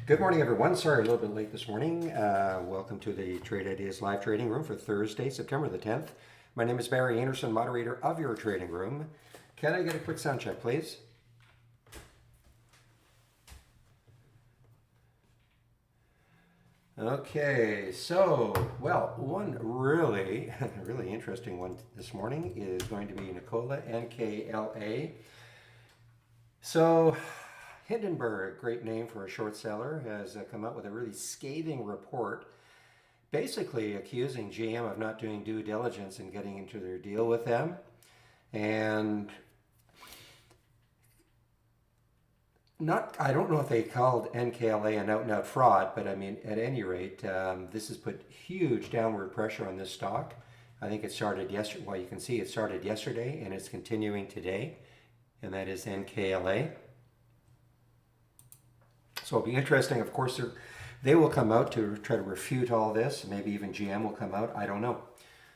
Good morning, everyone. Sorry, a little bit late this morning. Welcome to the Trade Ideas live trading room for Thursday, September the 10th. My name is Barry Anderson, moderator of your trading room. Can I get a quick sound check, please? Okay, so, well, one really, really interesting one this morning is going to be Nikola, NKLA. So, Hindenburg, great name for a short seller, has come out with a really scathing report basically accusing GM of not doing due diligence in getting into their deal with them. And I don't know if they called NKLA an out-and-out fraud, but I mean, at any rate, this has put huge downward pressure on this stock. I think it started yesterday. Well, you can see it started yesterday and it's continuing today, and that is NKLA. So it'll be interesting. Of course, they will come out to try to refute all this. Maybe even GM will come out. I don't know.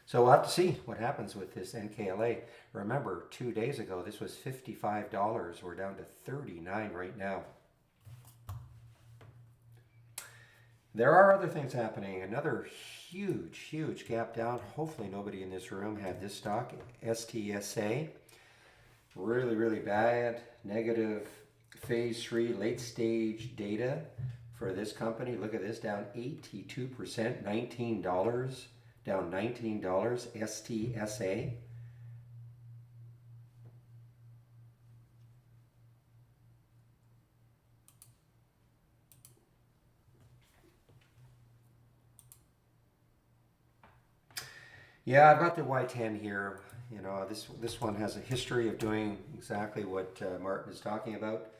So we'll have to see what happens with this NKLA. Remember, 2 days ago, this was $55. We're down to $39 right now. There are other things happening. Another huge, huge gap down. Hopefully nobody in this room had this stock, STSA. Really, really bad. Negative phase 3 late stage data for this company. Look at this, down 82%, $19. Down $19, STSA. Yeah, I've got the Y10 here. You know, this one has a history of doing exactly what Martin is talking about.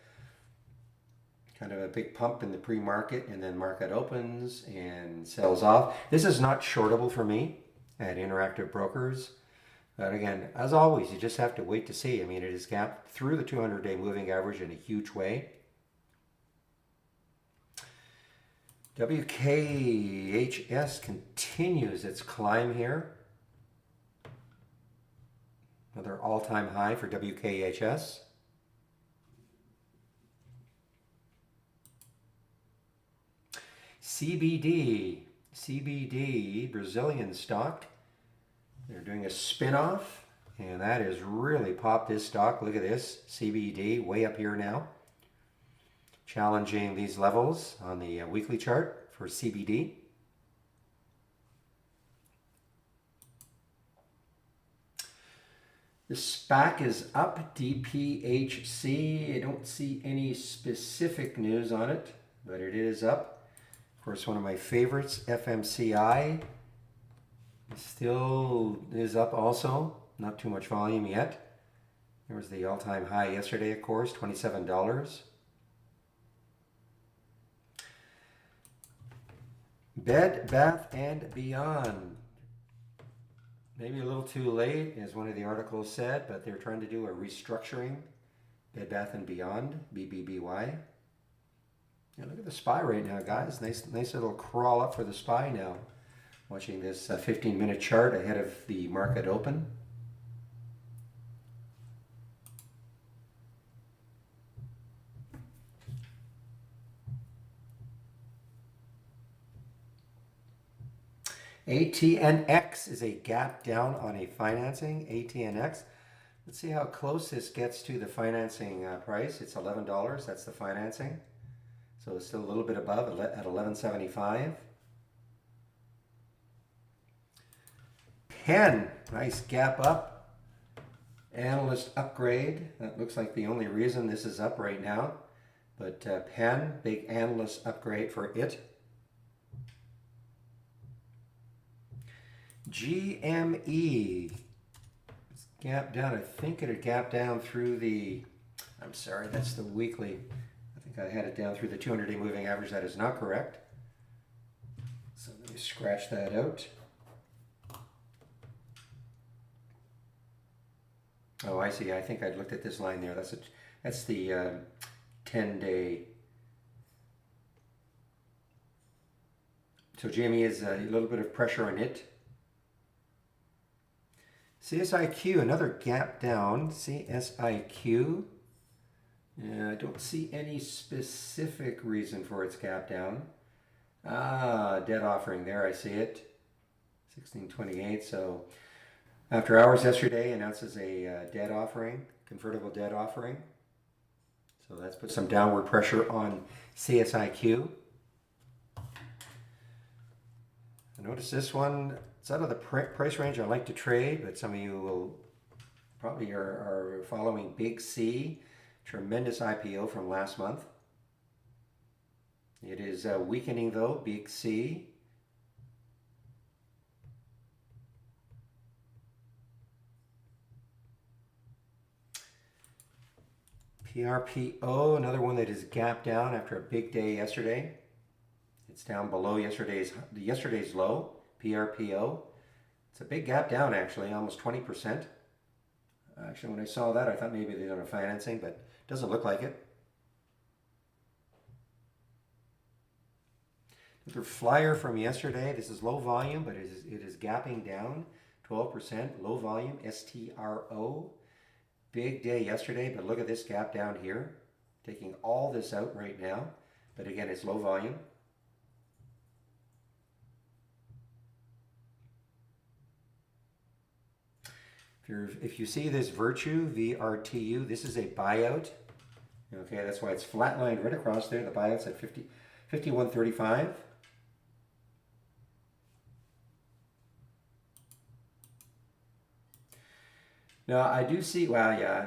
Kind of a big pump in the pre-market, and then market opens and sells off. This is not shortable for me at Interactive Brokers. But again, as always, you just have to wait to see. I mean, it is gapped through the 200-day moving average in a huge way. WKHS continues its climb here. Another all-time high for WKHS. CBD, Brazilian stock. They're doing a spin-off, and that has really popped this stock. Look at this, CBD, way up here now. Challenging these levels on the weekly chart for CBD. The SPAC is up, DPHC. I don't see any specific news on it, but it is up. Of course, one of my favorites, FMCI, still is up also. Not too much volume yet. There was the all-time high yesterday, of course, $27. Bed Bath & Beyond. Maybe a little too late, as one of the articles said, but they're trying to do a restructuring. Bed Bath & Beyond, BBBY. Yeah, look at the SPY right now, guys. Nice little crawl up for the SPY now. Watching this 15-minute chart ahead of the market open. ATNX is a gap down on a financing. ATNX. Let's see how close this gets to the financing price. It's $11. That's the financing. So it's still a little bit above at $11.75. Penn, nice gap up. Analyst upgrade. That looks like the only reason this is up right now. But Penn, big analyst upgrade for it. GME. It's gap down. I think it had gapped down through the, I'm sorry, that's the weekly. I think I had it down through the 200-day moving average. That is not correct. So let me scratch that out. Oh, I see. I think I looked at this line there. That's the 10-day. So GME is a little bit of pressure on it. CSIQ, another gap down. CSIQ. Yeah, I don't see any specific reason for its gap down. Ah, debt offering there, I see it. 1628. So after hours yesterday announces a debt offering, convertible debt offering. So that's put some downward pressure on CSIQ. I notice this one, it's out of the price range I like to trade, but some of you will probably are following Big C, tremendous IPO from last month. It is weakening though, Big C. PRPO, another one that is gapped down after a big day yesterday. It's down below yesterday's low, PRPO. It's a big gap down actually, almost 20%. Actually, when I saw that, I thought maybe they're done a financing, but it doesn't look like it. Another flyer from yesterday. This is low volume, but it is gapping down 12%. Low volume, STRO. Big day yesterday, but look at this gap down here. Taking all this out right now. But again, it's low volume. If you see this Virtue, VRTU, this is a buyout. Okay, that's why it's flatlined right across there. The buyout's at 51.35. Now I do see, well, yeah,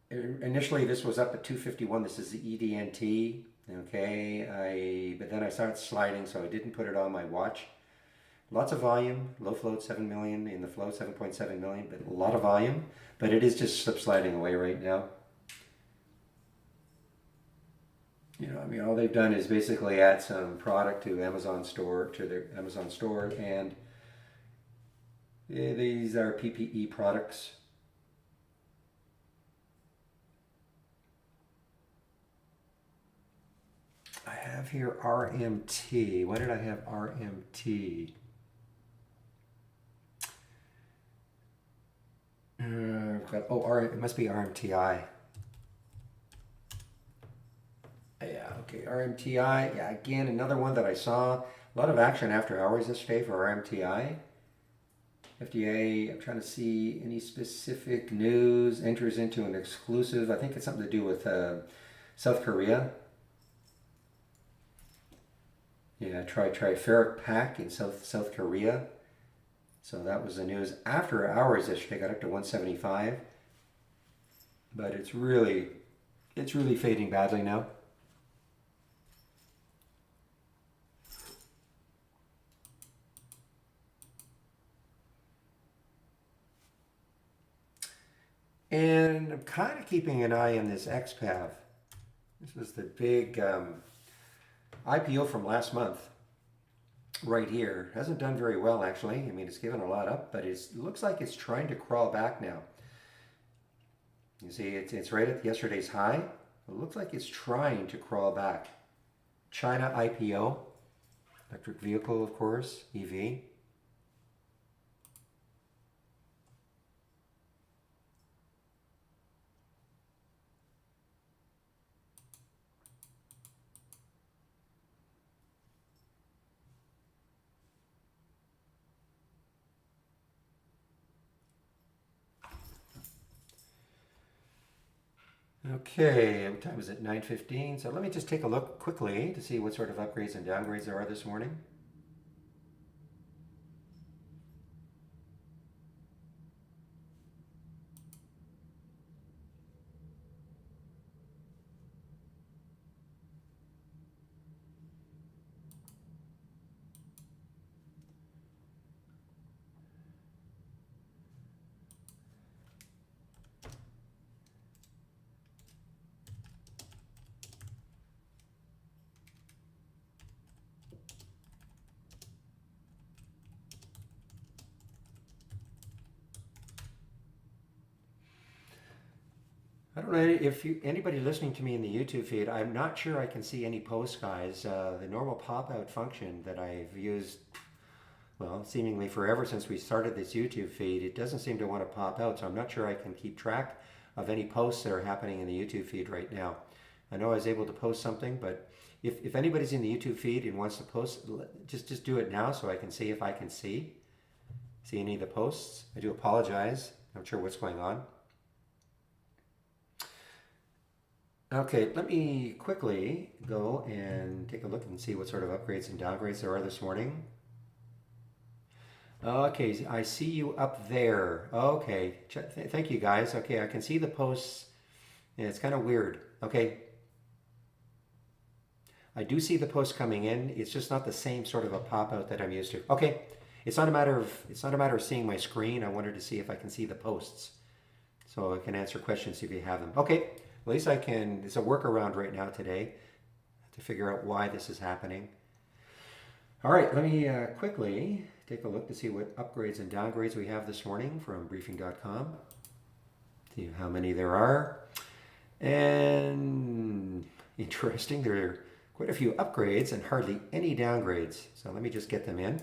initially this was up at 251. This is the EDNT. Okay, but then I started sliding, so I didn't put it on my watch. Lots of volume, low float 7 million, in the flow 7.7 million, but a lot of volume. But it is just slip sliding away right now. You know, I mean, all they've done is basically add some product to Amazon store, to their Amazon store, and these are PPE products. I have here RMT. Why did I have RMT? It must be RMTI. Yeah, okay, RMTI. Yeah, again, another one that I saw. A lot of action after hours yesterday for RMTI. FDA, I'm trying to see any specific news. Enters into an exclusive. I think it's something to do with South Korea. Yeah, Triferic Pack in South Korea. So that was the news after hours yesterday. Got up to 175, but it's really fading badly now. And I'm kind of keeping an eye on this XPAV. This was the big IPO from last month. Right here. Hasn't done very well actually. I mean, it's given a lot up, but it looks like it's trying to crawl back now. You see, it's right at yesterday's high. It looks like it's trying to crawl back. China IPO, electric vehicle, of course, EV. Okay, what time is it? 9:15. So let me just take a look quickly to see what sort of upgrades and downgrades there are this morning. I don't know if anybody listening to me in the YouTube feed, I'm not sure I can see any posts, guys. The normal pop-out function that I've used, well, seemingly forever since we started this YouTube feed, it doesn't seem to want to pop out, so I'm not sure I can keep track of any posts that are happening in the YouTube feed right now. I know I was able to post something, but if anybody's in the YouTube feed and wants to post, just do it now so I can see if I can see any of the posts. I do apologize. I'm not sure what's going on. Okay, let me quickly go and take a look and see what sort of upgrades and downgrades there are this morning. Okay, I see you up there. Okay, thank you guys. Okay, I can see the posts. Yeah, it's kind of weird. Okay, I do see the posts coming in. It's just not the same sort of a pop out that I'm used to. Okay, it's not a matter of seeing my screen. I wanted to see if I can see the posts, so I can answer questions if you have them. Okay, at least I can. It's a workaround right now today to figure out why this is happening. All right, let me quickly take a look to see what upgrades and downgrades we have this morning from briefing.com. See how many there are. And interesting, there are quite a few upgrades and hardly any downgrades. So let me just get them in.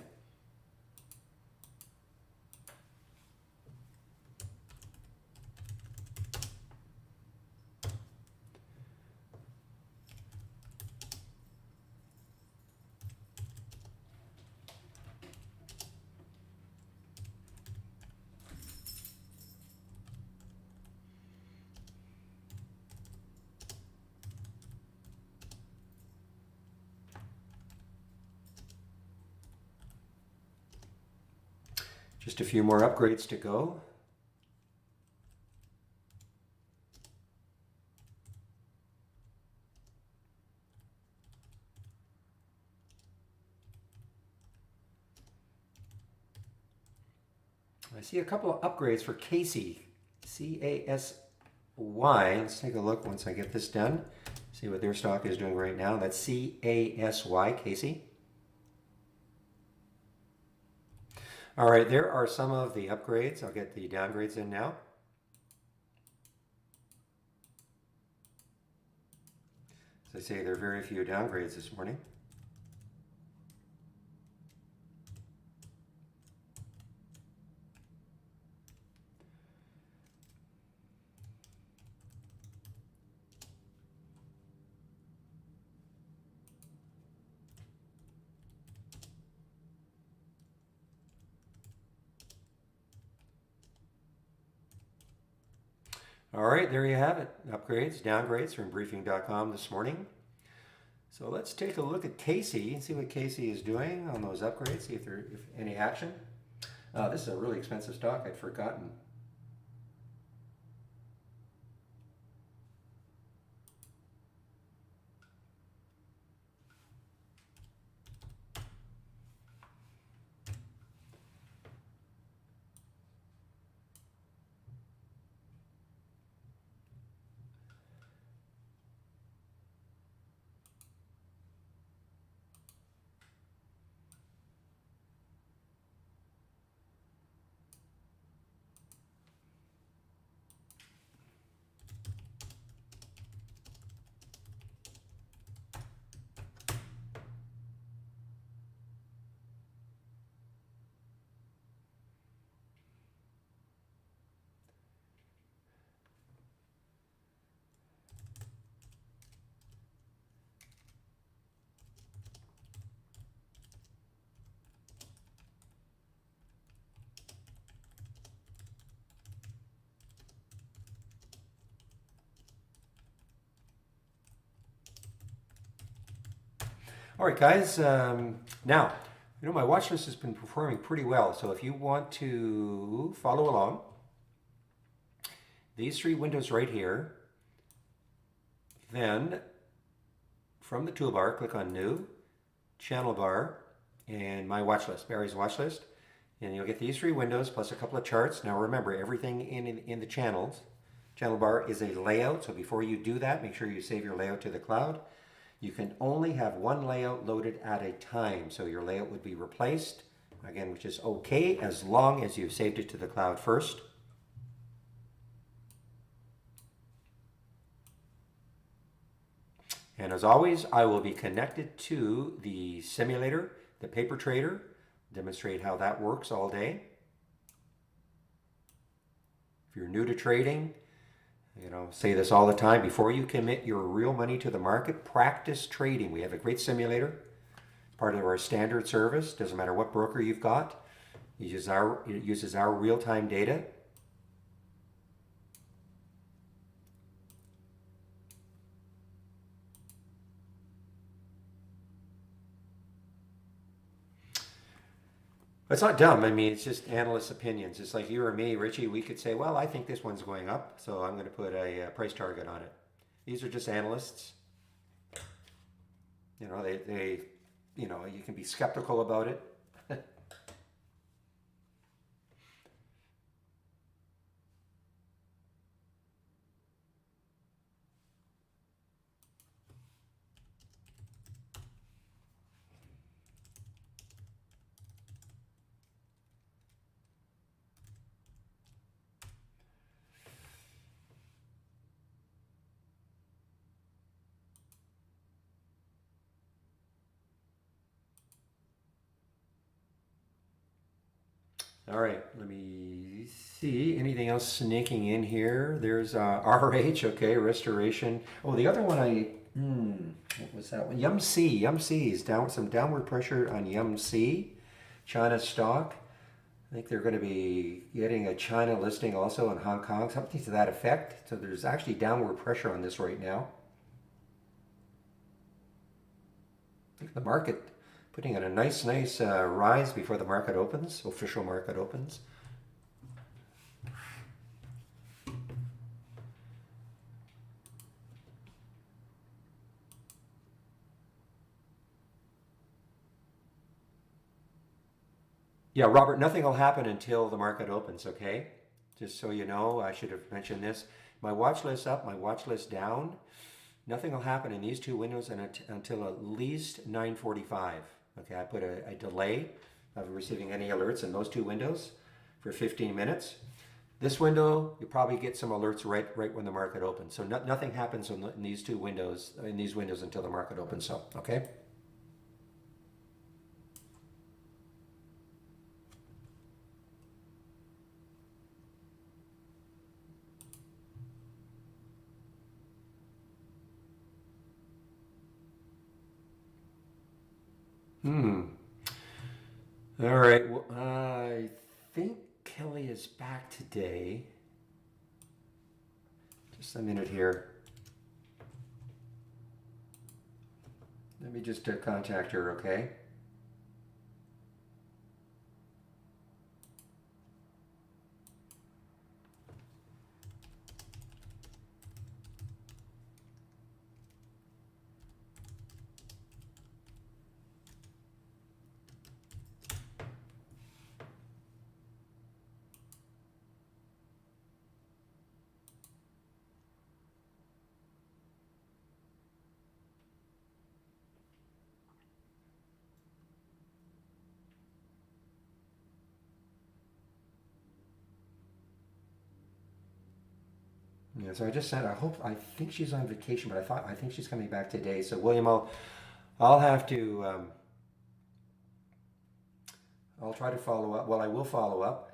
Just a few more upgrades to go. I see a couple of upgrades for Casey, C-A-S-Y. Let's take a look once I get this done. See what their stock is doing right now. That's C-A-S-Y, Casey. All right, there are some of the upgrades. I'll get the downgrades in now. As I say, there are very few downgrades this morning. All right, there you have it. Upgrades, downgrades from briefing.com this morning. So let's take a look at Casey and see what Casey is doing on those upgrades, see if any action. This is a really expensive stock. I'd forgotten. All right, guys. Now, my watch list has been performing pretty well. So if you want to follow along, these three windows right here, then from the toolbar, click on New, Channel Bar, and My Watch List, Barry's Watch List. And you'll get these three windows plus a couple of charts. Now remember, everything in the channel bar is a layout. So before you do that, make sure you save your layout to the cloud. You can only have one layout loaded at a time. So your layout would be replaced, again, which is okay as long as you've saved it to the cloud first. And as always, I will be connected to the simulator, the paper trader, demonstrate how that works all day. If you're new to trading, You know, say this all the time. Before you commit your real money to the market, practice trading. We have a great simulator. It's part of our standard service. Doesn't matter what broker you've got. It uses our real-time data. It's not dumb. I mean, it's just analysts' opinions. It's like you or me, Richie. We could say, well, I think this one's going up, so I'm going to put a price target on it. These are just analysts. You know, you can be skeptical about it. All right, let me see. Anything else sneaking in here? There's RH, okay, restoration. Oh, the other one what was that one? Yum C is down, some downward pressure on Yum C, China stock. I think they're going to be getting a China listing also in Hong Kong, something to that effect. So there's actually downward pressure on this right now. The market putting in a nice rise before the market opens, official market opens. Yeah, Robert, nothing will happen until the market opens, okay? Just so you know, I should have mentioned this. My watch list up, my watch list down. Nothing will happen in these two windows until at least 9:45. Okay, I put a delay of receiving any alerts in those two windows for 15 minutes. This window, you probably get some alerts right when the market opens. So nothing happens in these two windows, until the market opens. So, okay? All right. Well, I think Kelly is back today. Just a minute here. Let me just contact her, okay? Yeah, so I just sent. I think she's on vacation, but I think she's coming back today. So William, I'll have to. I'll try to follow up. Well, I will follow up.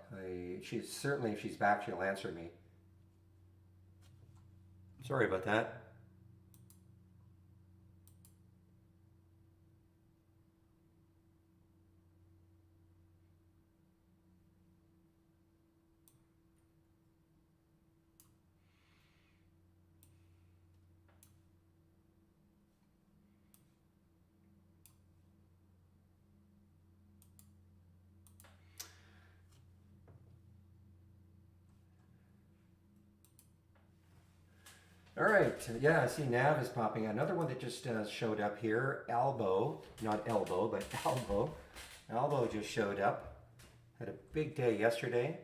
She's certainly, if she's back, she'll answer me. Sorry about that. All right. Yeah, I see Nav is popping. Another one that just showed up here. Albo, not elbow, but Albo. Albo just showed up. Had a big day yesterday.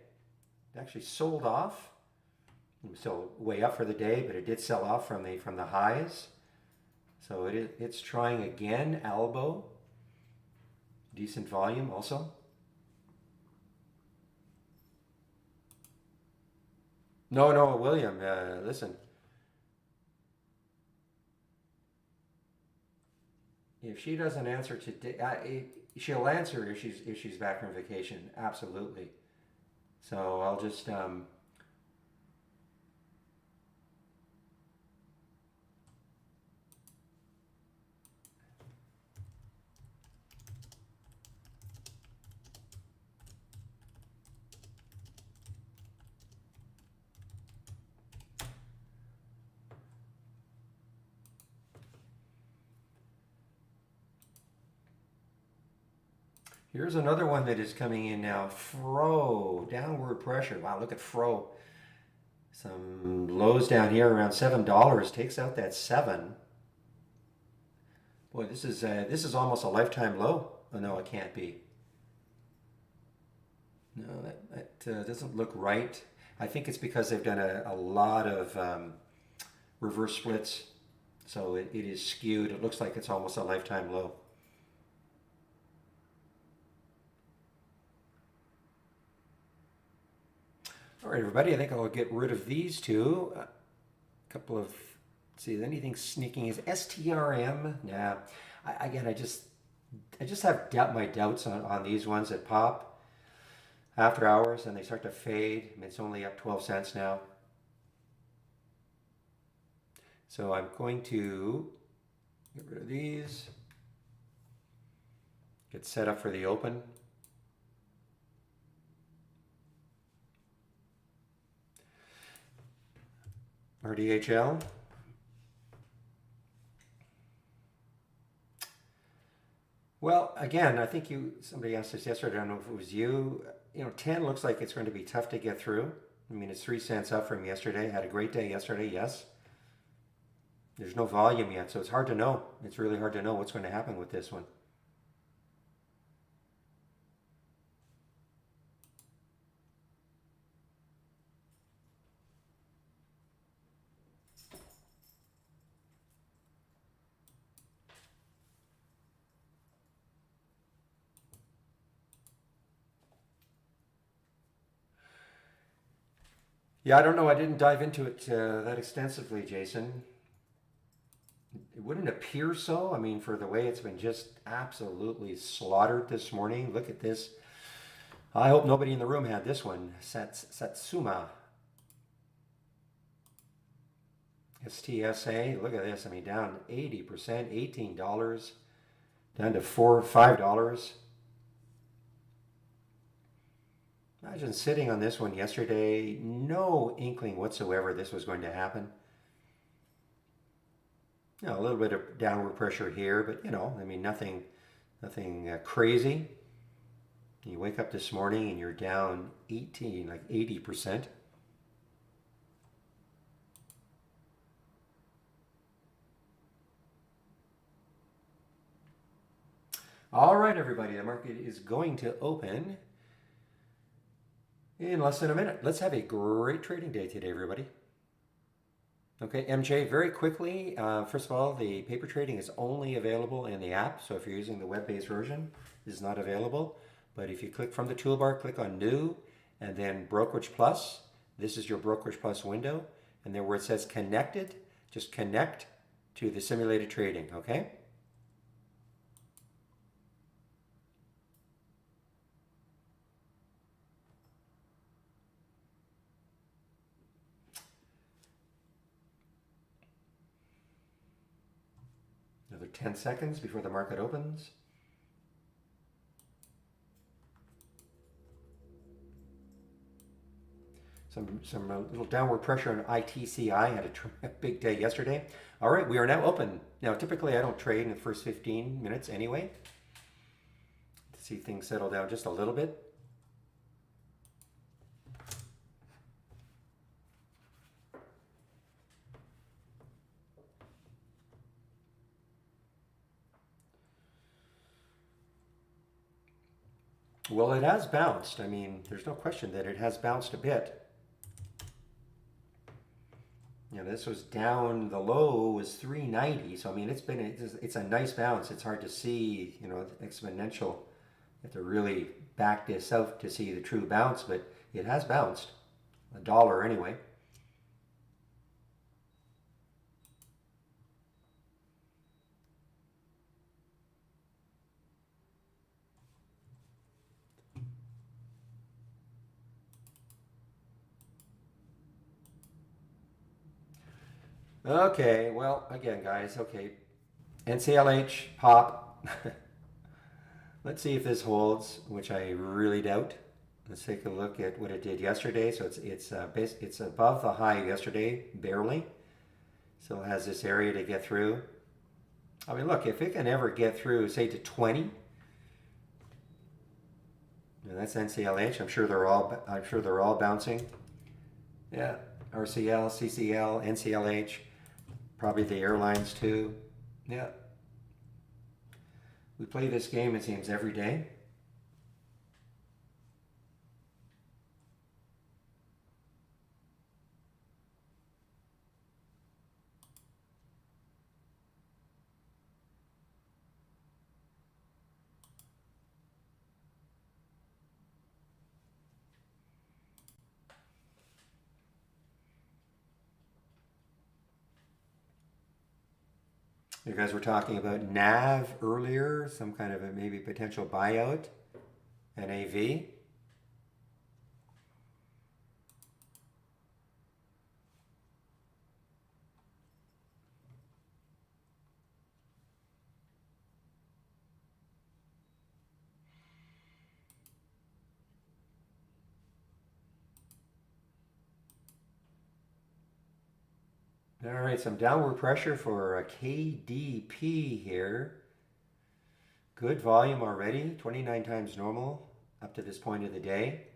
It actually sold off. It was still way up for the day, but it did sell off from the highs. So it's trying again. Albo. Decent volume also. No, William. Listen. If she doesn't answer today, she'll answer if she's back from vacation. Absolutely. So I'll just Here's another one that is coming in now. Fro, downward pressure. Wow, look at Fro. Some lows down here around $7. Takes out that 7. Boy, this is almost a lifetime low. Oh no, it can't be. No, that doesn't look right. I think it's because they've done a lot of reverse splits, so it is skewed. It looks like it's almost a lifetime low. All right, everybody, I think I'll get rid of these two. A couple of, let's see, anything sneaking is STRM. Nah, again, I just have my doubts on these ones that pop after hours and they start to fade. I mean, it's only up 12 cents now. So I'm going to get rid of these, get set up for the open. RDHL. Well, again, I think somebody asked this yesterday, I don't know if it was you. 10 looks like it's going to be tough to get through. I mean, it's 3 cents up from yesterday. Had a great day yesterday, yes. There's no volume yet, so it's hard to know. It's really hard to know what's going to happen with this one. Yeah, I don't know. I didn't dive into it that extensively, Jason. It wouldn't appear so. I mean, for the way it's been just absolutely slaughtered this morning. Look at this. I hope nobody in the room had this one. Satsuma. STSA. Look at this. I mean, down 80%, $18, down to $5. Imagine sitting on this one yesterday, no inkling whatsoever this was going to happen. A little bit of downward pressure here, but I mean, nothing crazy. You wake up this morning and you're down 80%. All right, everybody, the market is going to open in less than a minute. Let's have a great trading day today, everybody. Okay, MJ, very quickly, first of all, the paper trading is only available in the app, so if you're using the web-based version, it is not available. But if you click from the toolbar, click on New, and then Brokerage Plus, this is your Brokerage Plus window, and then where it says Connected, just connect to the simulated trading, okay? Another 10 seconds before the market opens. Some little downward pressure on ITCI. Had a big day yesterday. All right, we are now open. Now, typically I don't trade in the first 15 minutes anyway, to see things settle down just a little bit. Well, it has bounced. I mean, there's no question that it has bounced a bit. This was down, the low was 390, so I mean, it's a nice bounce. It's hard to see, exponential. You have to really back this out to see the true bounce, but it has bounced. $1 anyway. Okay, well, again, guys, okay. NCLH, pop. Let's see if this holds, which I really doubt. Let's take a look at what it did yesterday. So it's above the high yesterday, barely. So it has this area to get through. I mean, look, if it can ever get through, say, to 20, And that's NCLH. I'm sure they're all bouncing. Yeah, RCL, CCL, NCLH, probably the airlines too. Yeah. We play this game, it seems, every day. You guys were talking about NAV earlier, some kind of a maybe potential buyout, NAV. All right, some downward pressure for a KDP here. Good volume already, 29 times normal up to this point of the day.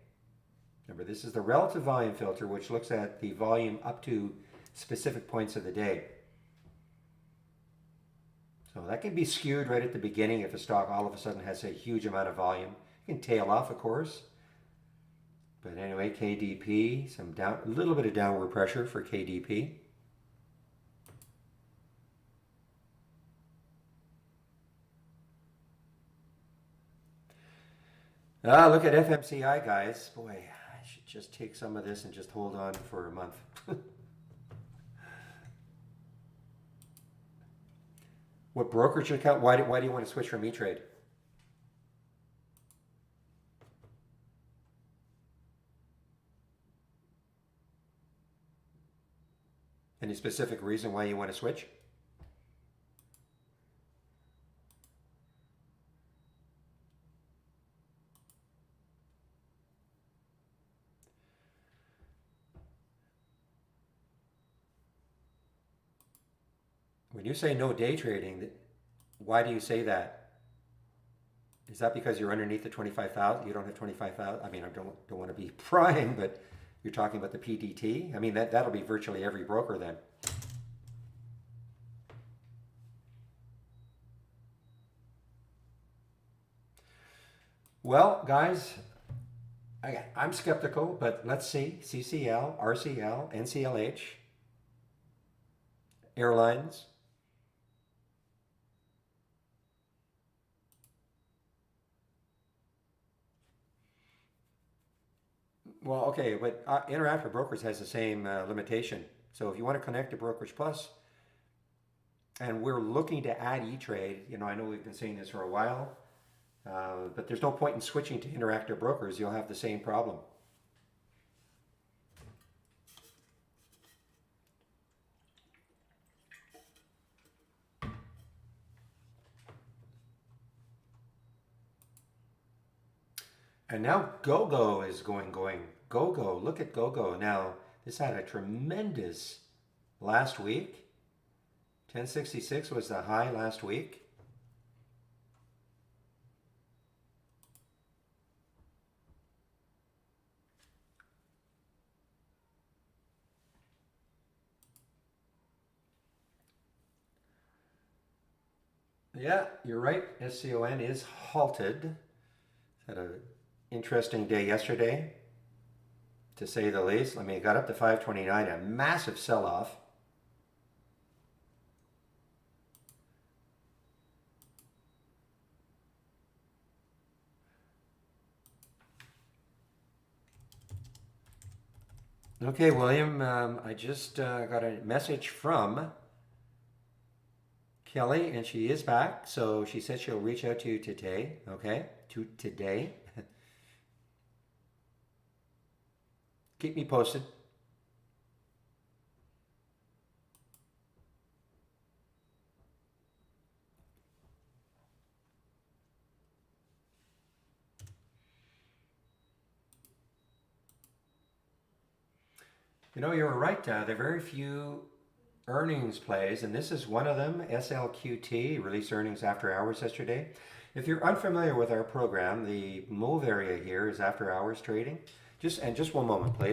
Remember, this is the relative volume filter, which looks at the volume up to specific points of the day. So that can be skewed right at the beginning if a stock all of a sudden has a huge amount of volume. It can tail off, of course. But anyway, KDP, a little bit of downward pressure for KDP. Look at FMCI, guys. Boy, I should just take some of this and just hold on for a month. What brokerage account? Why do you want to switch from E-Trade? Any specific reason why you want to switch? When you say no day trading, why do you say that? Is that because you're underneath the 25,000? You don't have 25,000? I mean, I don't want to be prying, but you're talking about the PDT? I mean, that'll be virtually every broker then. Well, guys, I'm skeptical, but let's see. CCL, RCL, NCLH, airlines. Well, okay, but Interactive Brokers has the same limitation. So if you want to connect to Brokerage Plus, and we're looking to add E-Trade, I know we've been saying this for a while, but there's no point in switching to Interactive Brokers. You'll have the same problem. And now GoGo is going. GoGo, look at GoGo. Now, this had a tremendous last week. 1066 was the high last week. Yeah, you're right. SCON is halted. Had an interesting day yesterday, to say the least. I mean, it got up to 529, a massive sell-off. Okay, William, I just got a message from Kelly, and she is back. So she said she'll reach out to you today. Okay, today. Keep me posted. You're right. There are very few earnings plays, and this is one of them. SLQT released earnings after hours yesterday. If you're unfamiliar with our program, the move area here is after hours trading. Just one moment, please.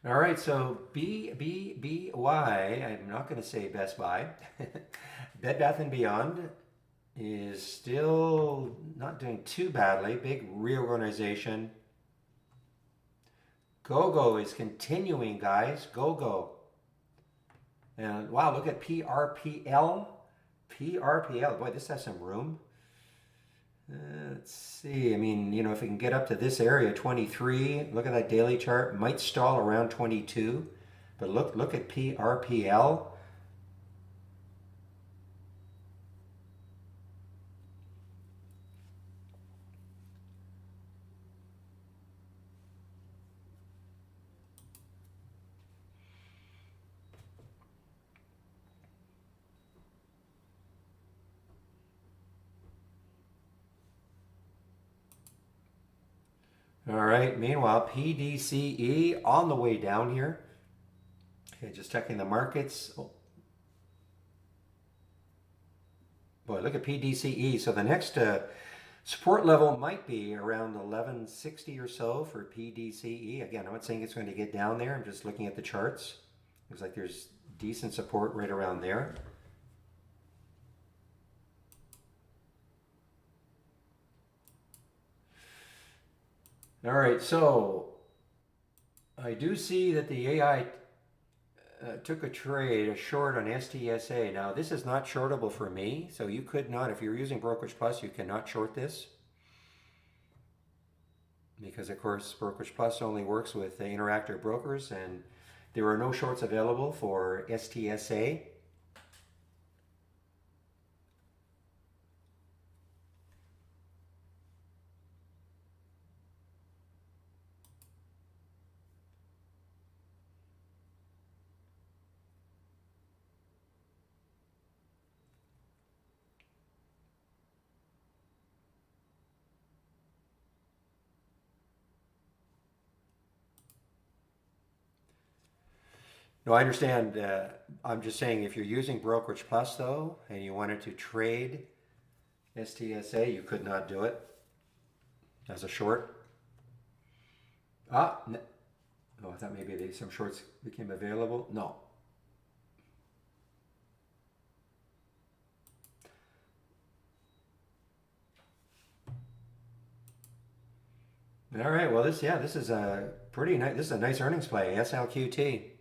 All right, so BBBY, I'm not going to say Best Buy. Bed Bath and Beyond is still not doing too badly. Big reorganization. GoGo is continuing, guys. GoGo. And wow, look at PRPL. PRPL. Boy, this has some room. Let's see. I mean, you know, if we can get up to this area, 23. Look at that daily chart. Might stall around 22. But look at PRPL. All right. Meanwhile, PDCE on the way down here. Okay, just checking the markets. Oh, boy, look at PDCE. So the next support level might be around 1160 or so for PDCE. Again, I'm not saying it's going to get down there. I'm just looking at the charts. Looks like there's decent support right around there. All right, so I do see that the AI took a trade, a short on STSA. Now, this is not shortable for me, so you could not, if you're using Brokerage Plus, you cannot short this. Because, of course, Brokerage Plus only works with the Interactive brokers, and there are no shorts available for STSA. No, I understand. I'm just saying if you're using Brokerage Plus, though, and you wanted to trade STSA, you could not do it as a short. Oh, I thought maybe some shorts became available. No. All right. Well, this is a pretty nice. This is a nice earnings play. SLQT.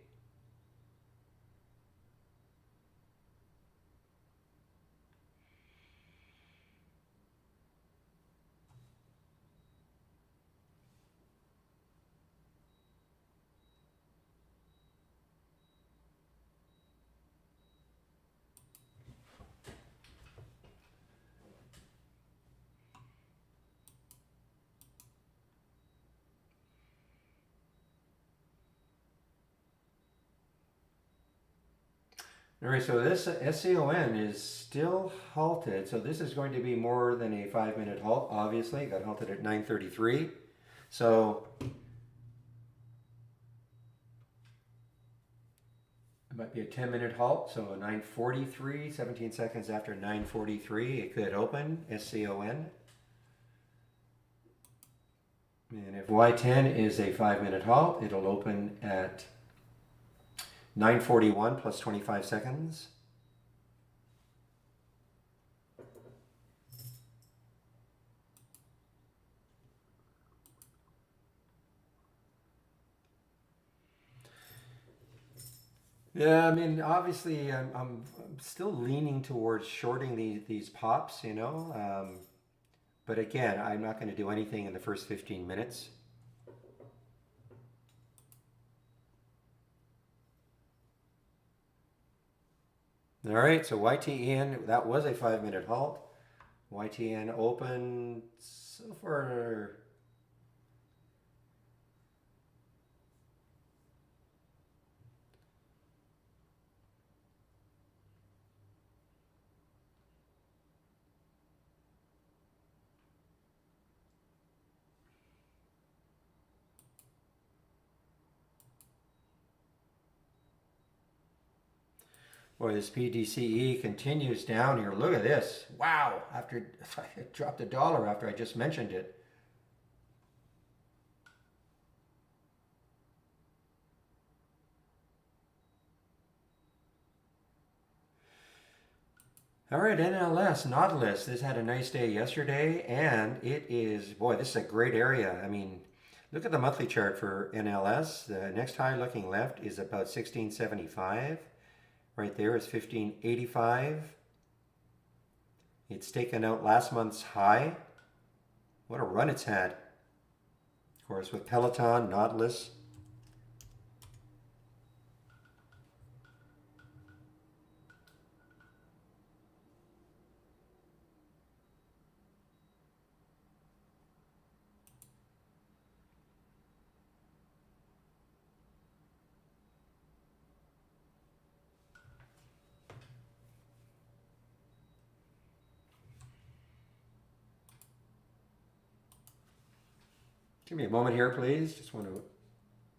All right, so this SCON is still halted. So this is going to be more than a 5-minute halt. Obviously, it got halted at 9:33. So it might be a 10-minute halt. So 9:43, 17 seconds after 9:43, it could open SCON. And if Y10 is a 5-minute halt, it'll open at 9:41 plus 25 seconds. Yeah, I mean, obviously, I'm still leaning towards shorting these pops, you know. But again, I'm not going to do anything in the first 15 minutes. All right, so YTN, that was a 5-minute halt. YTN open so far. Boy, this PDCE continues down here. Look at this. Wow, after it dropped $1 after I just mentioned it. All right, NLS, Nautilus. This had a nice day yesterday, and it is, boy, this is a great area. I mean, look at the monthly chart for NLS. The next high looking left is about 1675. Right there is 1585. It's taken out last month's high. What a run it's had. Of course, with Peloton, Nautilus. Give me a moment here, please. Just want to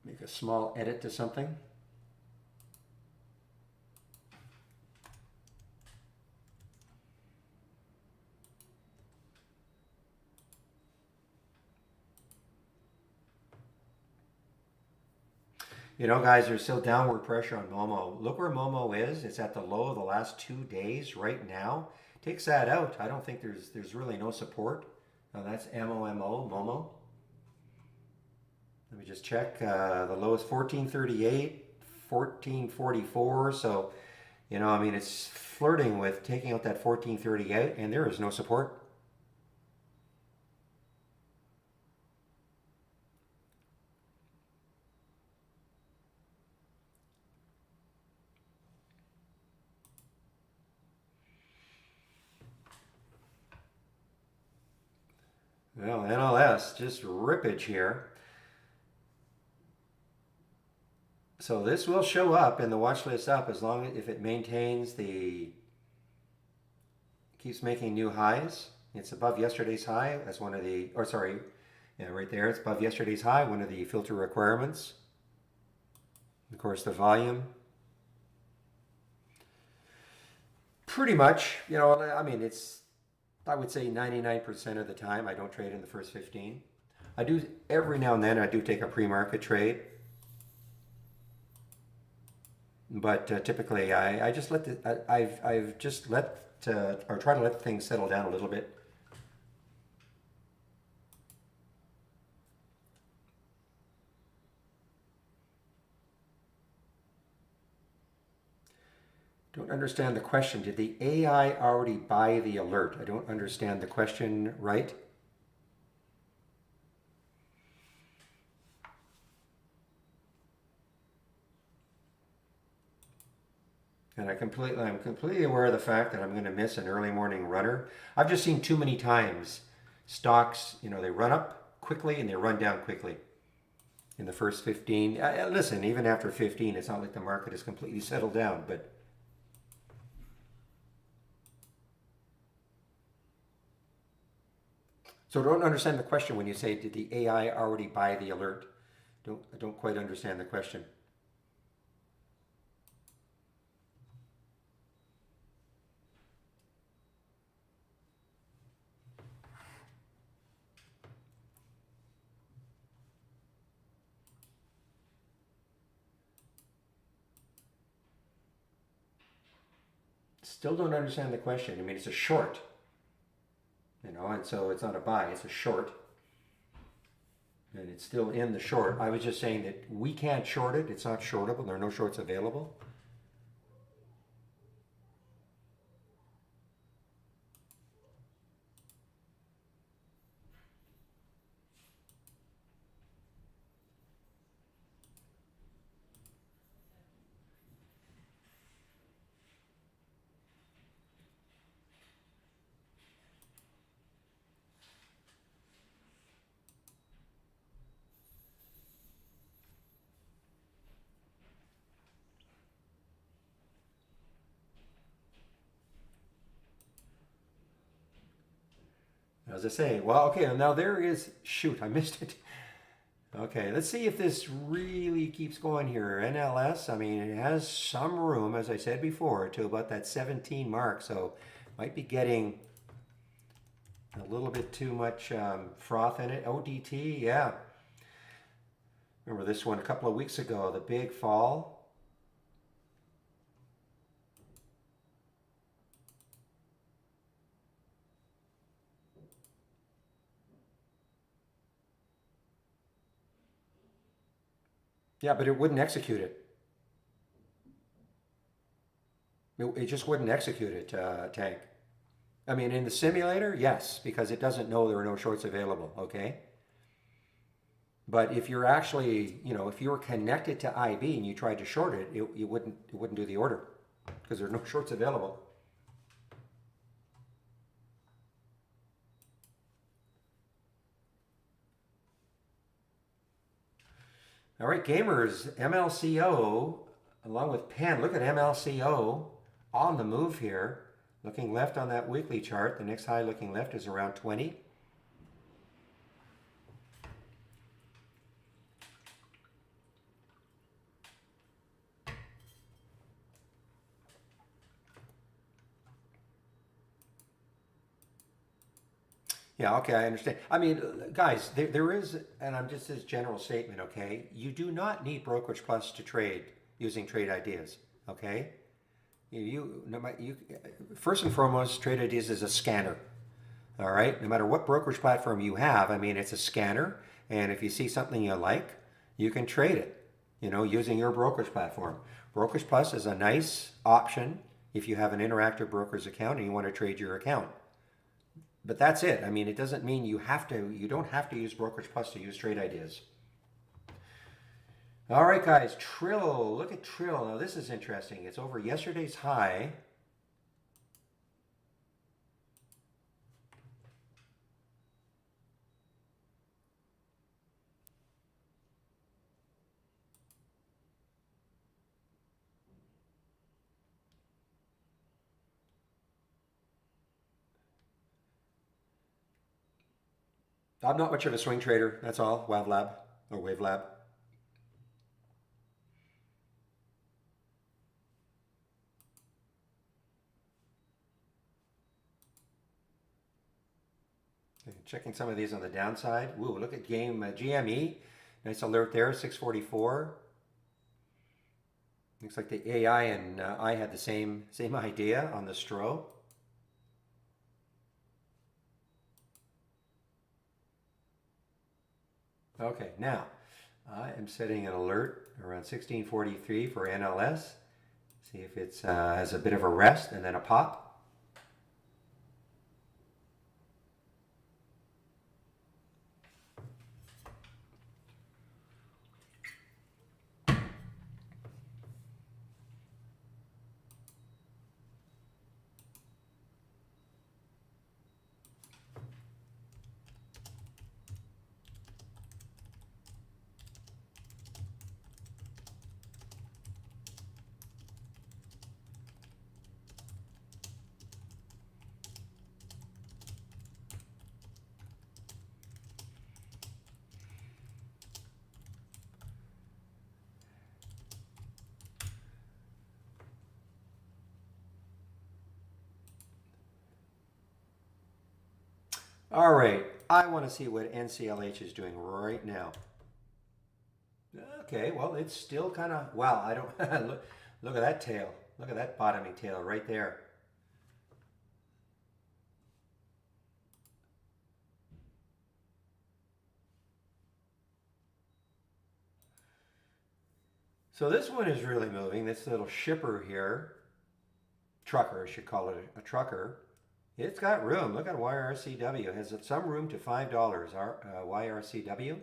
make a small edit to something. You know, guys, there's still downward pressure on Momo. Look where Momo is. It's at the low of the last 2 days right now. Takes that out. I don't think there's really no support. Now that's MOMO, Momo. Let me just check. The low is 1438, 1444. So, you know, I mean, it's flirting with taking out that 1438, and there is no support. Well, NLS, just rippage here. So this will show up in the watch list up as long as if it maintains keeps making new highs. It's above yesterday's high. That's one of the, or sorry, yeah, right there. It's above yesterday's high, one of the filter requirements. Of course, the volume. Pretty much, you know, I mean, I would say 99% of the time I don't trade in the first 15. I do, every now and then I do take a pre-market trade. But typically I just let I've just let, or try to let things settle down a little bit. Don't understand the question. Did the AI already buy the alert? I don't understand the question, right? And I'm completely aware of the fact that I'm going to miss an early morning runner. I've just seen too many times stocks, you know, they run up quickly and they run down quickly in the first 15. Listen, even after 15, it's not like the market is completely settled down, but so don't understand the question when you say, did the AI already buy the alert? I don't quite understand the question. Still don't understand the question. I mean, it's a short, you know, and so it's not a buy, it's a short. And it's still in the short. I was just saying that we can't short it. It's not shortable. There are no shorts available. As I say, well, okay, now there is, shoot, I missed it. Okay, let's see if this really keeps going here. NLS, I mean, it has some room, as I said before, to about that 17 mark, so might be getting a little bit too much froth in it. ODT, yeah. Remember this one a couple of weeks ago, the big fall. Yeah, but it wouldn't execute it. It just wouldn't execute it, Tank. I mean, in the simulator, yes, because it doesn't know there are no shorts available, okay? But if you're actually, if you were connected to IB and you tried to short it, it wouldn't do the order because there are no shorts available. All right, gamers, MLCO along with Penn. Look at MLCO on the move here. Looking left on that weekly chart, the next high looking left is around 20. Yeah, okay, I understand. I mean, guys, there is, and I'm just this general statement, okay? You do not need Brokerage Plus to trade using trade ideas, okay? You first and foremost, trade ideas is a scanner, all right? No matter what brokerage platform you have, I mean, it's a scanner, and if you see something you like, you can trade it, using your brokerage platform. Brokerage Plus is a nice option if you have an interactive broker's account and you want to trade your account. But that's it. I mean, it doesn't mean you don't have to use Brokerage Plus to use trade ideas. All right, guys, Trill. Look at Trill. Now, this is interesting. It's over yesterday's high. I'm not much of a swing trader. That's all. WavLab or WaveLab. Okay, checking some of these on the downside. Ooh, look at GME. Nice alert there, 644. Looks like the AI and I had the same idea on the STRO. Okay, now I am setting an alert around 1643 for NLS. See if it has a bit of a rest and then a pop. All right, I want to see what NCLH is doing right now. Okay, well, it's still kind of, wow, I don't, look at that tail. Look at that bottoming tail right there. So this one is really moving, this little shipper here, trucker, I should call it a trucker. It's got room. Look at YRCW. It has some room to $5. YRCW.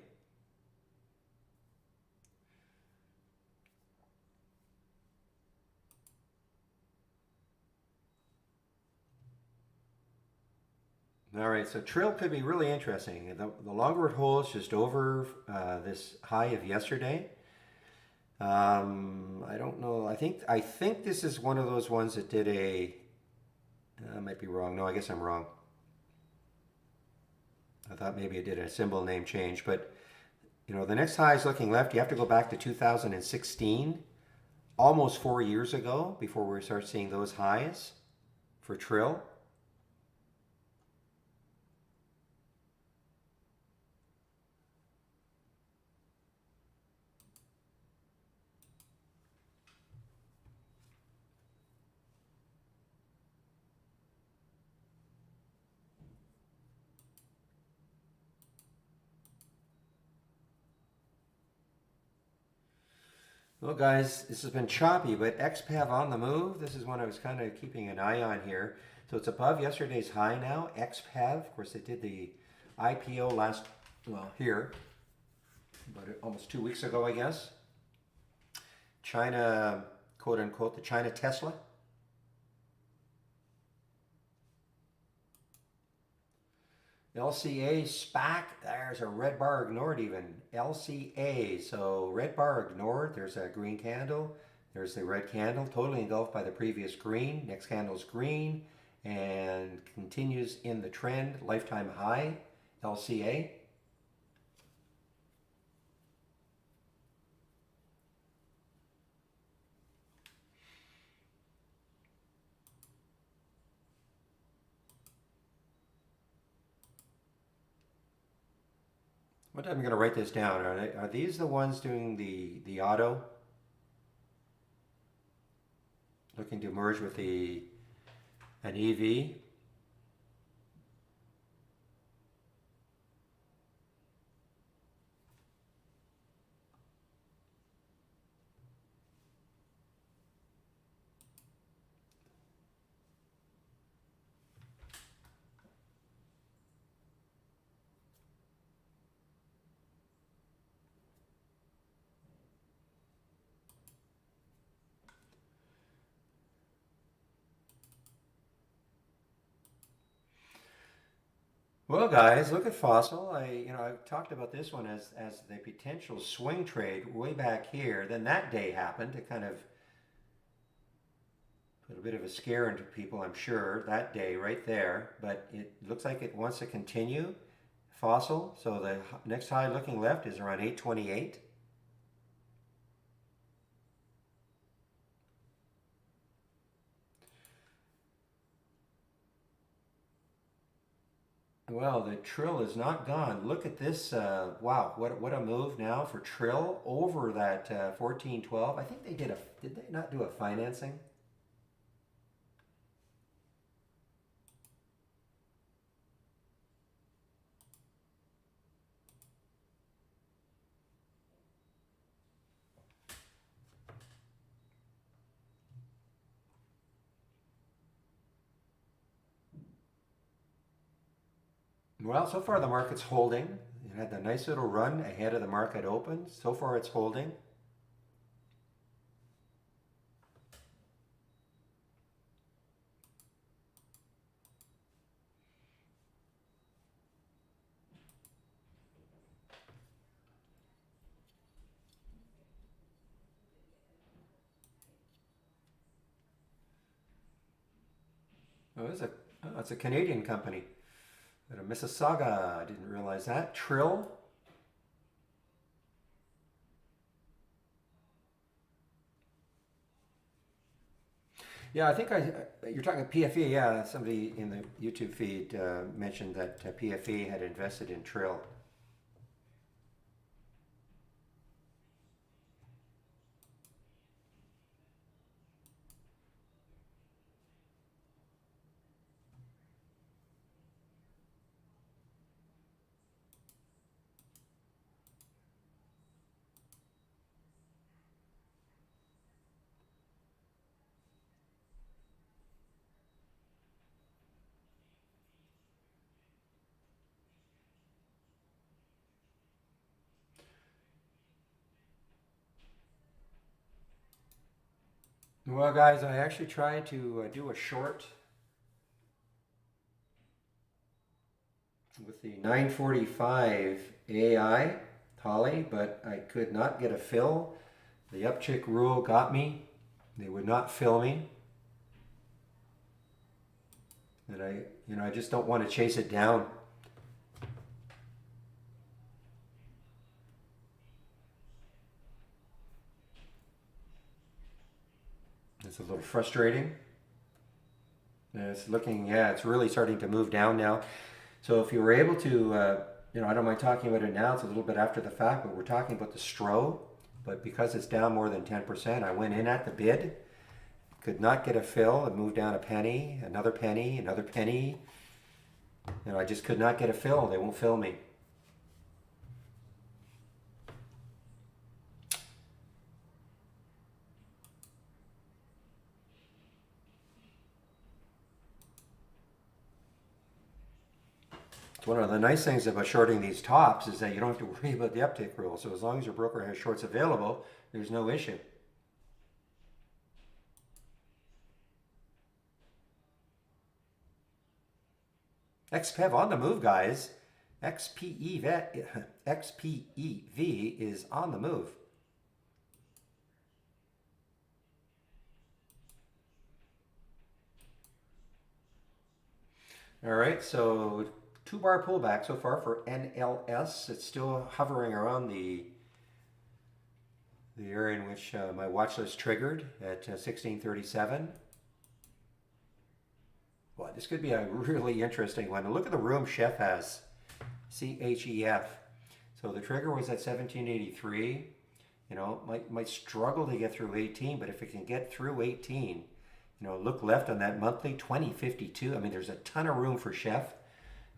All right, so Trill could be really interesting. The longer it holds, just over this high of yesterday. I don't know. I think this is one of those ones that did a. I might be wrong. No, I guess I'm wrong. I thought maybe it did a symbol name change, but you know, the next high is looking left. You have to go back to 2016, almost 4 years ago, before we start seeing those highs for Trill. Well, guys, this has been choppy, but XPAV on the move. This is one I was kind of keeping an eye on here. So it's above yesterday's high now. XPAV, of course, they did the IPO last, well, here, but almost 2 weeks ago, I guess. China, quote unquote, the China Tesla. LCA, SPAC, there's a red bar ignored even. LCA, so red bar ignored, there's a green candle, there's the red candle, totally engulfed by the previous green. Next candle's green and continues in the trend, lifetime high, LCA. One time I'm going to write this down. Are these the ones doing the auto? Looking to merge with an EV? Well, guys, look at Fossil. I've talked about this one as the potential swing trade way back here. Then that day happened to kind of put a bit of a scare into people, I'm sure, that day right there. But it looks like it wants to continue. Fossil. So the next high looking left is around 828. Well, the Trill is not gone. Look at this. Wow, what a move now for Trill over that 1412. I think did they not do a financing? Well, so far the market's holding. It had a nice little run ahead of the market open. So far it's holding. Oh, it's a Canadian company. Out of Mississauga. I didn't realize that. Trill. Yeah, I think you're talking PFE. Yeah, somebody in the YouTube feed mentioned that PFE had invested in Trill. Well, guys, I actually tried to do a short with the 945 AI Holly, but I could not get a fill. The upchick rule got me. They would not fill me. And I just don't want to chase it down. It's a little frustrating. And it's looking, yeah, it's really starting to move down now. So if you were able to, I don't mind talking about it now. It's a little bit after the fact, but we're talking about the STRO. But because it's down more than 10%, I went in at the bid, could not get a fill. It moved down a penny, another penny, another penny. I just could not get a fill. They won't fill me. One of the nice things about shorting these tops is that you don't have to worry about the uptick rule. So as long as your broker has shorts available, there's no issue. XPEV on the move, guys. XPEV is on the move. All right, so 2-bar pullback so far for NLS. It's still hovering around the area in which my watch list triggered at 1637. Well, this could be a really interesting one. Look at the room Chef has. CHEF. So the trigger was at 1783. Might struggle to get through 18, but if it can get through 18, look left on that monthly 2052. I mean, there's a ton of room for Chef.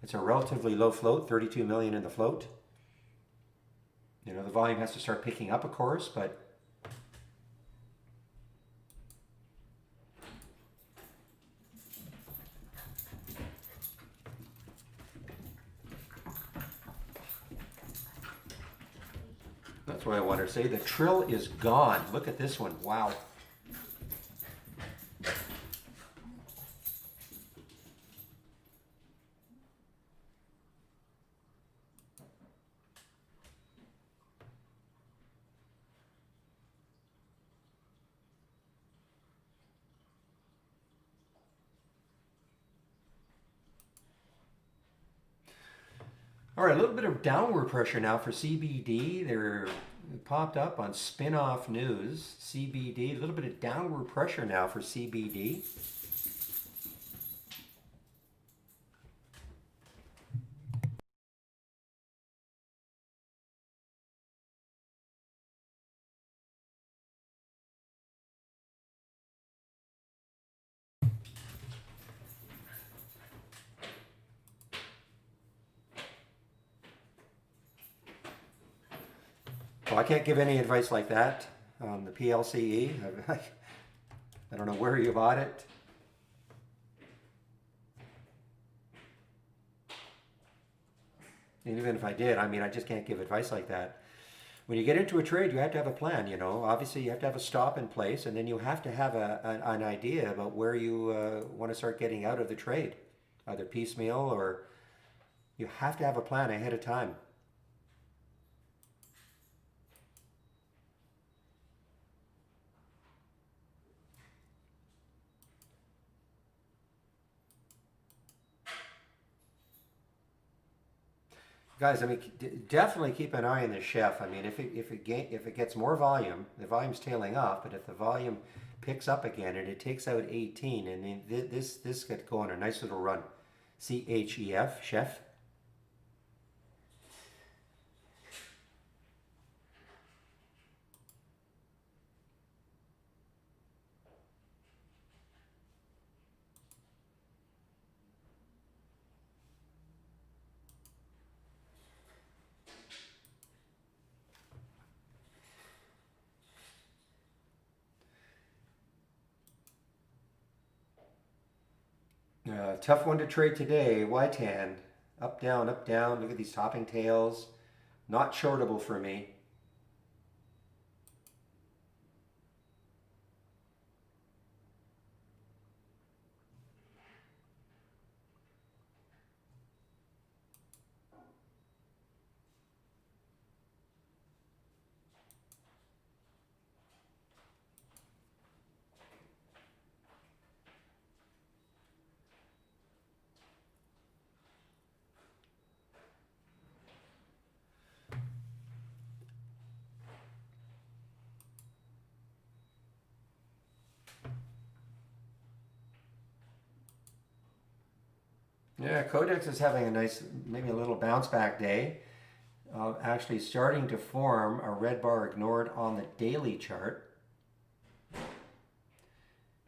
It's a relatively low float, 32 million in the float. The volume has to start picking up, of course, but that's what I wanted to say. The trill is gone. Look at this one. Wow. All right, a little bit of downward pressure now for CBD. They're popped up on spin-off news. CBD, a little bit of downward pressure now for CBD. Well, I can't give any advice like that on the PLCE. I don't know where you bought it. And even if I did, I just can't give advice like that. When you get into a trade, you have to have a plan, Obviously, you have to have a stop in place, and then you have to have an idea about where you want to start getting out of the trade, either piecemeal or you have to have a plan ahead of time. Guys, definitely keep an eye on the Chef. If it gets more volume, the volume's tailing off, but if the volume picks up again and it takes out 18, and then this could go on a nice little run. CHEF, Chef. Tough one to trade today. YTAN, up, down, up, down. Look at these topping tails. Not shortable for me. Yeah, Codex is having a nice, maybe a little bounce back day. Actually starting to form a red bar ignored on the daily chart.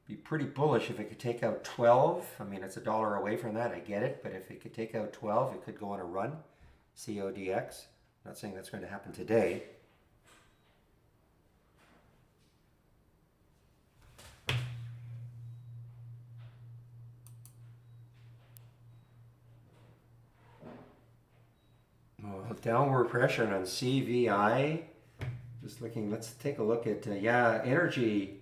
Be pretty bullish if it could take out 12. I mean, it's $1 away from that, I get it, but if it could take out 12, it could go on a run. CODX. Not saying that's going to happen today. Oh, downward pressure on CVI. Just looking, let's take a look at, yeah, energy.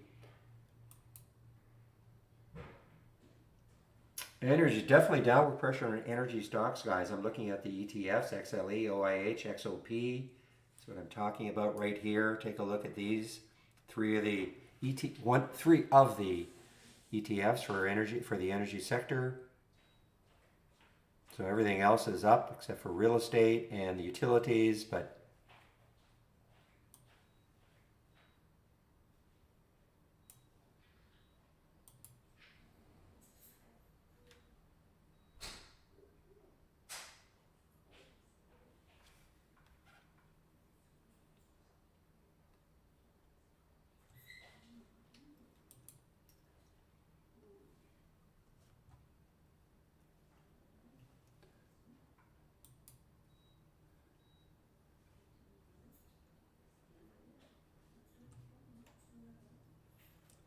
Energy, definitely downward pressure on energy stocks, guys. I'm looking at the ETFs, XLE, OIH, XOP. That's what I'm talking about right here. Take a look at these. Three of the ETFs for the energy sector. So everything else is up except for real estate and the utilities, but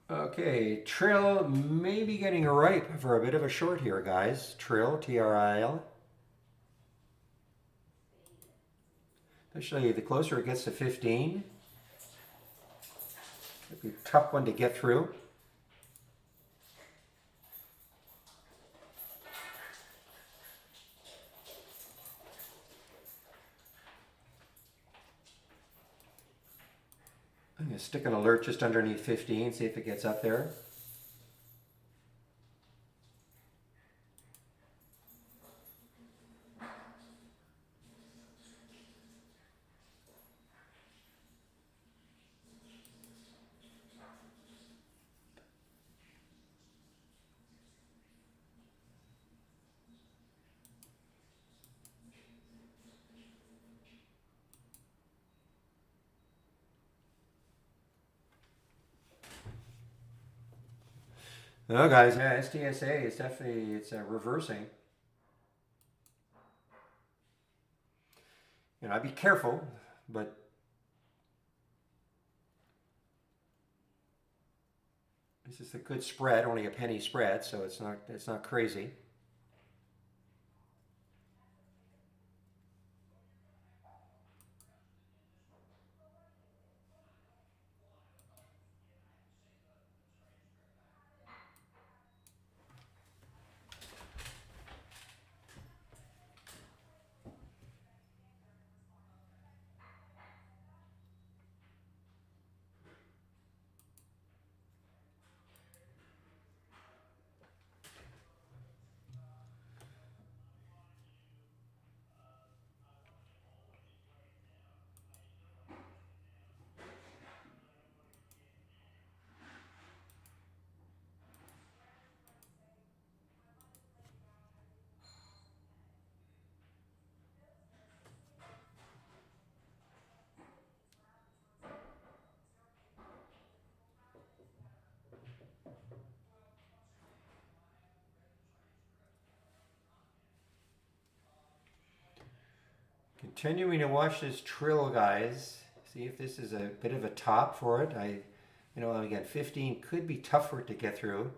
okay, Trill may be getting ripe for a bit of a short here, guys. Trill, TRIL. Especially the closer it gets to 15. It'd be a tough one to get through. I'm going to stick an alert just underneath 15, see if it gets up there. No, guys, yeah, STSA is definitely, it's reversing. You know, I'd be careful, but this is a good spread, only a penny spread, so it's not crazy. Continuing to watch this Trill, guys. See if this is a bit of a top for it. Again, 15 could be tough for it to get through.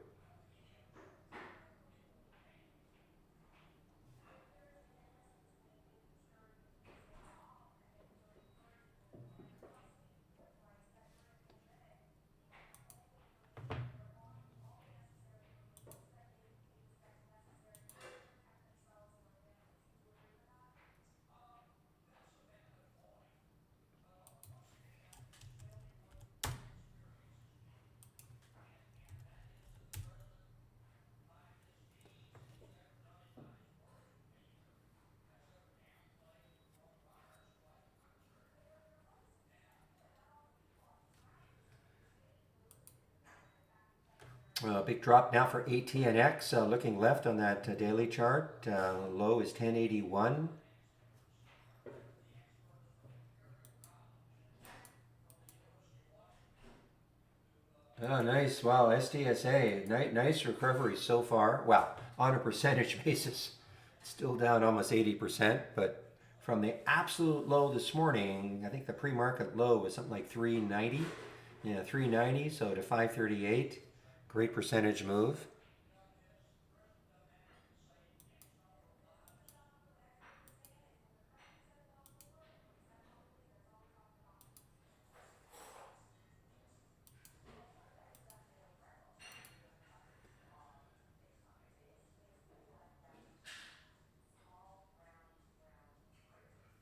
Big drop now for ATNX. Looking left on that daily chart. Low is 1081. Oh, nice. Wow, STSA. Nice recovery so far. Well, on a percentage basis, still down almost 80%. But from the absolute low this morning, I think the pre-market low was something like 390. Yeah, 390, so to 538. Great percentage move.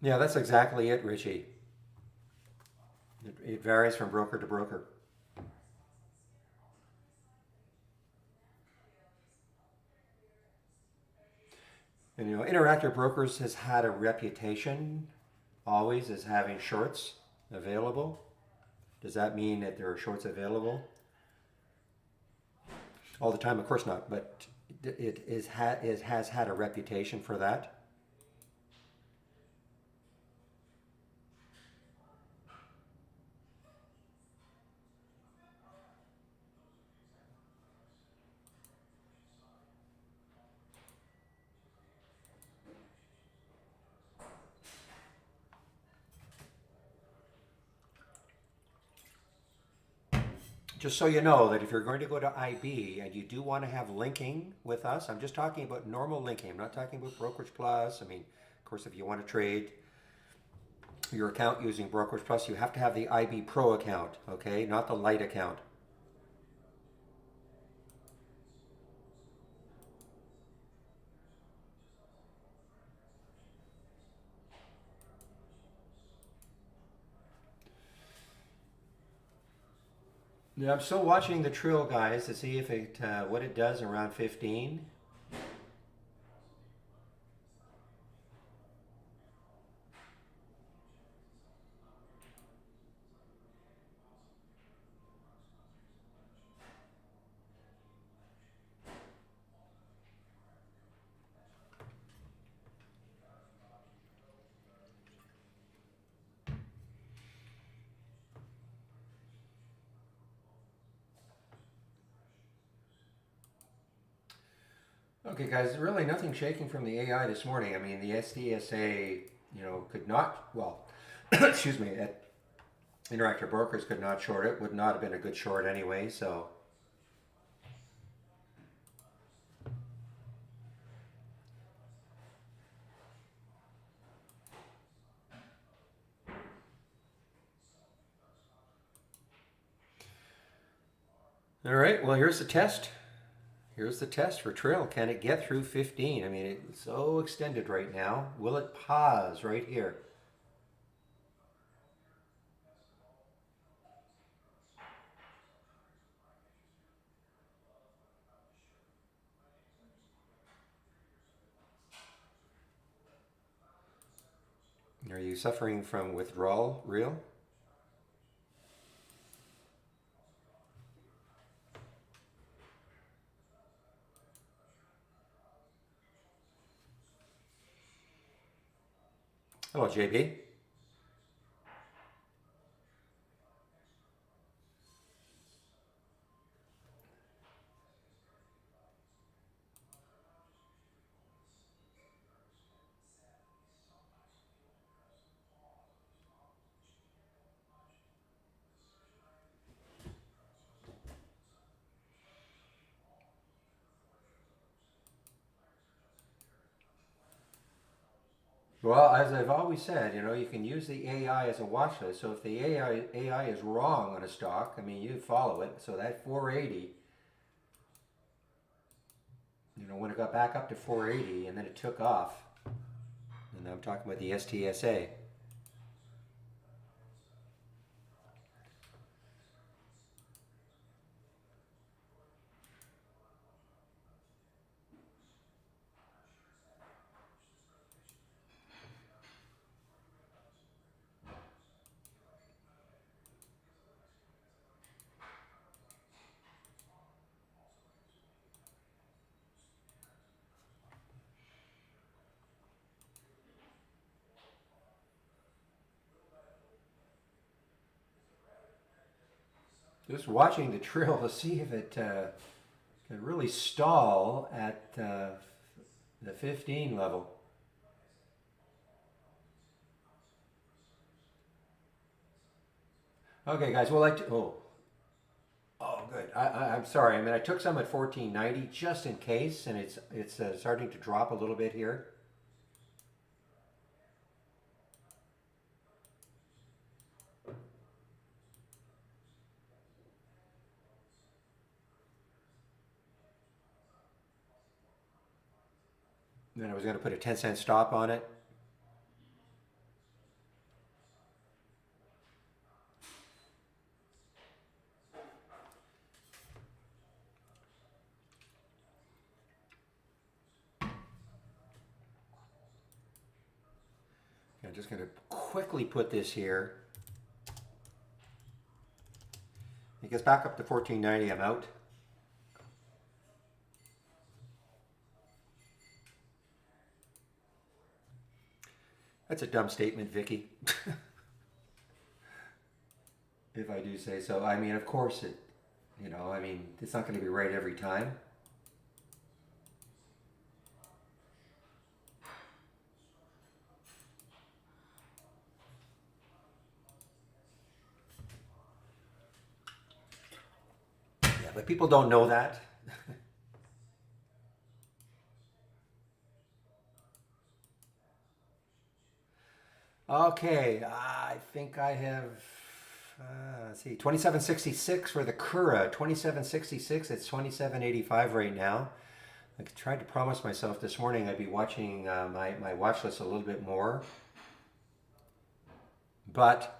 Yeah, that's exactly it, Richie. It varies from broker to broker. And Interactive Brokers has had a reputation always as having shorts available. Does that mean that there are shorts available all the time? Of course not, but it has had a reputation for that. Just so you know that if you're going to go to IB and you do want to have linking with us, I'm just talking about normal linking. I'm not talking about Brokerage Plus. I mean, of course, if you want to trade your account using Brokerage Plus, you have to have the IB Pro account, okay? Not the Lite account. Yeah, I'm still watching the Trill, guys, to see if it what it does around 15. Okay, guys, really nothing shaking from the AI this morning. I mean, the SDSA, could not, well, excuse me, Interactive Brokers could not short it. Would not have been a good short anyway. So, all right. Well, here's the test. Here's the test for Trill. Can it get through 15? I mean, it's so extended right now. Will it pause right here? Are you suffering from withdrawal, real? Hello, JB. Well, as I've always said, you can use the AI as a watch list. So if the AI is wrong on a stock, I mean, you follow it. So that 480, when it got back up to 480 and then it took off, and I'm talking about the STSA. Just watching the trill to see if it can really stall at the 15 level. Okay, guys, well, oh, good. I'm sorry. I mean, I took some at 1490 just in case, and it's starting to drop a little bit here. Then I was going to put a 10-cent stop on it. I'm just going to quickly put this here. It gets back up to 1490, I'm out. That's a dumb statement, Vicky. If I do say so. I mean, of course I mean, it's not going to be right every time. Yeah, but people don't know that. Okay, I think I have, let's see, 2766 for the Kura, 2766, it's 2785 right now. I tried to promise myself this morning I'd be watching my watch list a little bit more, but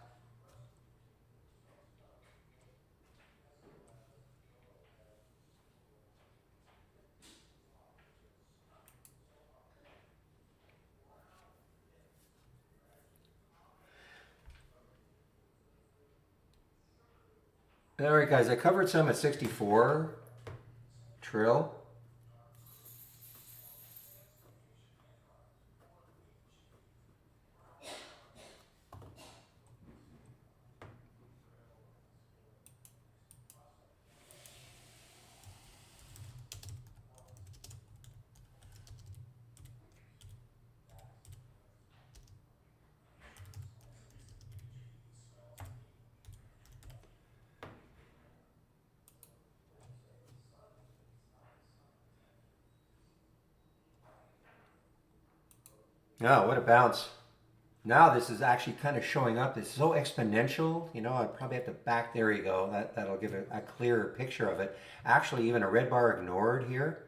all right, guys, I covered some at 64 trill. Oh, what a bounce. Now this is actually kind of showing up. It's so exponential. I probably have to back. There you go. That'll give a clearer picture of it. Actually, even a red bar ignored here.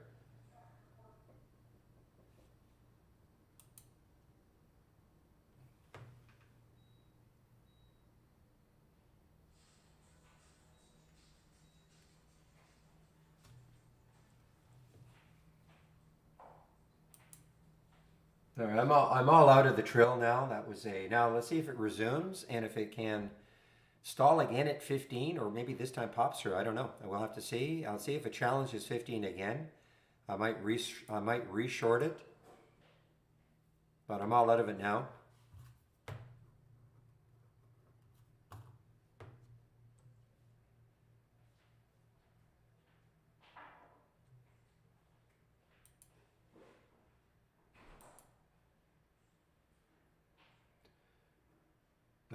All right, I'm all out of the trill now. Now let's see if it resumes and if it can stall again at 15 or maybe this time pops through. I don't know. We'll have to see. I'll see if it challenges 15 again. I might reshort it, but I'm all out of it now.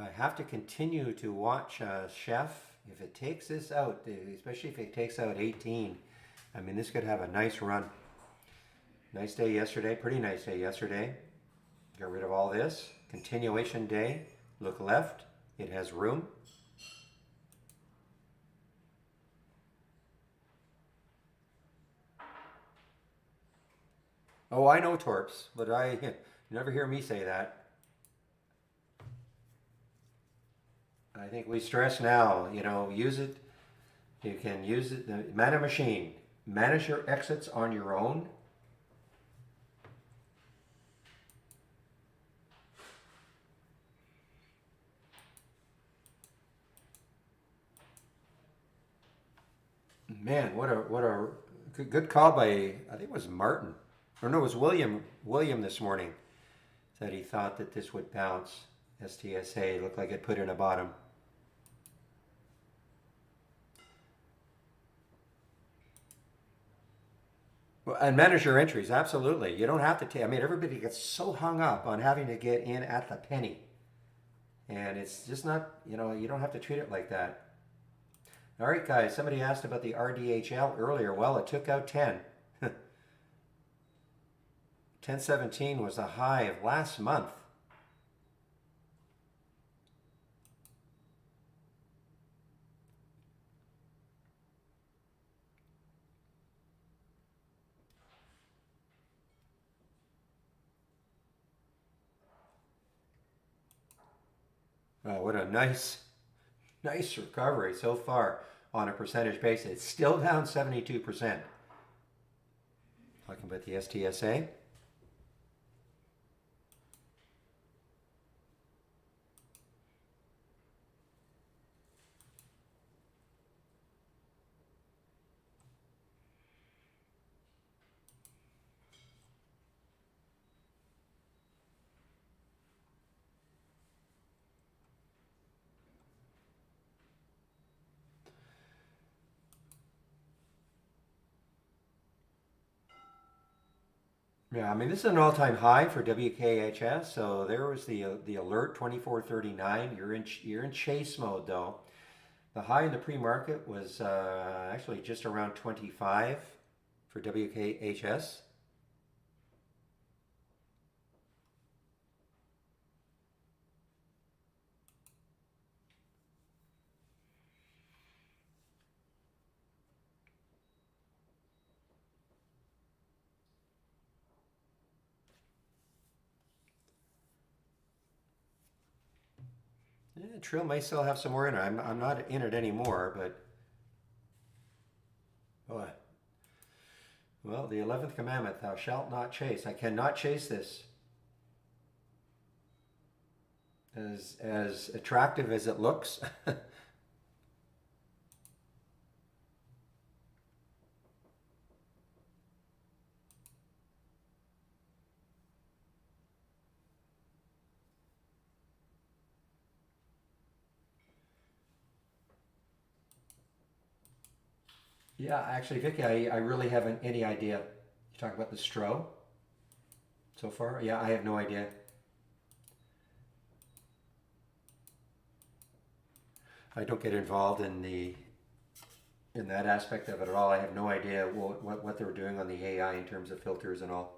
I have to continue to watch Chef. If it takes this out, especially if it takes out 18, I mean, this could have a nice run. Nice day yesterday, pretty nice day yesterday. Got rid of all this. Continuation day, look left, it has room. Oh, I know Torps, but you never hear me say that. I think we stress now, use it. You can use it, the mana machine. Manage your exits on your own. Man, what a good call by, I think it was Martin. Or no, it was William this morning. Said he thought that this would bounce. STSA looked like it put in a bottom. And manage your entries, absolutely. You don't have to take, I mean, everybody gets so hung up on having to get in at the penny. And it's just not, you don't have to treat it like that. All right, guys, somebody asked about the RDHL earlier. Well, it took out 10. 1017 was the high of last month. Oh, what a nice recovery so far on a percentage basis. It's still down 72%. Talking about the STSA. Yeah, I mean this is an all-time high for WKHS. So there was the alert 2439. You're in chase mode though. The high in the pre-market was actually just around 25 for WKHS. Yeah, Trill may still have some more in it. I'm not in it anymore, but oh, well, the 11th commandment, thou shalt not chase. I cannot chase this. As attractive as it looks. Yeah, actually, Vicky, I really haven't any idea. You talk about the Stro so far? Yeah, I have no idea. I don't get involved in that aspect of it at all. I have no idea what they were doing on the AI in terms of filters and all.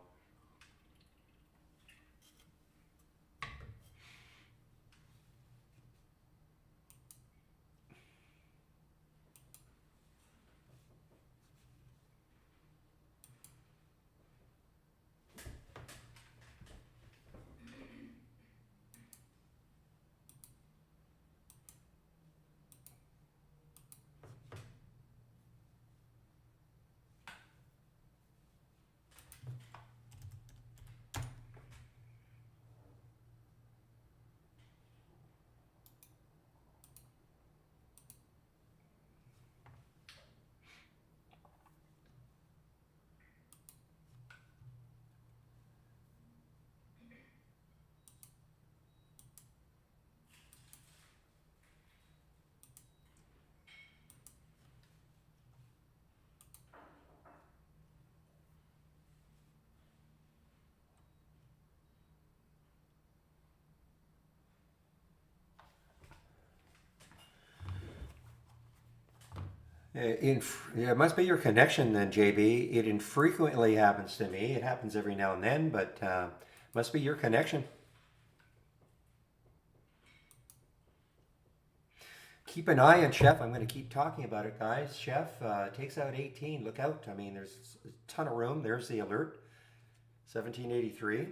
It must be your connection then, JB. It infrequently happens to me. It happens every now and then, but must be your connection. Keep an eye on Chef. I'm going to keep talking about it, guys. Chef takes out 18. Look out. I mean, there's a ton of room. There's the alert. 1783.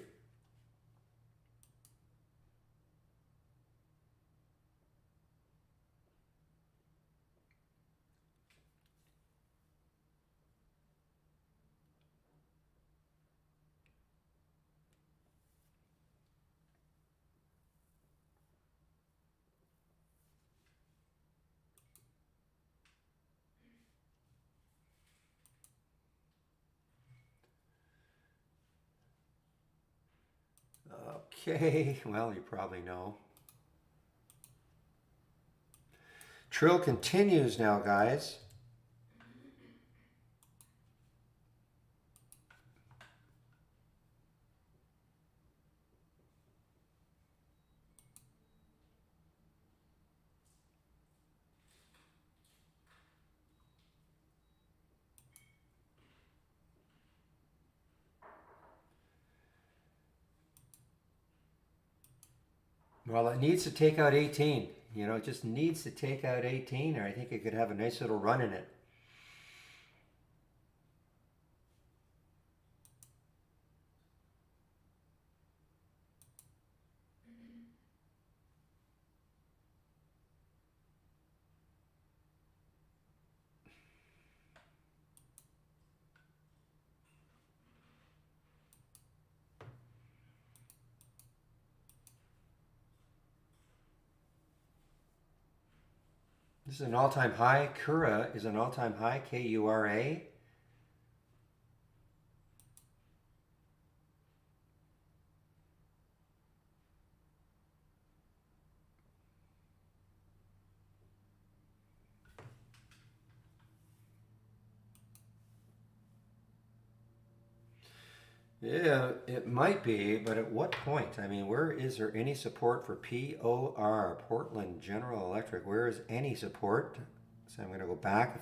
Okay, well, you probably know. Trill continues now, guys. Well, it needs to take out 18. You know, it just needs to take out 18, or I think it could have a nice little run in it. This is an all-time high. Kura is an all-time high, Kura. Yeah, it might be, but at what point? I mean, where is there any support for POR, Portland General Electric? Where is any support? So I'm going to go back.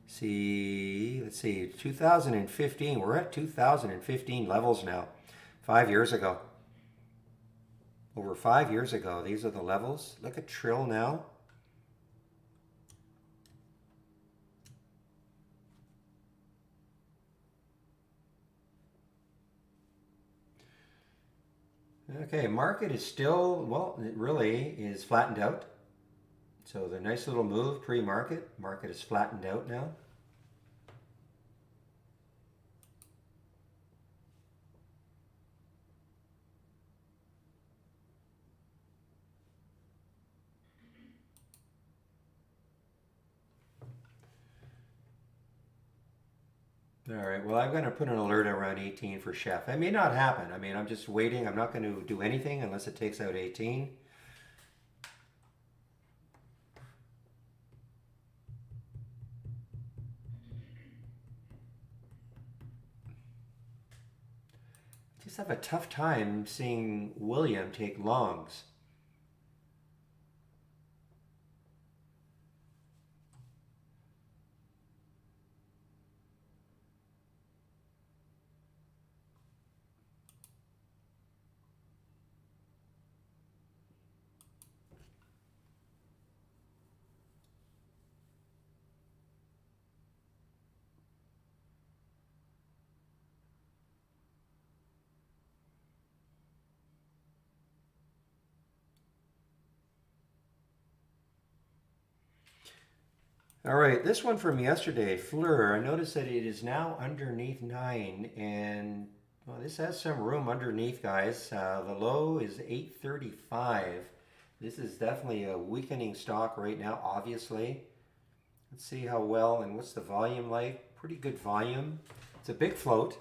See, let's see, 2015. We're at 2015 levels now. 5 years ago. Over 5 years ago, these are the levels. Look at Trill now. Okay, market is still, well, it really is flattened out. So the nice little move pre-market. Market is flattened out now. All right, well, I'm going to put an alert around 18 for Chef. It may not happen. I mean, I'm just waiting. I'm not going to do anything unless it takes out 18. Just have a tough time seeing William take longs. All right, this one from yesterday, Fleur. I noticed that it is now underneath 9, and well, this has some room underneath, guys. The low is 835. This is definitely a weakening stock right now, obviously. Let's see how well and what's the volume like. Pretty good volume. It's a big float.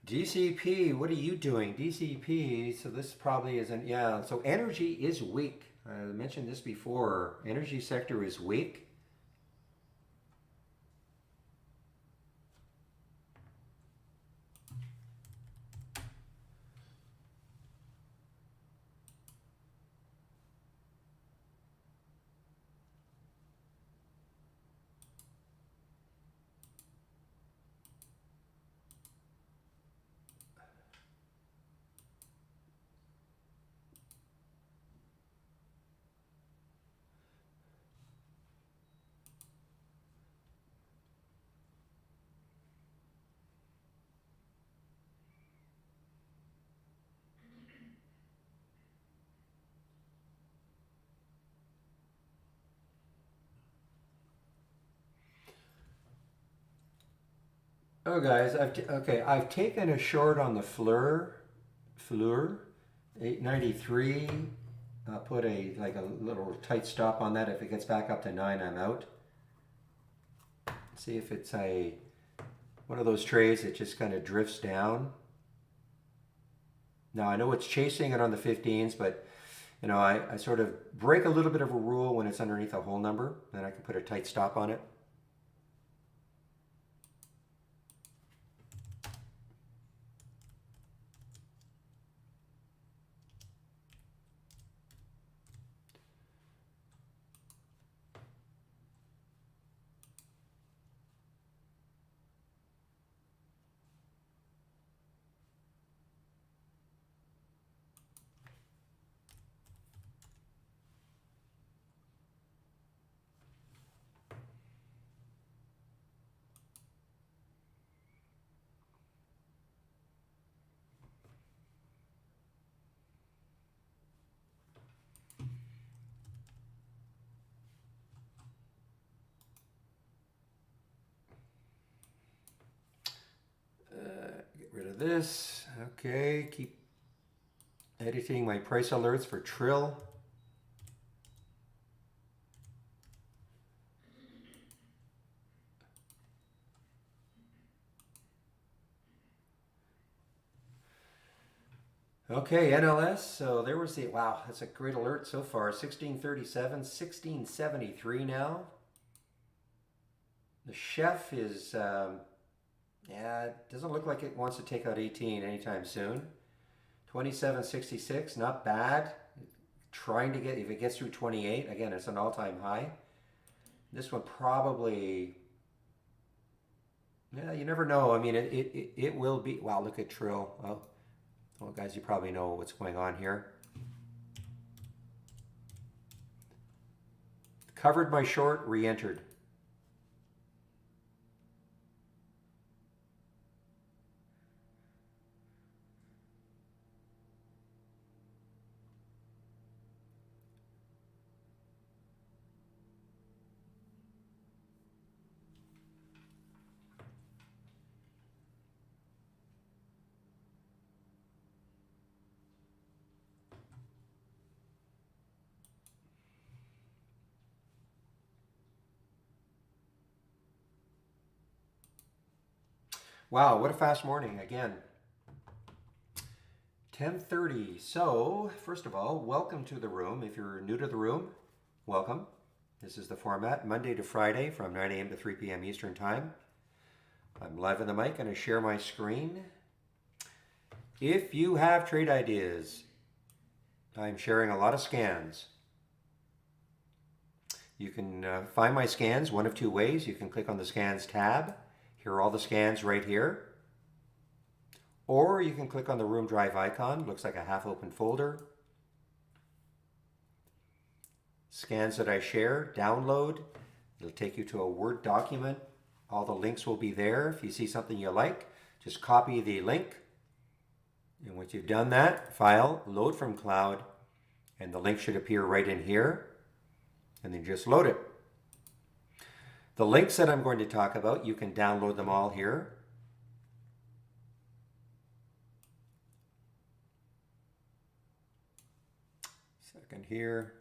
DCP, what are you doing? DCP, so this probably isn't, yeah, so energy is weak. I mentioned this before. Energy sector is weak. Oh, guys, I've taken a short on the Fleur, 893. Put a like a little tight stop on that. If it gets back up to 9, I'm out. See if it's a one of those trades that just kind of drifts down. Now I know it's chasing it on the 15s, but You know, I sort of break a little bit of a rule when it's underneath a whole number, then I can put a tight stop on it. Get rid of this. Okay, keep editing my price alerts for Trill. Okay, NLS. So there was the, wow, that's a great alert so far. 1637, 1673 now. The chef is, yeah, it doesn't look like it wants to take out 18 anytime soon. 2766, not bad. Trying to get, if it gets through 28, again, it's an all-time high. This one probably, yeah, you never know. I mean, it will be, wow, look at Trill. Oh, well, guys, you probably know what's going on here. Covered my short, re-entered. Wow, what a fast morning again. 10:30. So, first of all, welcome to the room. If you're new to the room, welcome. This is the format, Monday to Friday from 9 a.m. to 3 p.m. Eastern Time. I'm live on the mic and I share my screen. If you have trade ideas, I'm sharing a lot of scans. You can find my scans one of two ways. You can click on the Scans tab. Here are all the scans right here. Or you can click on the Room Drive icon. Looks like a half-open folder. Scans that I share, download. It'll take you to a Word document. All the links will be there. If you see something you like, just copy the link. And once you've done that, File, Load from Cloud, and the link should appear right in here. And then just load it. The links that I'm going to talk about, you can download them all here. Second here.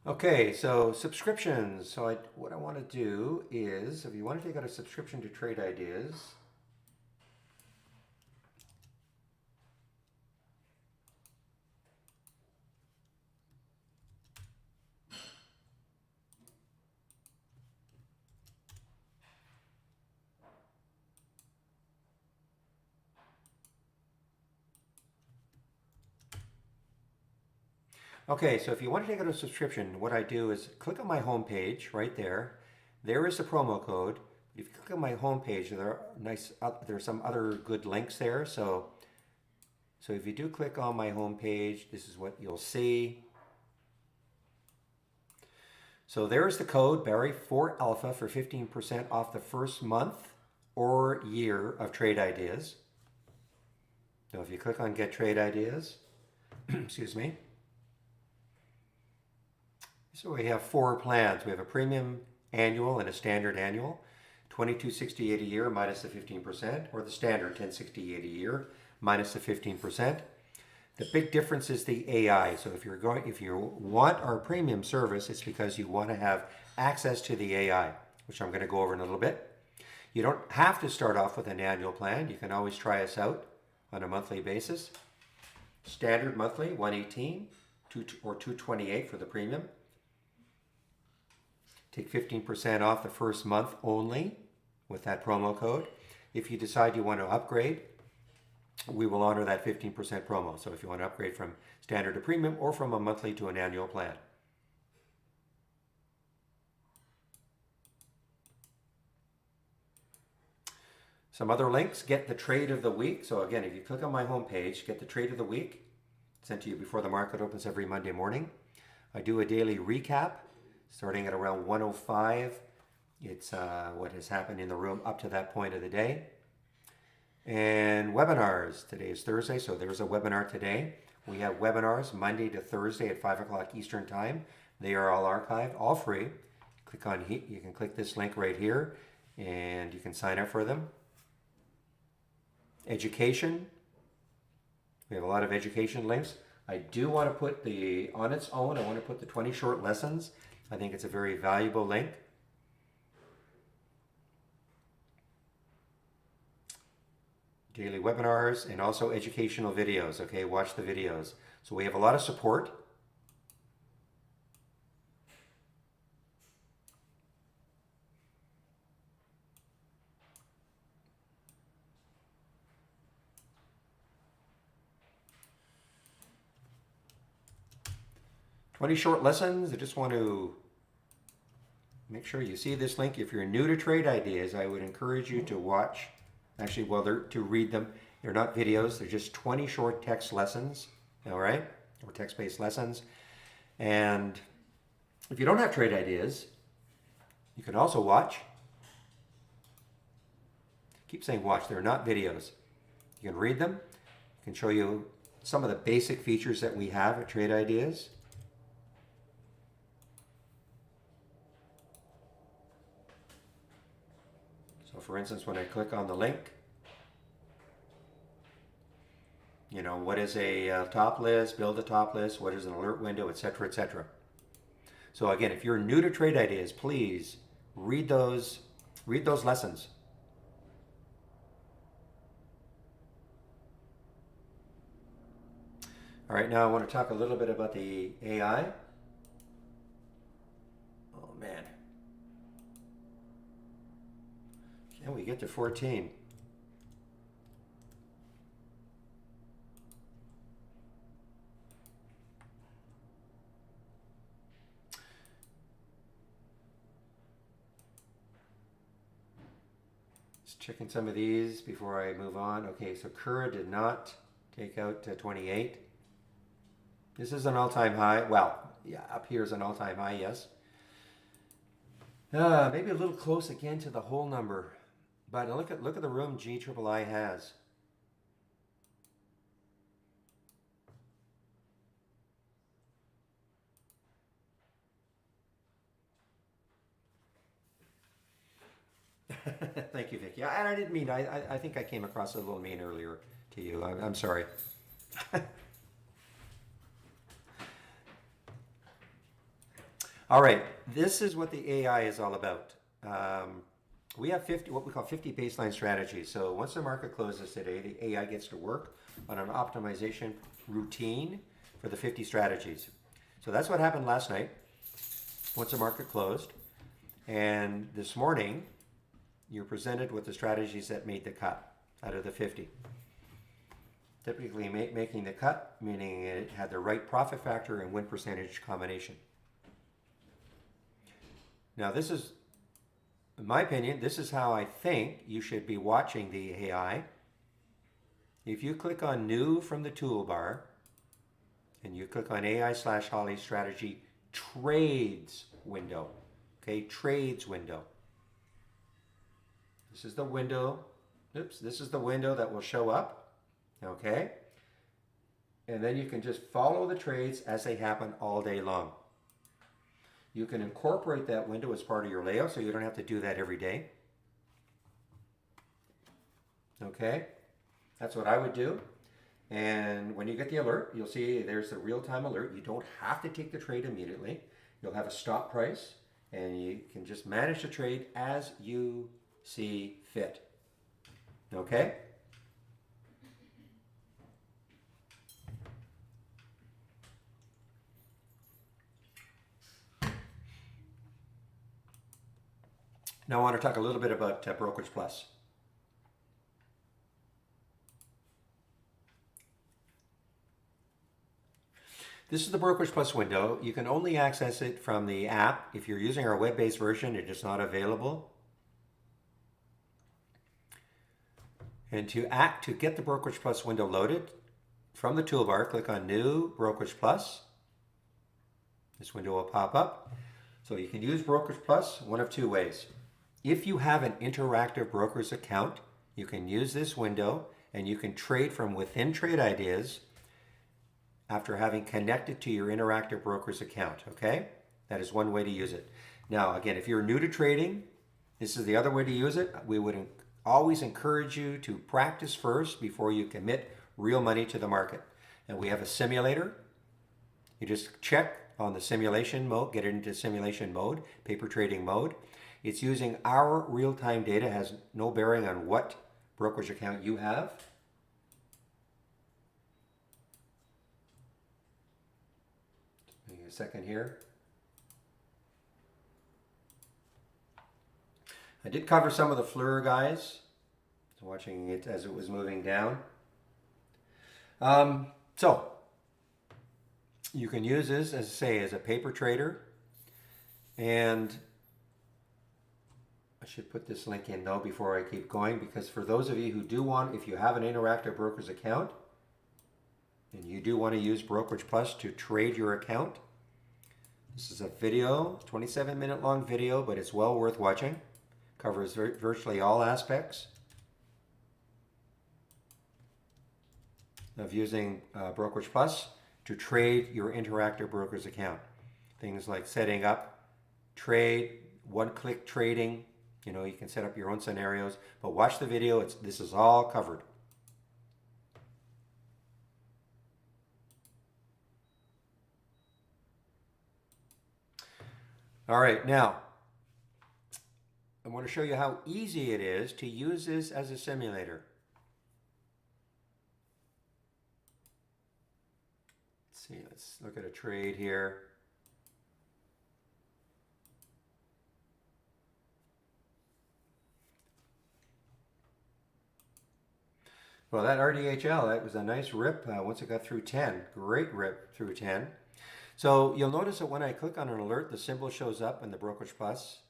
Okay, so subscriptions. So what I want to do is, if you want to take out a subscription to Trade Ideas, okay, so if you want to take out a subscription, what I do is click on my home page right there. There is the promo code. If you click on my home page, there are there's some other good links there. So if you do click on my home page, this is what you'll see. So there's the code, Barry 4 Alpha for 15% off the first month or year of Trade Ideas. So if you click on Get Trade Ideas, excuse me. So we have 4 plans. We have a premium annual and a standard annual, $22.68 a year minus the 15%, or the standard $10.68 a year minus the 15%. The big difference is the AI. So if you want our premium service, it's because you want to have access to the AI, which I'm going to go over in a little bit. You don't have to start off with an annual plan. You can always try us out on a monthly basis. Standard monthly, 118 or 228 for the premium. Take 15% off the first month only with that promo code. If you decide you want to upgrade, we will honor that 15% promo. So if you want to upgrade from standard to premium or from a monthly to an annual plan. Some other links, get the trade of the week. So again, if you click on my homepage, get the trade of the week, sent to you before the market opens every Monday morning. I do a daily recap starting at around 1:05. It's what has happened in the room up to that point of the day. And webinars. Today is Thursday, so there's a webinar today. We have webinars Monday to Thursday at 5 o'clock Eastern Time. They are all archived, all free. Click on you can click this link right here, and you can sign up for them. Education. We have a lot of education links. I do want to put on its own, I want to put the 20 short lessons. I think it's a very valuable link. Daily webinars and also educational videos. Okay, watch the videos. So we have a lot of support. "20 short lessons." I just want to make sure you see this link. If you're new to trade ideas, I would encourage you to watch. Actually, well, to read them. They're not videos. They're just 20 short text lessons, all right? Or text-based lessons. And if you don't have trade ideas, you can also watch. Keep saying watch. They're not videos. You can read them. I can show you some of the basic features that we have at Trade Ideas. So for instance, when I click on the link, what is a top list, build a top list, what is an alert window, etc., etc. So again, if you're new to Trade Ideas, please read those lessons. All right, now I want to talk a little bit about the AI. Oh man. Can we get to 14? Just checking some of these before I move on. Okay, so Kura did not take out 28. This is an all-time high. Well, yeah, up here is an all-time high, yes. Maybe a little close again to the whole number. But look at the room GIII has. Thank you, Vicky. And I didn't mean, I think I came across a little mean earlier to you. I'm sorry. All right, this is what the AI is all about. We have what we call 50 baseline strategies. So once the market closes today, the AI gets to work on an optimization routine for the 50 strategies. So that's what happened last night once the market closed. And this morning, you're presented with the strategies that made the cut out of the 50. Typically making the cut, meaning it had the right profit factor and win percentage combination. Now this is, in my opinion, this is how I think you should be watching the AI. If you click on New from the toolbar, and you click on AI/Holly Strategy Trades window, okay, Trades window. This is the window, this is the window that will show up, okay? And then you can just follow the trades as they happen all day long. You can incorporate that window as part of your layout, so you don't have to do that every day. Okay, that's what I would do. And when you get the alert, you'll see there's a real-time alert. You don't have to take the trade immediately. You'll have a stop price, and you can just manage the trade as you see fit. Okay? Now I want to talk a little bit about Brokerage Plus. This is the Brokerage Plus window. You can only access it from the app. If you're using our web-based version, it is not available. And to get the Brokerage Plus window loaded, from the toolbar, click on New Brokerage Plus. This window will pop up. So you can use Brokerage Plus one of two ways. If you have an interactive broker's account, you can use this window and you can trade from within Trade Ideas after having connected to your interactive broker's account, okay? That is one way to use it. Now, again, if you're new to trading, this is the other way to use it. We would always encourage you to practice first before you commit real money to the market. And we have a simulator. You just check on the simulation mode, get it into simulation mode, paper trading mode. It's using our real-time data, has no bearing on what brokerage account you have. Give me a second here. I did cover some of the FLIR guys, watching it as it was moving down. So you can use this, as I say, as a paper trader. And I should put this link in though before I keep going, because for those of you who do want, if you have an interactive broker's account and you do want to use Brokerage Plus to trade your account, this is a video, 27-minute long video, but it's well worth watching. Covers virtually all aspects of using Brokerage Plus to trade your interactive broker's account. Things like setting up trade, one-click trading. You know, you can set up your own scenarios, but watch the video. This is all covered. All right, now I want to show you how easy it is to use this as a simulator. Let's see, let's look at a trade here. Well, that RDHL, that was a nice rip once it got through 10. Great rip through 10. So you'll notice that when I click on an alert, the symbol shows up in the Brokerage Plus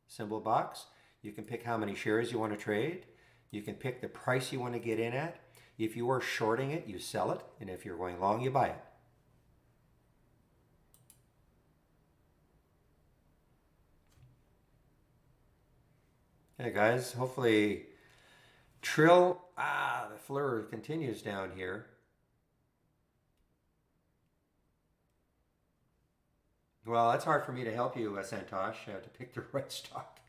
symbol box. You can pick how many shares you want to trade. You can pick the price you want to get in at. If you are shorting it, you sell it. And if you're going long, you buy it. Hey guys, hopefully Trill, the FLIR continues down here. Well, that's hard for me to help you, Santosh, to pick the right stock.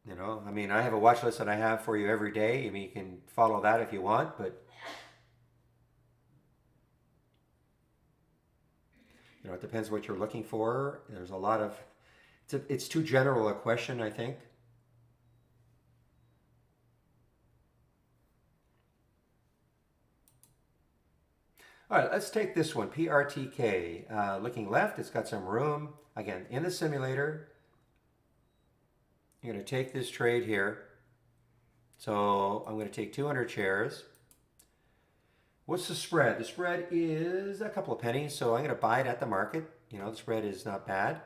You know, I mean, I have a watch list that I have for you every day. I mean, you can follow that if you want, but you know, it depends what you're looking for. There's a lot of, it's too general a question, I think. All right, let's take this one, PRTK. Looking left, it's got some room. Again, in the simulator, you're going to take this trade here. So I'm going to take 200 shares. What's the spread? The spread is a couple of pennies, so I'm going to buy it at the market. You know, the spread is not bad.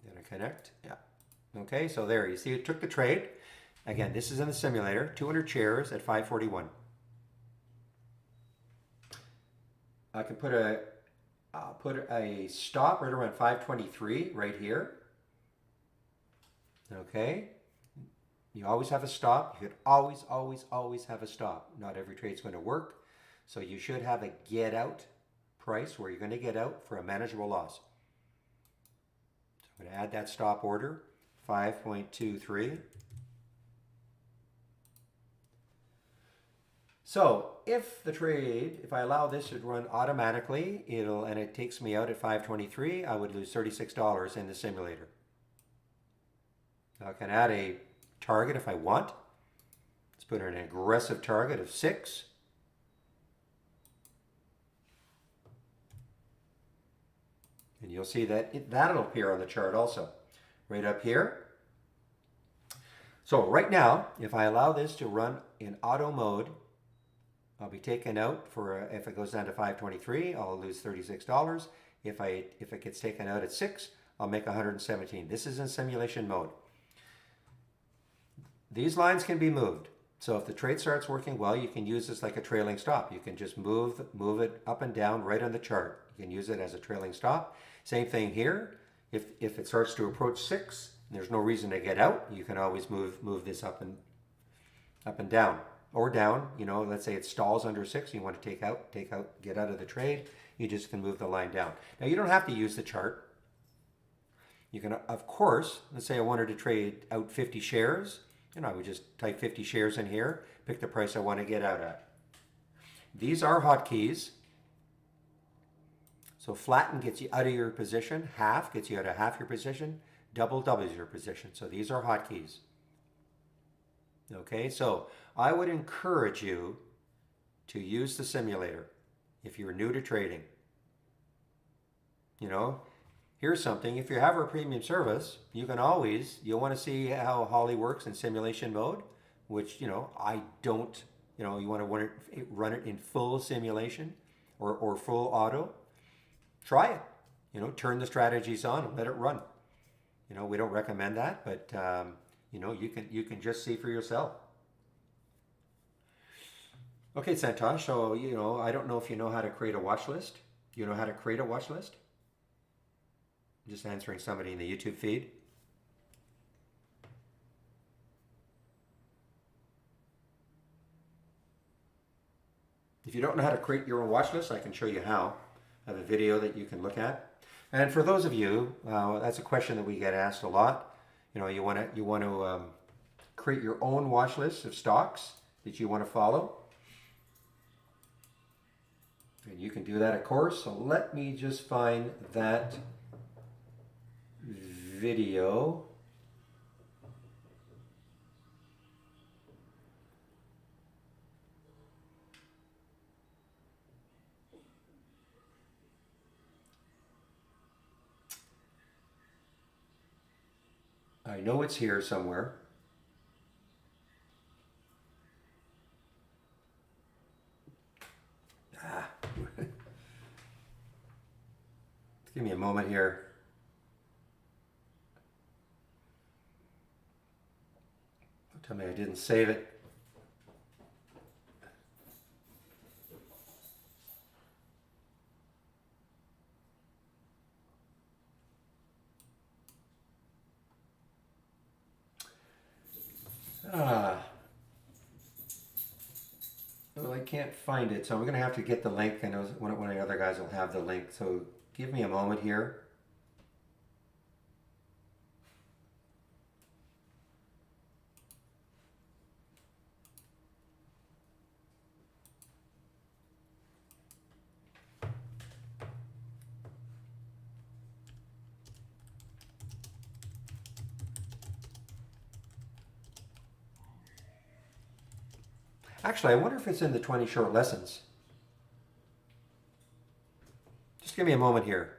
Going to connect. Yeah. Okay, so there, you see it took the trade. Again, this is in the simulator, 200 shares at 541. I can put a stop right around 523 right here. Okay. You always have a stop. You could always, always, always have a stop. Not every trade's going to work. So you should have a get out price where you're going to get out for a manageable loss. So I'm going to add that stop order. 5.23. So if the trade, if I allow this to run automatically, and it takes me out at 5.23, I would lose $36 in the simulator. Now I can add a target if I want. Let's put in an aggressive target of 6. And you'll see that that'll appear on the chart also, right up here. So right now, if I allow this to run in auto mode, I'll be taken out for, if it goes down to 5.23, I'll lose $36. If it gets taken out at 6, I'll make 117. This is in simulation mode. These lines can be moved. So if the trade starts working well, you can use this like a trailing stop. You can just move it up and down right on the chart. You can use it as a trailing stop. Same thing here. If it starts to approach 6, and there's no reason to get out, you can always move this up and down. Or down, you know, let's say it stalls under 6, you want to get out of the trade, you just can move the line down. Now you don't have to use the chart. You can, of course, let's say I wanted to trade out 50 shares, I would just type 50 shares in here, pick the price I want to get out at. These are hotkeys. So flatten gets you out of your position, half gets you out of half your position, double doubles your position. So these are hotkeys. Okay, so I would encourage you to use the simulator if you're new to trading. Here's something. If you have our premium service, you'll want to see how Holly works in simulation mode, which, I don't, you want to run it in full simulation or full auto. Try it. Turn the strategies on and let it run. We don't recommend that, but you can just see for yourself. Okay, Santosh, so, I don't know if you know how to create a watch list. Do you know how to create a watch list? I'm just answering somebody in the YouTube feed. If you don't know how to create your own watch list, I can show you how. I have a video that you can look at. And for those of you, that's a question that we get asked a lot. You want to create your own watch list of stocks that you want to follow. And you can do that, of course. So let me just find that video. I know it's here somewhere. Give me a moment here. Don't tell me I didn't save it. Well, I can't find it, so I'm going to have to get the link. I know one of the other guys will have the link, so give me a moment here. Actually, I wonder if it's in the 20 short lessons. Just give me a moment here.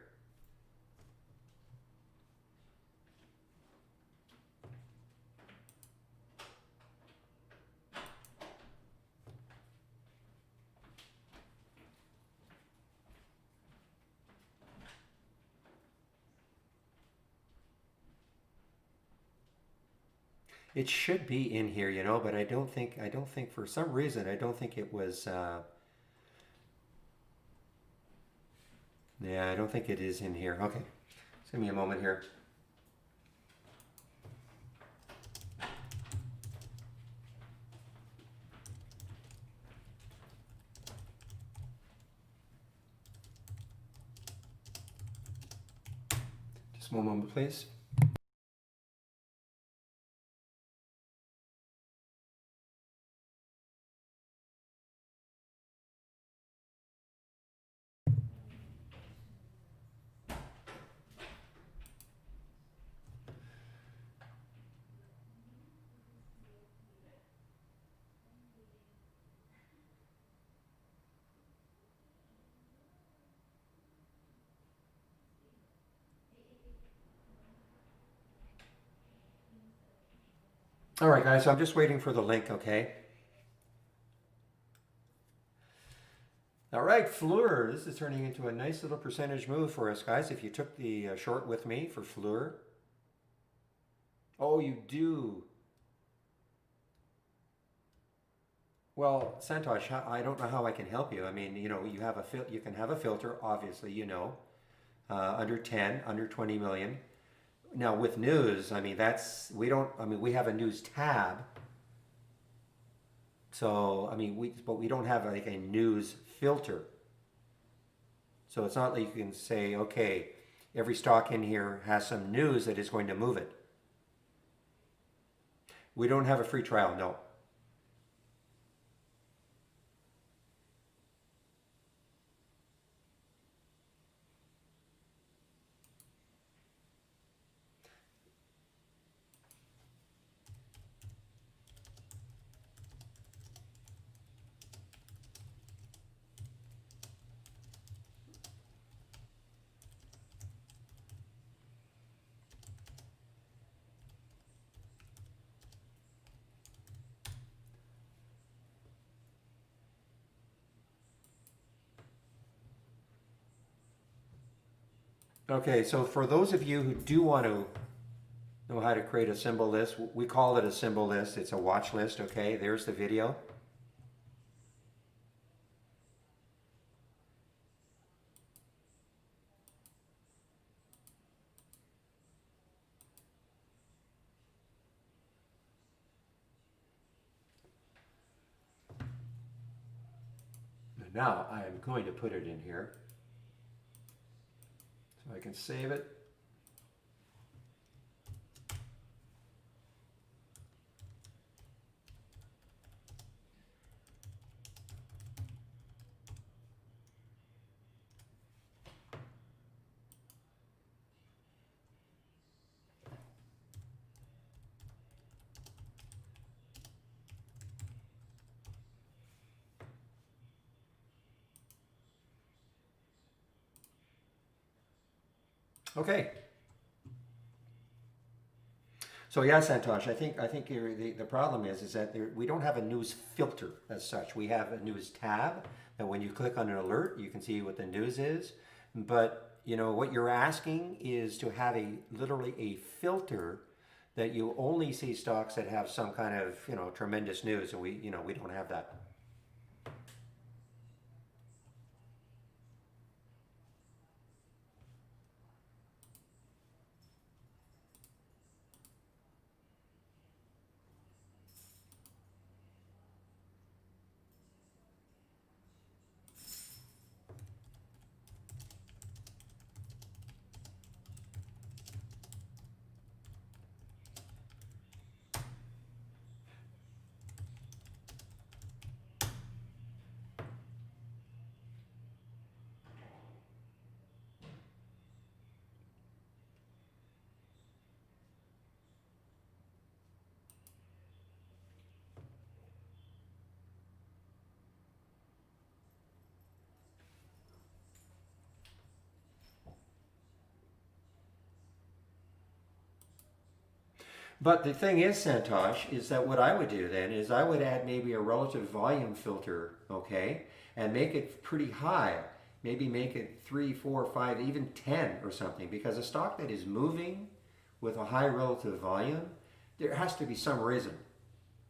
It should be in here, but I don't think for some reason, I don't think it was, yeah, I don't think it is in here. Okay, just give me a moment here. Just one moment, please. All right, guys, so I'm just waiting for the link, okay? All right, Fleur, this is turning into a nice little percentage move for us, guys. If you took the short with me for Fleur. Oh, you do. Well, Santosh, I don't know how I can help you. I mean, you have you can have a filter, obviously, under 10, under 20 million. Now with news, I mean, we have a news tab. So, I mean, but we don't have like a news filter. So it's not like you can say, okay, every stock in here has some news that is going to move it. We don't have a free trial, no. Okay, so for those of you who do want to know how to create a symbol list, we call it a symbol list. It's a watch list, okay? There's the video. And now I am going to put it in here so I can save it. Okay. So yeah, Santosh, I think the problem is that we don't have a news filter as such. We have a news tab that when you click on an alert, you can see what the news is. But what you're asking is to have literally a filter that you only see stocks that have some kind of tremendous news, and we don't have that. But the thing is, Santosh, is that what I would do then is I would add maybe a relative volume filter, okay, and make it pretty high. Maybe make it 3, 4, 5, even 10 or something, because a stock that is moving with a high relative volume, there has to be some reason,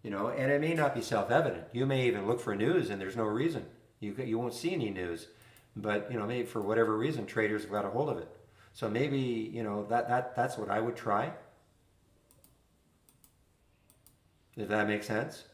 and it may not be self-evident. You may even look for news and there's no reason. You won't see any news, but maybe for whatever reason traders have got a hold of it. So maybe that's what I would try. If that makes sense.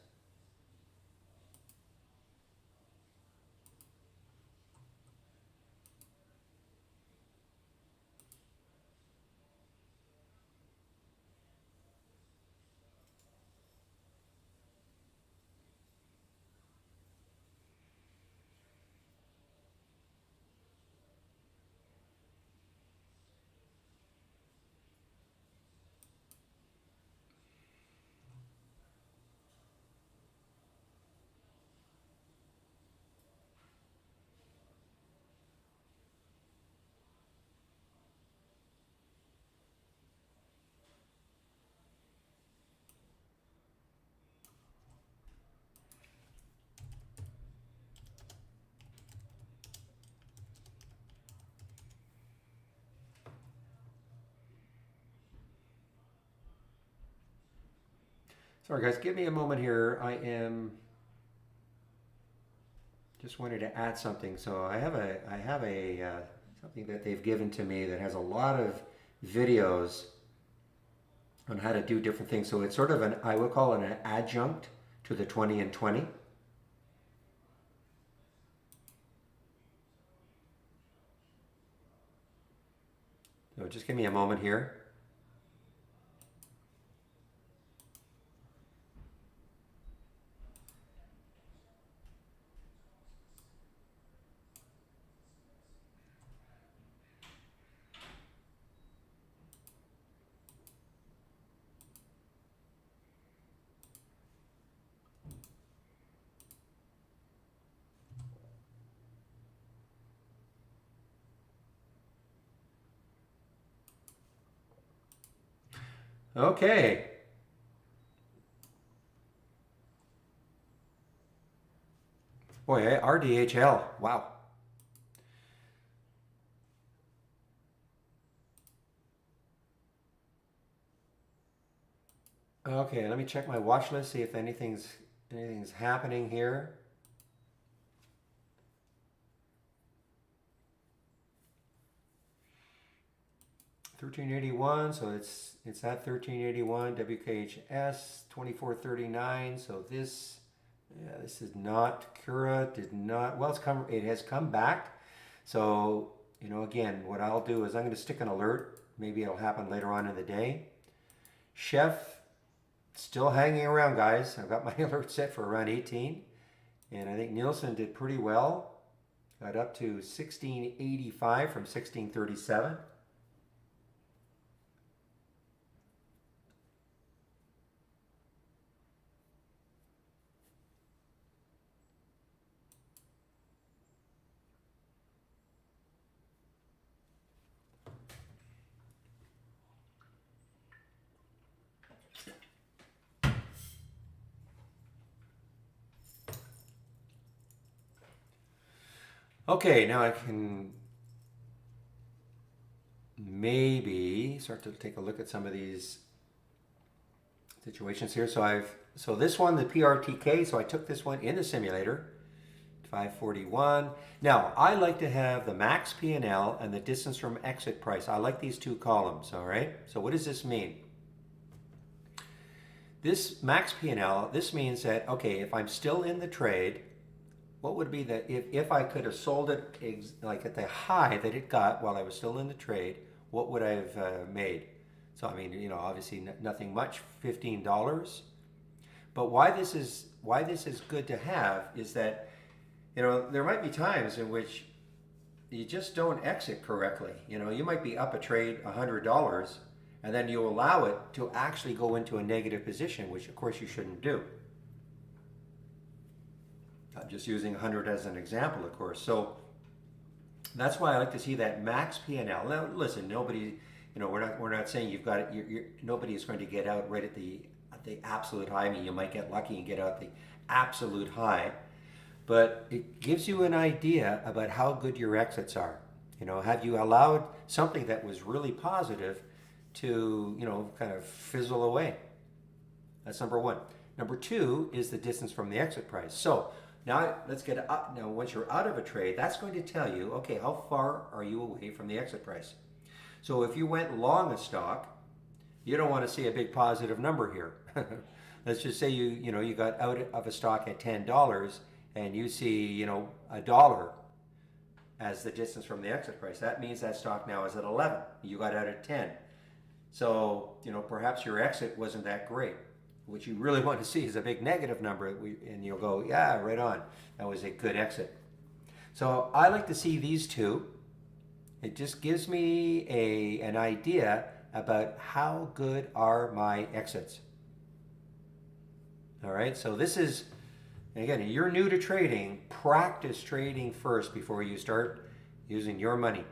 Sorry guys, give me a moment here. I am just wanted to add something. So I have a something that they've given to me that has a lot of videos on how to do different things. So it's sort of I would call it an adjunct to the 20 and 20. So just give me a moment here. Okay. Boy, RDHL. Wow. Okay, let me check my watch list, see if anything's happening here. 1381, so it's at 1381. WKHS 2439. So this, yeah, this is not Cura. Did not. Well, it has come back. So again, what I'll do is I'm going to stick an alert. Maybe it'll happen later on in the day. Chef still hanging around, guys. I've got my alert set for around 18, and I think Nielsen did pretty well. Got up to 1685 from 1637. Okay, now I can maybe start to take a look at some of these situations here. So this one, the PRTK, so I took this one in the simulator, 541. Now, I like to have the max P&L and the distance from exit price. I like these two columns, all right? So what does this mean? This max P&L, this means that, okay, if I'm still in the trade, what would be that if I could have sold it like at the high that it got while I was still in the trade, what would I have made? So I mean, obviously nothing much, $15. But why this is good to have is that there might be times in which you just don't exit correctly. You might be up a trade $100, and then you allow it to actually go into a negative position, which of course you shouldn't do. I'm just using 100 as an example, of course. So that's why I like to see that max P&L. Now, listen, nobody, we're not saying you've got it. Nobody is going to get out right at the absolute high. I mean, you might get lucky and get out the absolute high, but it gives you an idea about how good your exits are. Have you allowed something that was really positive to kind of fizzle away? That's number one. Number two is the distance from the exit price. So now let's get up. Now, once you're out of a trade, that's going to tell you, okay, how far are you away from the exit price? So if you went long a stock, you don't want to see a big positive number here. Let's just say you got out of a stock at $10 and you see $1 as the distance from the exit price. That means that stock now is at 11. You got out at 10. So perhaps your exit wasn't that great. What you really want to see is a big negative number, and you'll go, yeah, right on. That was a good exit. So I like to see these two. It just gives me an idea about how good are my exits. All right, so this is, again, you're new to trading, practice trading first before you start using your money.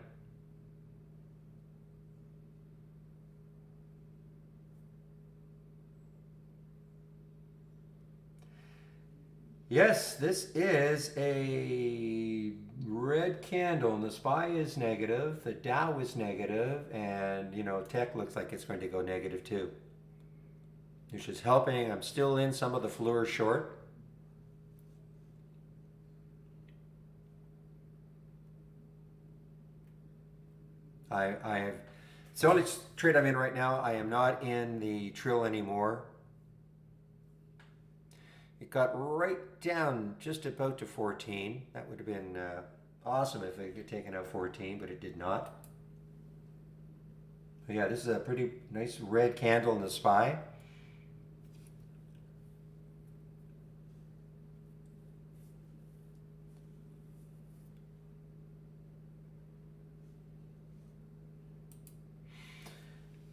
Yes, this is a red candle, and the SPY is negative, the Dow is negative, and tech looks like it's going to go negative too. which is helping. I'm still in some of the Fleur short. I have, it's the only trade I'm in right now. I am not in the Trill anymore. It got right down just about to 14. That would have been awesome if it had taken out 14, but it did not. But yeah, this is a pretty nice red candle in the SPY.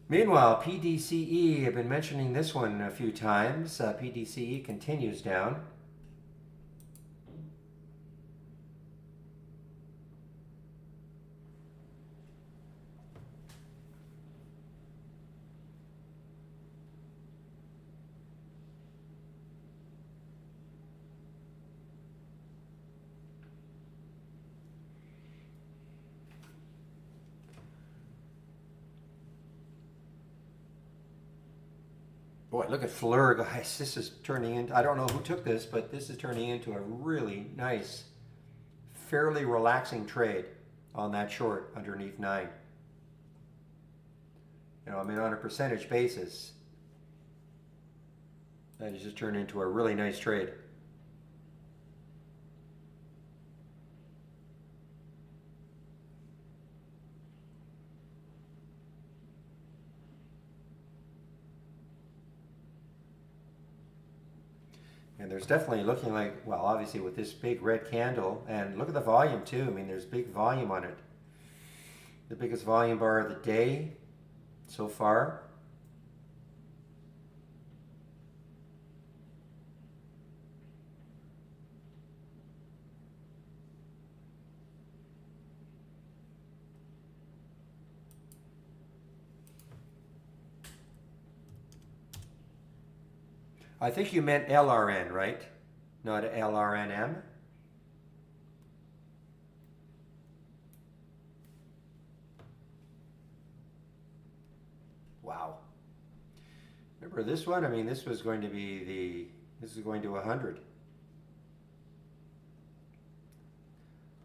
Meanwhile, PDCE, I've been mentioning this one a few times. PDCE continues down. Boy, look at Fleur, guys. This is turning into, I don't know who took this, but this is turning into a really nice, fairly relaxing trade on that short underneath 9. You know, I mean, on a percentage basis, that has just turned into a really nice trade. And there's definitely looking like, well, obviously with this big red candle, and look at the volume too. I mean, there's big volume on it. The biggest volume bar of the day so far. I think you meant LRN, right? Not LRNM? Wow. Remember this one? I mean, this was going to be this is going to 100.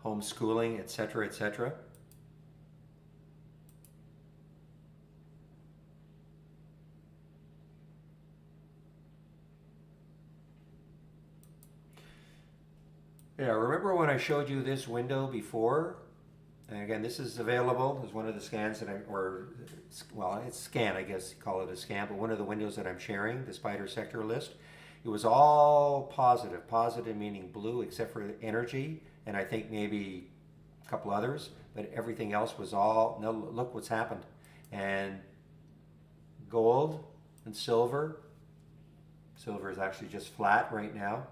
Homeschooling, etc., etc. Yeah, remember when I showed you this window before? And again, this is available as one of the scans that well, it's scan, I guess you call it a scan, but one of the windows that I'm sharing, the Spyder sector list, it was all positive. Positive meaning blue except for energy, and I think maybe a couple others, but everything else was all, no, look what's happened. And gold and silver, silver is actually just flat right now.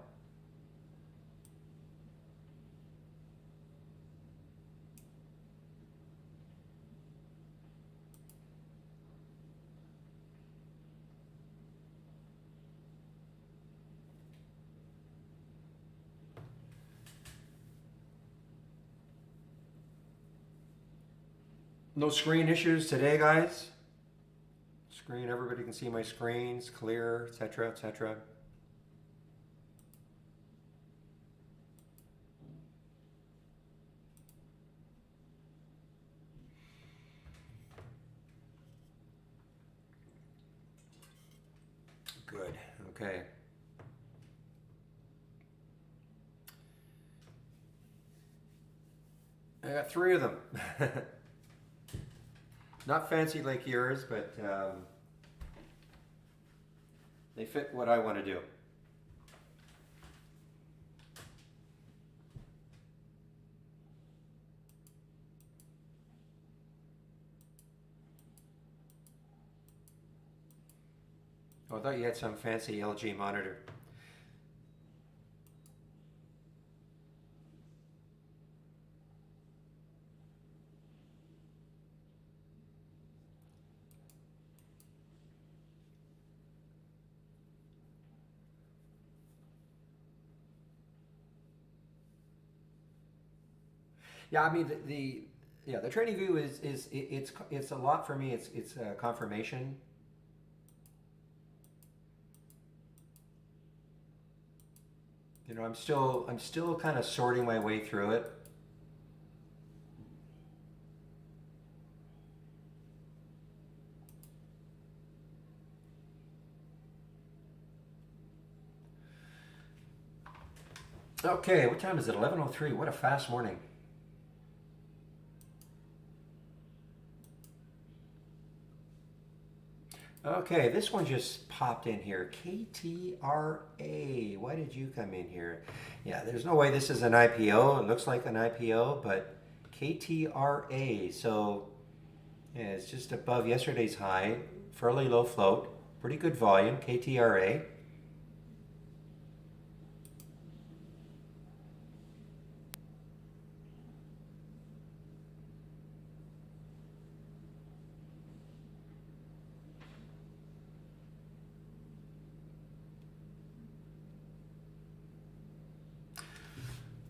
No screen issues today, guys. Screen, everybody can see my screens, clear, etc., etc. Good, okay. I got 3 of them. Not fancy like yours, but they fit what I want to do. Oh, I thought you had some fancy LG monitor. Yeah, I mean the trading view it's a lot for me. It's confirmation. You know, I'm still kind of sorting my way through it. Okay, what time is it? 11:03. What a fast morning. Okay, this one just popped in here. KTRA. Why did you come in here? Yeah, there's no way this is an IPO. It looks like an IPO, but KTRA. So, yeah, it's just above yesterday's high. Fairly low float. Pretty good volume. KTRA.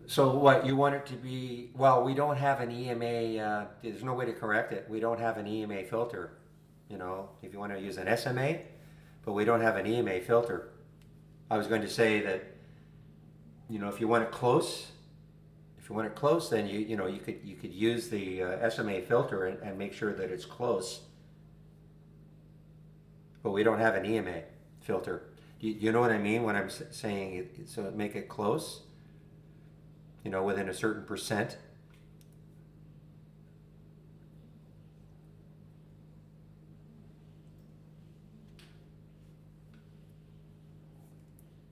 So what you want it to be? Well, we don't have an EMA. There's no way to correct it. We don't have an EMA filter. You know, if you want to use an SMA, but we don't have an EMA filter. I was going to say that, you know, if you want it close, then you could use the SMA filter and make sure that it's close. But we don't have an EMA filter. You know what I mean when I'm saying it, so make it close? You know, within a certain percent.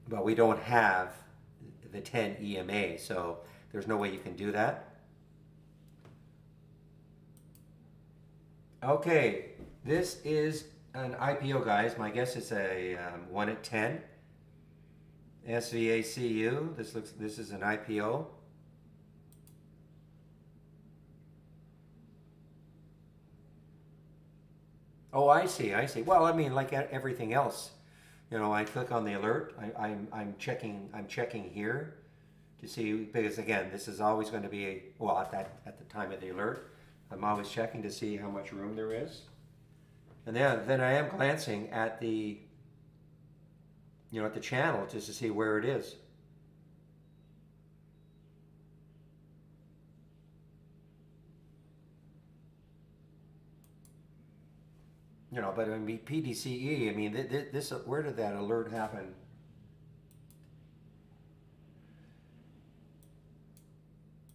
But we don't have the 10 EMA, so there's no way you can do that. Okay, this is an IPO, guys. My guess is a 1 at 10. SVACU. This is an IPO. Oh, I see. I see. Well, I mean, like everything else, you know, I click on the alert. I'm checking. I'm checking here to see, because again, this is always going to be, well, at the time of the alert, I'm always checking to see how much room there is, and then I am glancing at the, you know, at the channel just to see where it is. You know, but I mean PDCE. I mean, this, where did that alert happen?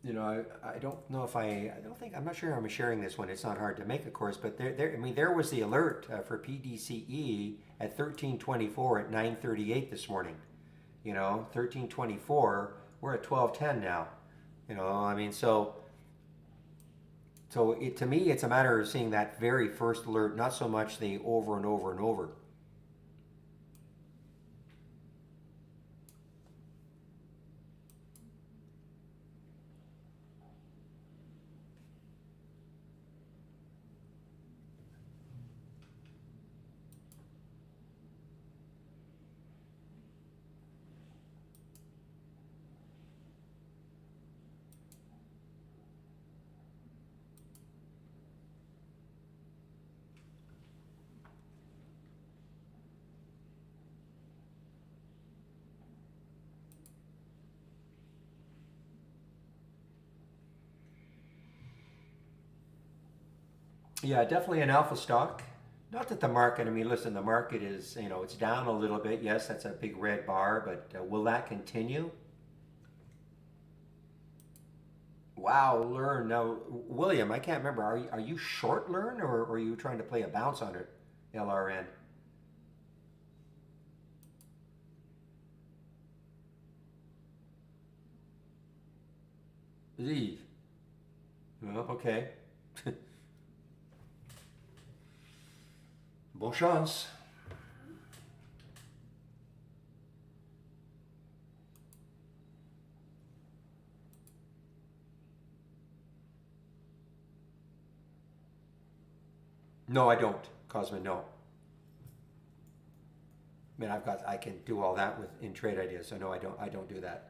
You know, I don't know if I don't think, I'm not sure I'm sharing this one. It's not hard to make, of course, but I mean, there was the alert for PDCE at 1324 at 9:38 this morning. You know, 1324. We're at 1210 now. You know, I mean, so to me, it's a matter of seeing that very first alert, not so much the over and over and over. Yeah, definitely an alpha stock. Not that the market, I mean, listen, the market is, you know, it's down a little bit. Yes, that's a big red bar, but will that continue? Wow, Learn. Now, William, I can't remember. Are you short Learn, or are you trying to play a bounce on it, LRN? Eee. Well, okay. Bonne chance. No, I don't, Cosmin, no. I mean, I can do all that with in trade ideas, so no, I don't do that.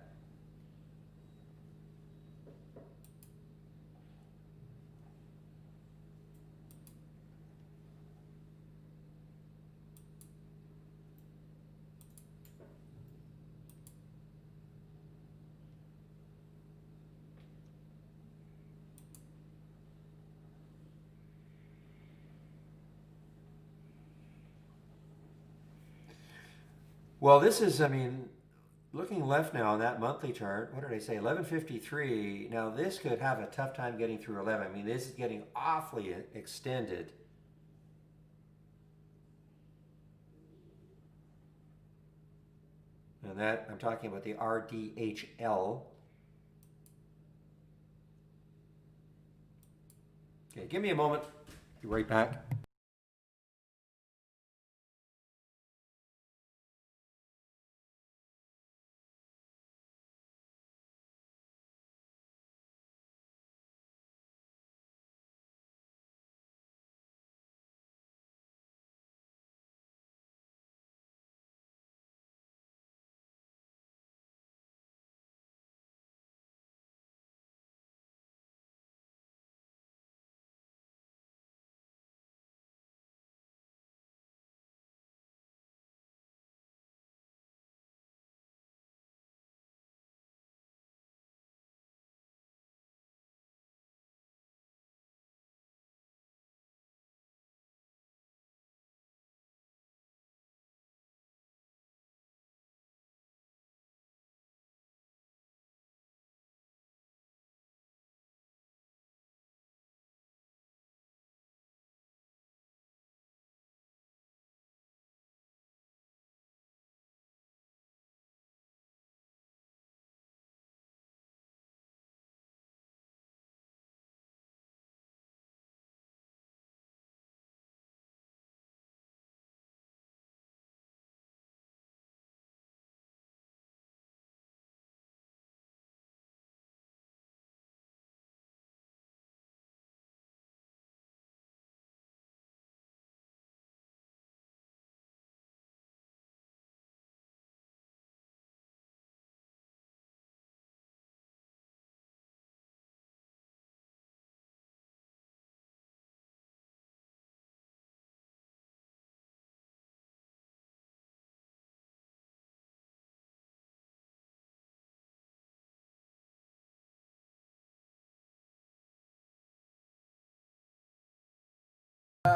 Well, this is, I mean, looking left now on that monthly chart, what did I say? 1153. Now, this could have a tough time getting through 11. I mean, this is getting awfully extended. And that, I'm talking about the RDHL. Okay, give me a moment. Be right back.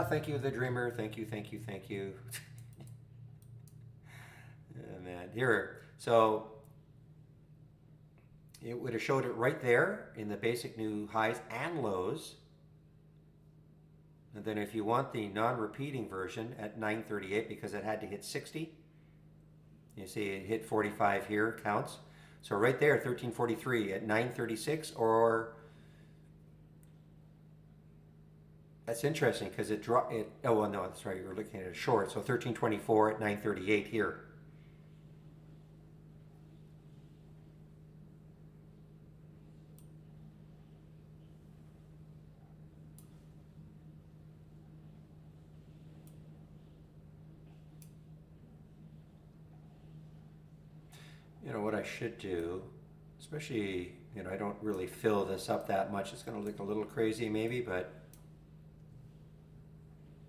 Thank you, the dreamer. Thank you, thank you, thank you. Man, here. So it would have showed it right there in the basic new highs and lows. And then if you want the non-repeating version at 938, because it had to hit 60, you see it hit 45 here, counts. So right there, 1343 at 936, or that's interesting because it dropped it. Oh, well, no, that's right. You're looking at a short. So 1324 at 938 here. You know what I should do, especially, you know, I don't really fill this up that much. It's going to look a little crazy maybe, but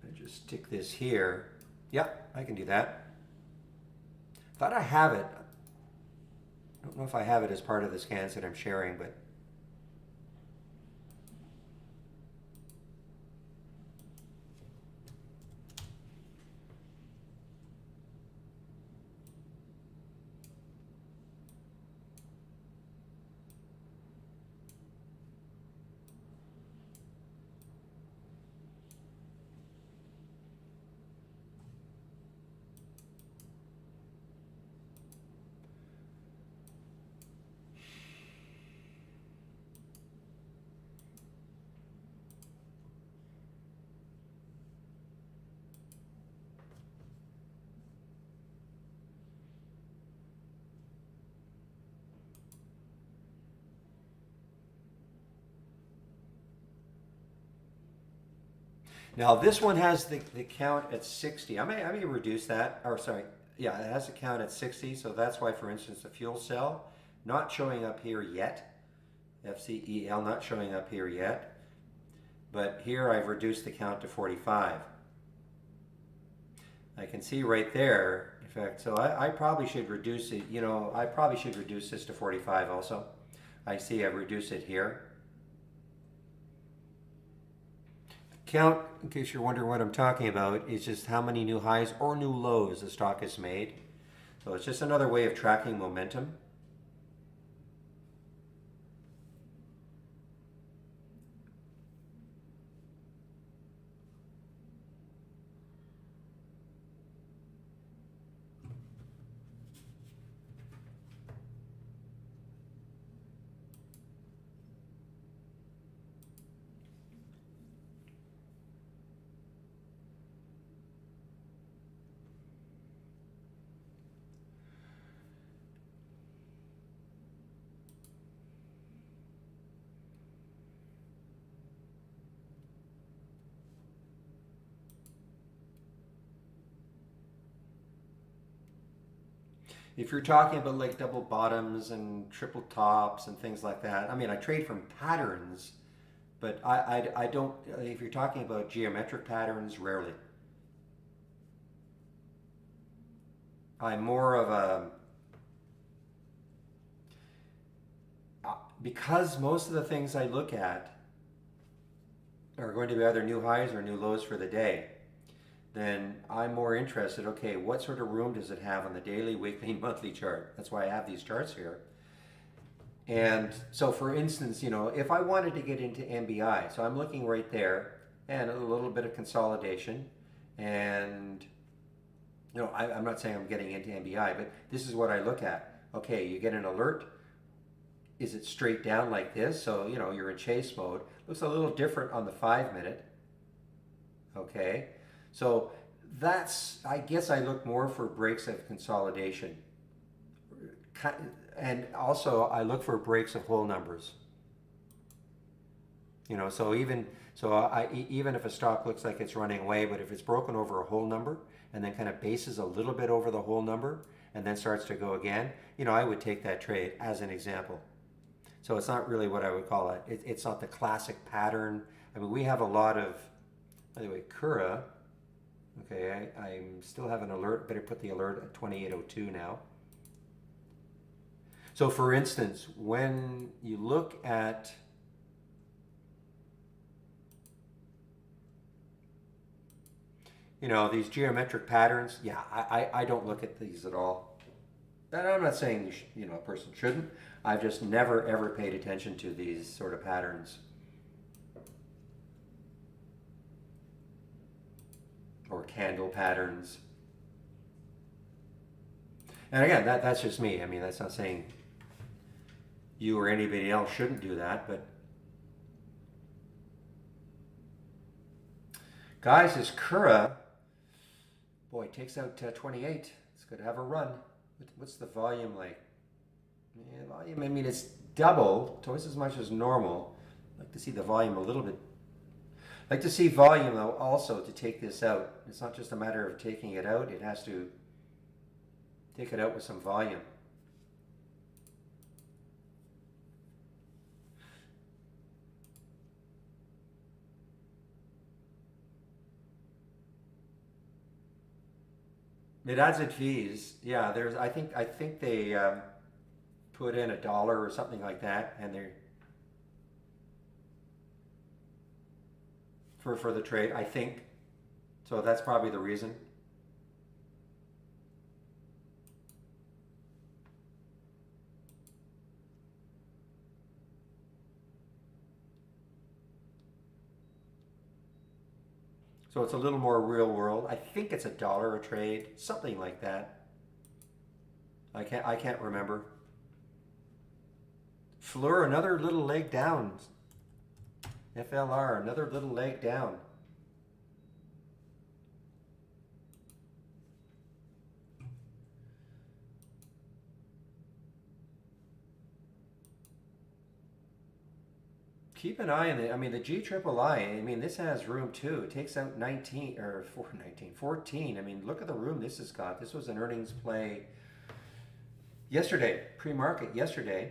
I just stick this here. Yep, I can do that. Thought I have it. I don't know if I have it as part of the scans that I'm sharing, but now this one has the count at 60. I may reduce that, or sorry, yeah, it has a count at 60. So that's why, for instance, the fuel cell not showing up here yet. FCEL not showing up here yet. But here I've reduced the count to 45. I can see right there, in fact, so I probably should reduce it, you know, I probably should reduce this to 45 also. I see I've reduced it here. Count, in case you're wondering what I'm talking about, is just how many new highs or new lows the stock has made. So it's just another way of tracking momentum. If you're talking about like double bottoms and triple tops and things like that, I mean, I trade from patterns, but I don't, if you're talking about geometric patterns, rarely. I'm more of a, because most of the things I look at are going to be either new highs or new lows for the day, then I'm more interested, okay, what sort of room does it have on the daily, weekly, monthly chart? That's why I have these charts here. And so for instance, if I wanted to get into MBI, so I'm looking right there and a little bit of consolidation. And, I'm not saying I'm getting into MBI, but this is what I look at. Okay, you get an alert. Is it straight down like this? So, you're in chase mode. Looks a little different on the 5-minute. Okay, so I guess I look more for breaks of consolidation. And also I look for breaks of whole numbers. So even if a stock looks like it's running away, but if it's broken over a whole number and then kind of bases a little bit over the whole number and then starts to go again, I would take that trade as an example. So it's not really what I would call it. It's not the classic pattern. I mean, we have a lot of, by the way, Kura. Okay, I still have an alert. Better put the alert at 2802 now. So for instance, when you look at these geometric patterns, yeah, I don't look at these at all. And I'm not saying a person shouldn't. I've just never ever paid attention to these sort of patterns. Or candle patterns. And again, that's just me. I mean, that's not saying you or anybody else shouldn't do that, but guys, this Kura, boy, it takes out 28. It's going to have a run. What's the volume like? Yeah, volume, I mean, it's double, twice as much as normal. I'd like to see the volume a little bit. I'd like to see volume, though, also to take this out. It's not just a matter of taking it out. It has to take it out with some volume. It adds in fees. Yeah, I think they put in $1 or something like that, and they're for the trade. I think so. That's probably the reason. So it's a little more real world. I think it's $1 a trade, something like that. I can't remember. Fleur, another little leg down. FLR, another little leg down. Keep an eye on it. I mean, the GIII, I mean, this has room too. It takes out 19, or 14. I mean, look at the room this has got. This was an earnings play yesterday, pre-market yesterday.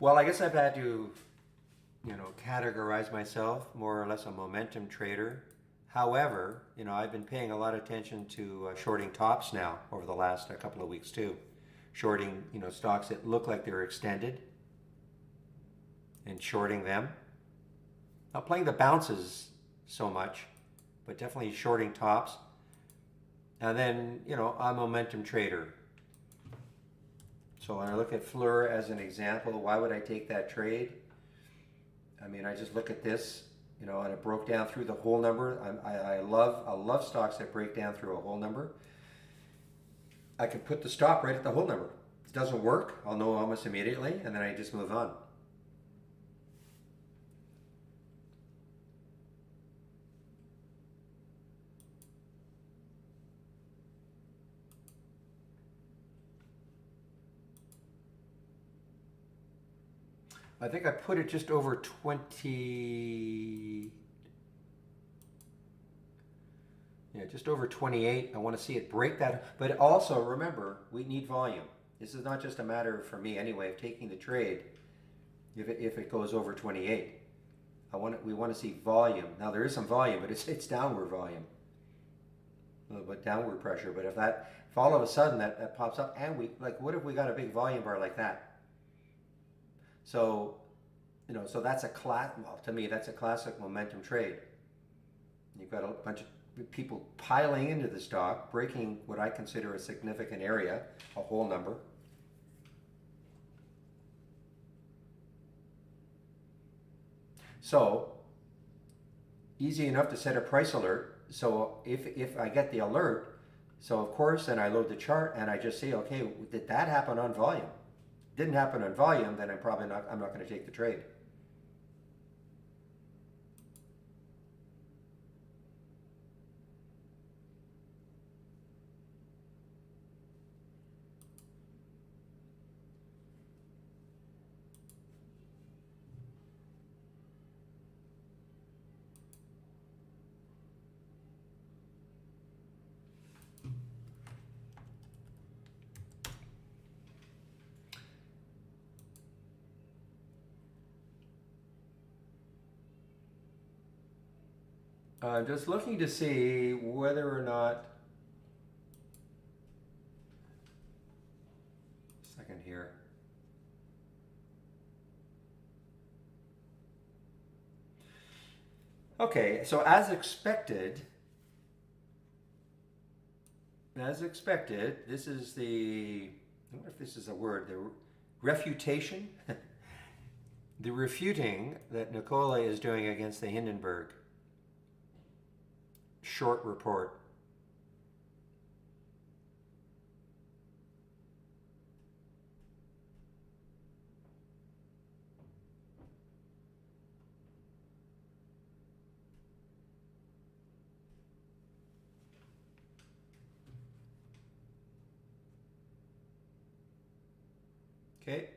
Well, I guess I've had to, categorize myself more or less a momentum trader. However, I've been paying a lot of attention to shorting tops now over the last couple of weeks too. Shorting, stocks that look like they're extended and shorting them. Not playing the bounces so much, but definitely shorting tops. And then, I'm a momentum trader. So when I look at Fleur as an example, why would I take that trade? I mean, I just look at this, and it broke down through the whole number. I love stocks that break down through a whole number. I can put the stop right at the whole number. If it doesn't work, I'll know almost immediately, and then I just move on. I think I put it just over 20. Yeah, just over 28. I want to see it break that. But also remember, we need volume. This is not just a matter for me anyway of taking the trade if it goes over 28. We want to see volume. Now there is some volume, but it's downward volume. A little bit downward pressure. But if all of a sudden that pops up and what if we got a big volume bar like that? So, so that's to me, that's a classic momentum trade. You've got a bunch of people piling into the stock, breaking what I consider a significant area, a whole number. So, easy enough to set a price alert. So if I get the alert, so of course, then I load the chart and I just say, okay, did that happen on volume? Didn't happen on volume, then I'm not going to take the trade. I'm just looking to see whether or not, second here. Okay, so as expected, this is I wonder if this is a word, the refutation, the refuting that Nicola is doing against the Hindenburg short report. Okay.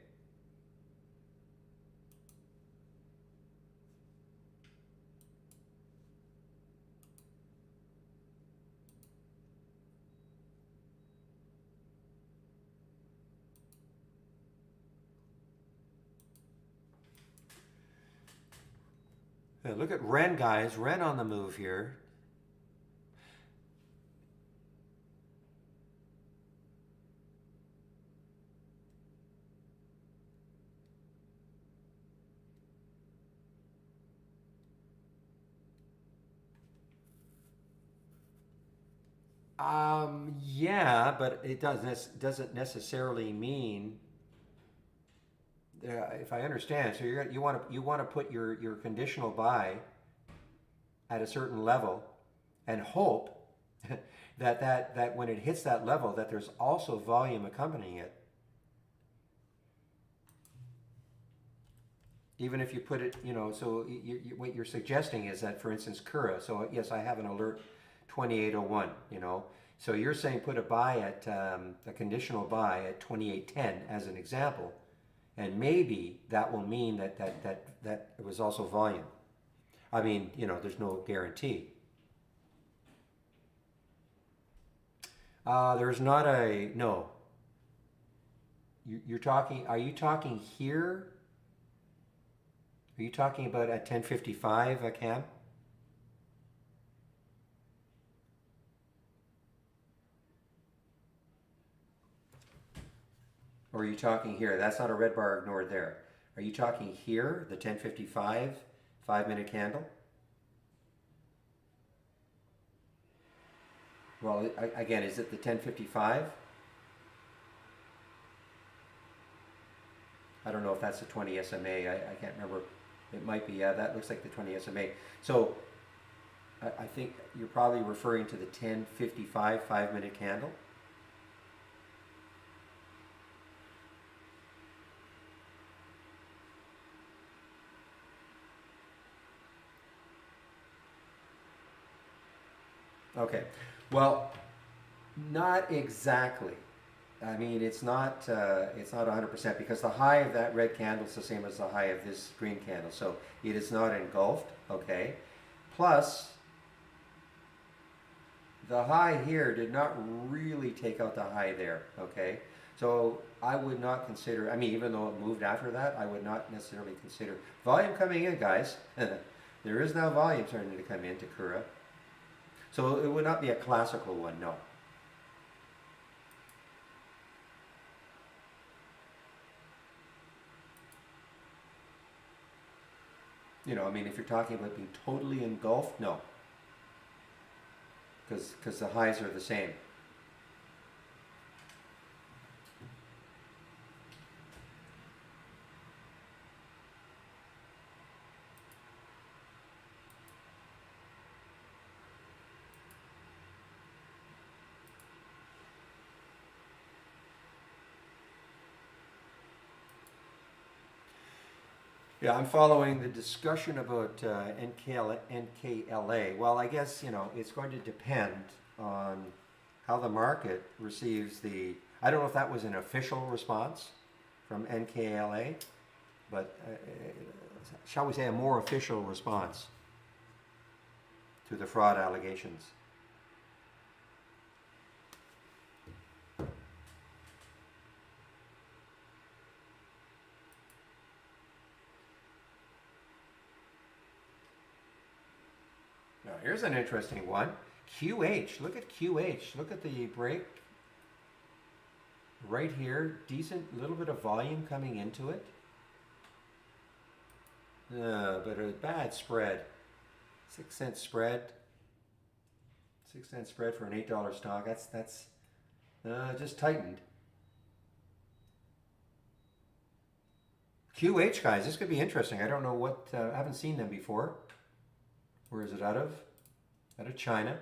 Look at Ren, guys. Ren on the move here. Yeah, but it doesn't necessarily mean. If I understand, so you want to put your conditional buy at a certain level, and hope that when it hits that level, that there's also volume accompanying it. Even if you put it, so what you're suggesting is that, for instance, Kura. So yes, I have an alert 2801. So you're saying put a buy at a conditional buy at 2810 as an example, and maybe that will mean that it was also volume. I mean, there's no guarantee. There's not no. You're talking. Are you talking here Are you talking about at 10:55, Cam? Or are you talking here? That's not a red bar ignored there. Are you talking here, the 10:55 5-minute candle? Well, again, is it the 10:55? I don't know if that's the 20 SMA. I can't remember. It might be. Yeah, that looks like the 20 SMA. So I think you're probably referring to the 10:55 5-minute candle. Okay. Well, not exactly. I mean, it's not 100% because the high of that red candle is the same as the high of this green candle. So it is not engulfed, okay? Plus, the high here did not really take out the high there, okay? So I would not consider, I mean, even though it moved after that, I would not necessarily consider volume coming in, guys. There is now volume starting to come into Kura. So it would not be a classical one, no. You know, I mean, if you're talking about being totally engulfed, no. Because the highs are the same. Yeah, I'm following the discussion about NKLA. Well, I guess, you know, it's going to depend on how the market receives the. I don't know if that was an official response from NKLA, but shall we say a more official response to the fraud allegations. Now, here's an interesting one. QH, look at QH. Look at the break right here. Decent little bit of volume coming into it. But a bad spread. 6-cent spread. 6-cent spread for an $8 stock. That's just tightened. QH, guys, this could be interesting. I don't know what, I haven't seen them before. Where is it out of? Out of China.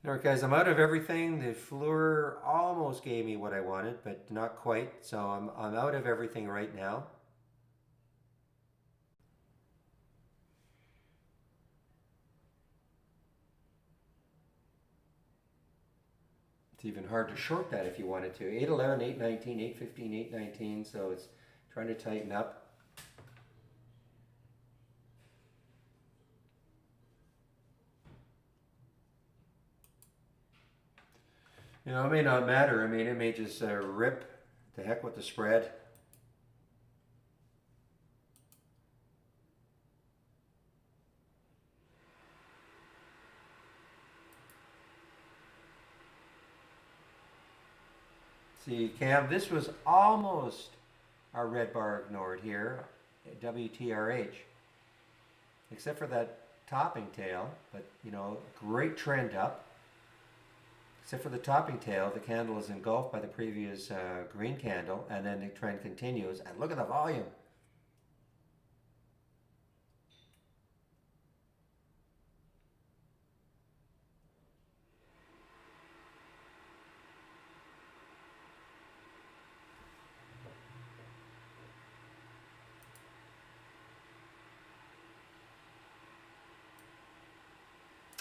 All right, guys, I'm out of everything. The Fleur almost gave me what I wanted, but not quite. So I'm out of everything right now. It's even hard to short that if you wanted to. 811, 819, 815, 819. So it's trying to tighten up. You know, it may not matter. I mean, it may just rip to heck with the spread. See, Cam, this was almost our red bar ignored here, WTRH, except for that topping tail. But, you know, great trend up. Except for the topping tail, the candle is engulfed by the previous green candle, and then the trend continues. And look at the volume.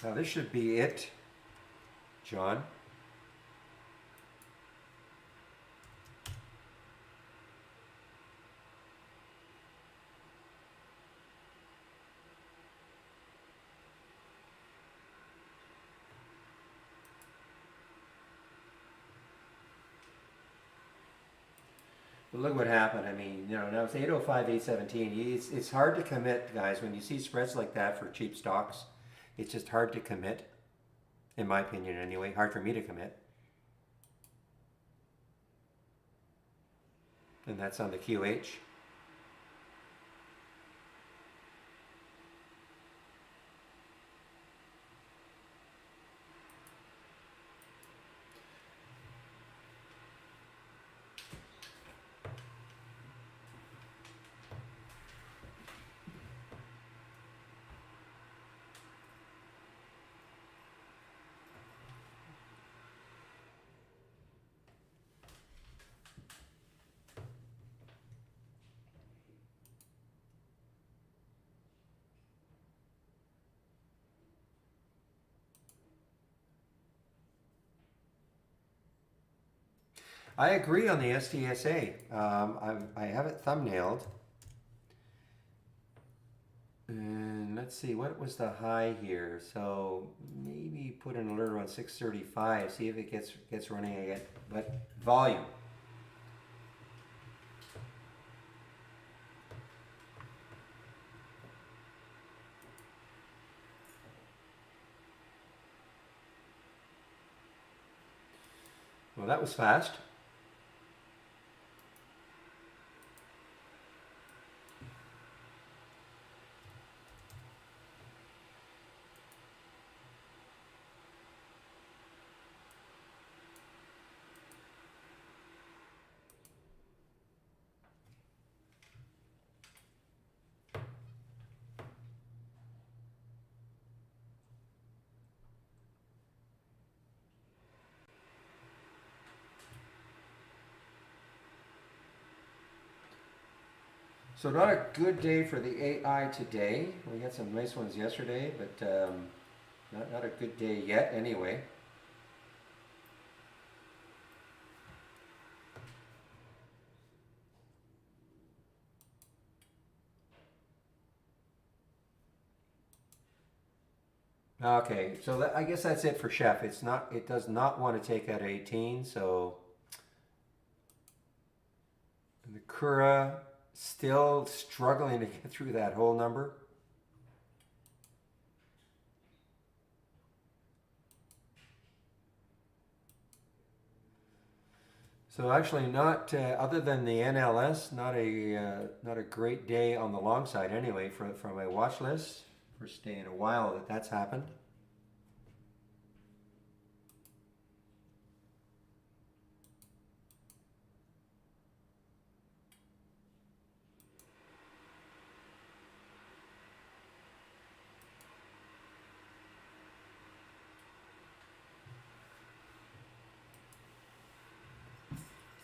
Now this should be it, John. But look what happened. I mean, now it's 805, 817. It's hard to commit, guys. When you see spreads like that for cheap stocks, it's just hard to commit, in my opinion anyway. Hard for me to commit. And that's on the QH. I agree on the STSA. I have it thumbnailed. And let's see, what was the high here? So maybe put an alert around 635. See if it gets running again. But volume. Well, that was fast. So not a good day for the AI today. We had some nice ones yesterday, but not a good day yet anyway. Okay, so I guess that's it for Chef. It does not want to take out 18, so the Kura still struggling to get through that whole number. So actually, not other than the NLS, not a great day on the long side anyway for my watch list. First day in a while that's happened.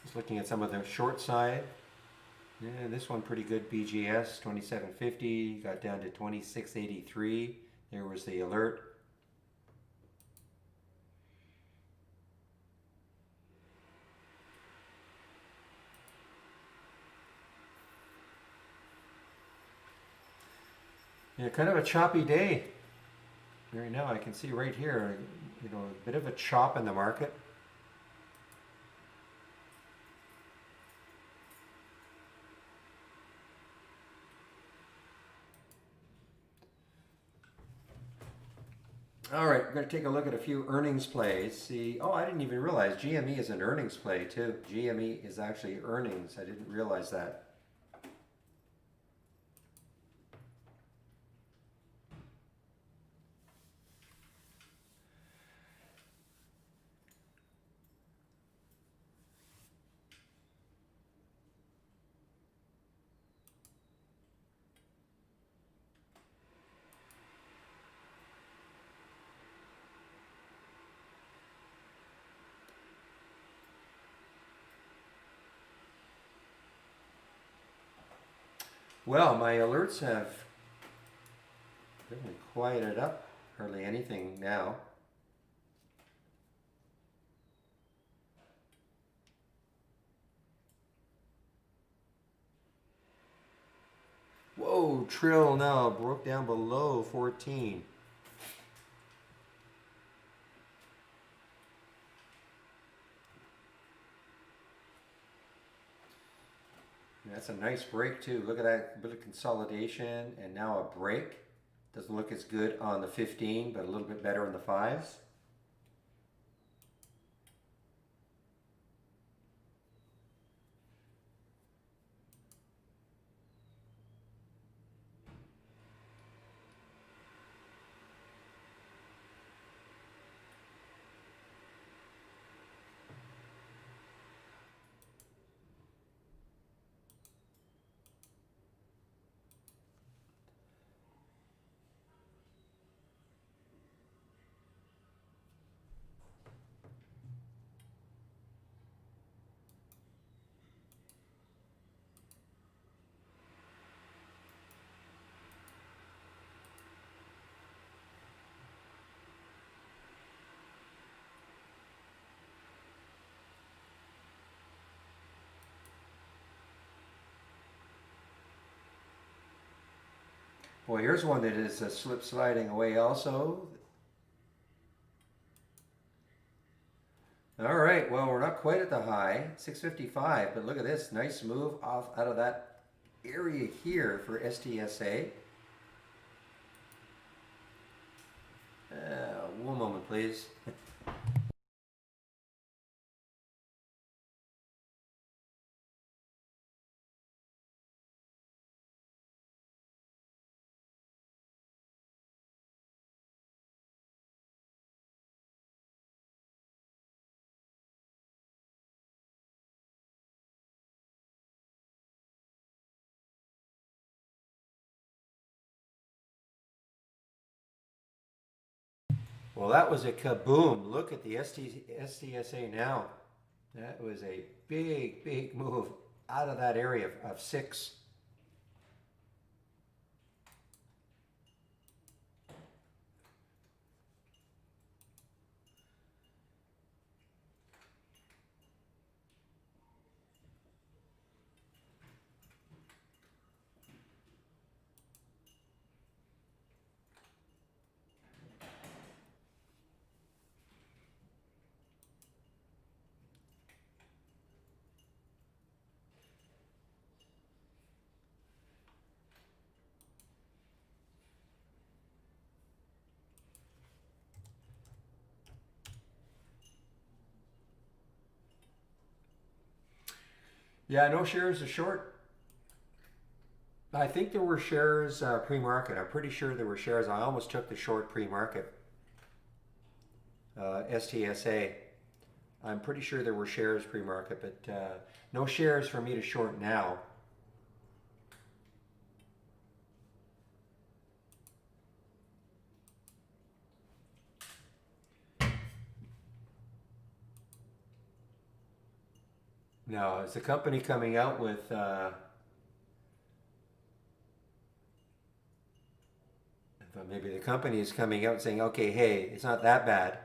Just looking at some of the short side. Yeah, this one pretty good. BGS 2750 got down to 2683. There was the alert. Yeah, kind of a choppy day. Right now I can see right here, a bit of a chop in the market. All right, we're going to take a look at a few earnings plays. See, oh, I didn't even realize GME is an earnings play too. GME is actually earnings. I didn't realize that. Well, my alerts have definitely quieted up. Hardly anything now. Whoa, Trill now broke down below 14. That's a nice break too. Look at that bit of consolidation and now a break. Doesn't look as good on the 15, but a little bit better on the 5s. Boy, here's one that is slip sliding away also. All right, well, we're not quite at the high, 655, but look at this. Nice move off out of that area here for STSA. One moment, please. Well, that was a kaboom. Look at the STSA now. That was a big, big move out of that area of 6. Yeah, no shares are short. I think there were shares pre-market. I'm pretty sure there were shares. I almost took the short pre-market. STSA. I'm pretty sure there were shares pre-market, but no shares for me to short now. Now, is the company coming out with maybe the company is coming out saying, okay, hey, it's not that bad.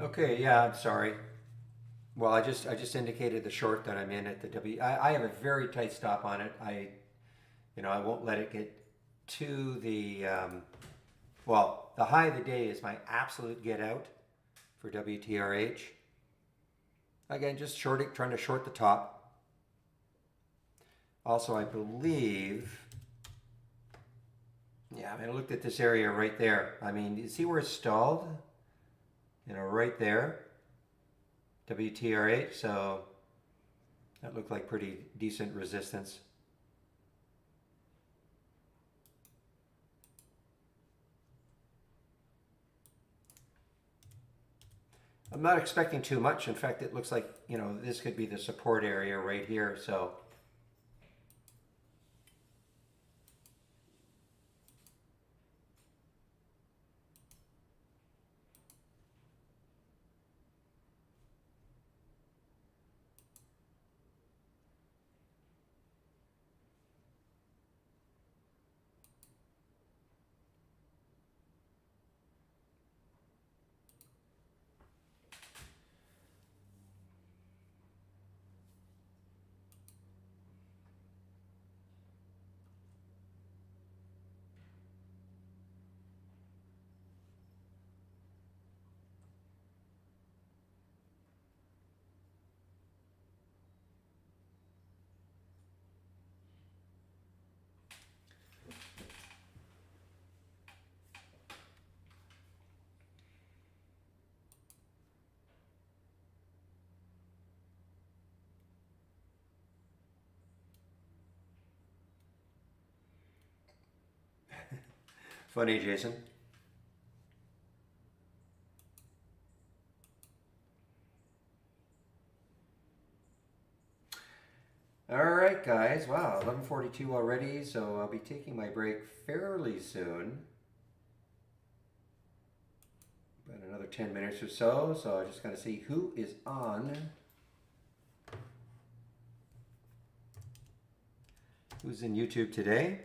Okay, yeah, I'm sorry. Well, I just indicated the short that I'm in at the W. I have a very tight stop on it. I won't let it get to the well, the high of the day is my absolute get out for WTRH. Again, just shorting, trying to short the top. Also, I believe, yeah, I mean, I looked at this area right there. I mean, you see where it's stalled? Right there, WTRH. So that looked like pretty decent resistance. I'm not expecting too much. In fact, it looks like, this could be the support area right here. So funny, Jason. All right, guys. Wow, 11:42 already. So I'll be taking my break fairly soon. About another 10 minutes or so. So I just got to see who is on. Who's in YouTube today?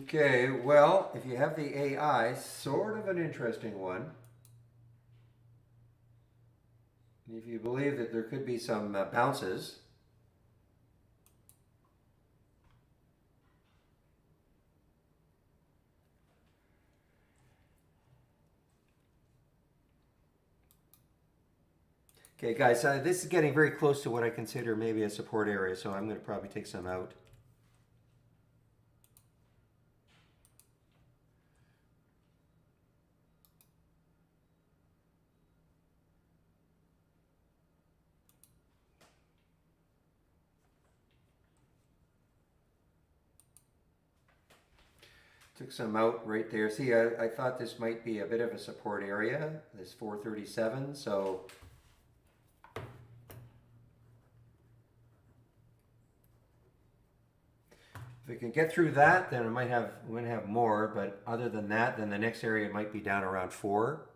Okay, well, if you have the AI, sort of an interesting one. If you believe that there could be some bounces. Okay, guys, this is getting very close to what I consider maybe a support area, so I'm going to probably take some out. Took some out right there. See, I thought this might be a bit of a support area, this 437, so if we can get through that, then we might have more, but other than that, then the next area might be down around 4.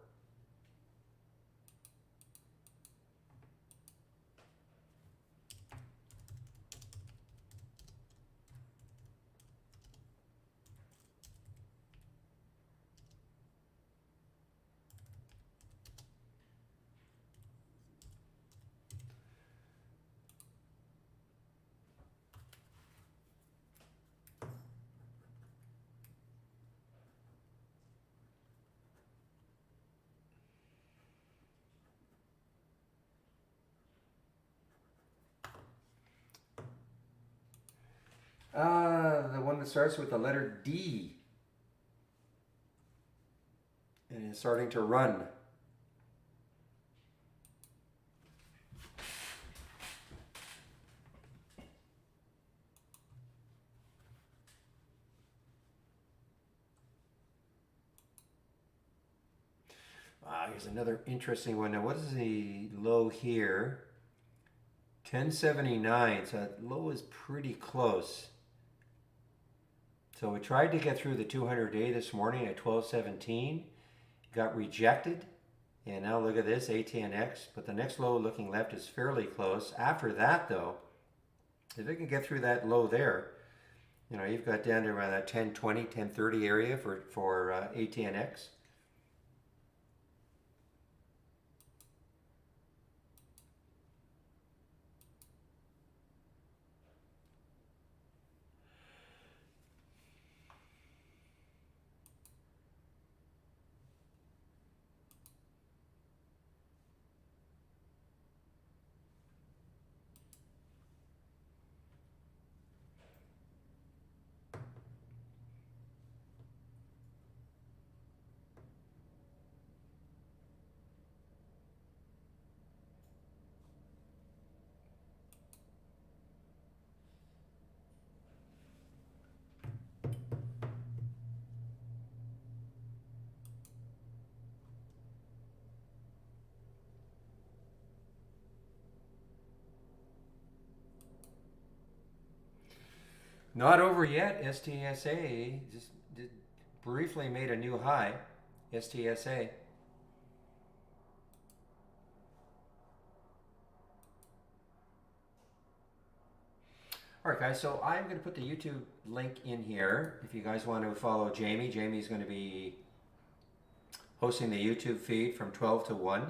The one that starts with the letter D and is starting to run. Here's another interesting one. Now, what is the low here? 1079. So that low is pretty close. So we tried to get through the 200-day this morning at 1217. Got rejected. And now look at this, ATNX. But the next low looking left is fairly close. After that, though, if it can get through that low there, you know, you've got down to around that 1020, 1030 area for ATNX. Not over yet. STSA just briefly made a new high. STSA. All right, guys. So I'm going to put the YouTube link in here. If you guys want to follow Jamie, Jamie's going to be hosting the YouTube feed from 12 to 1.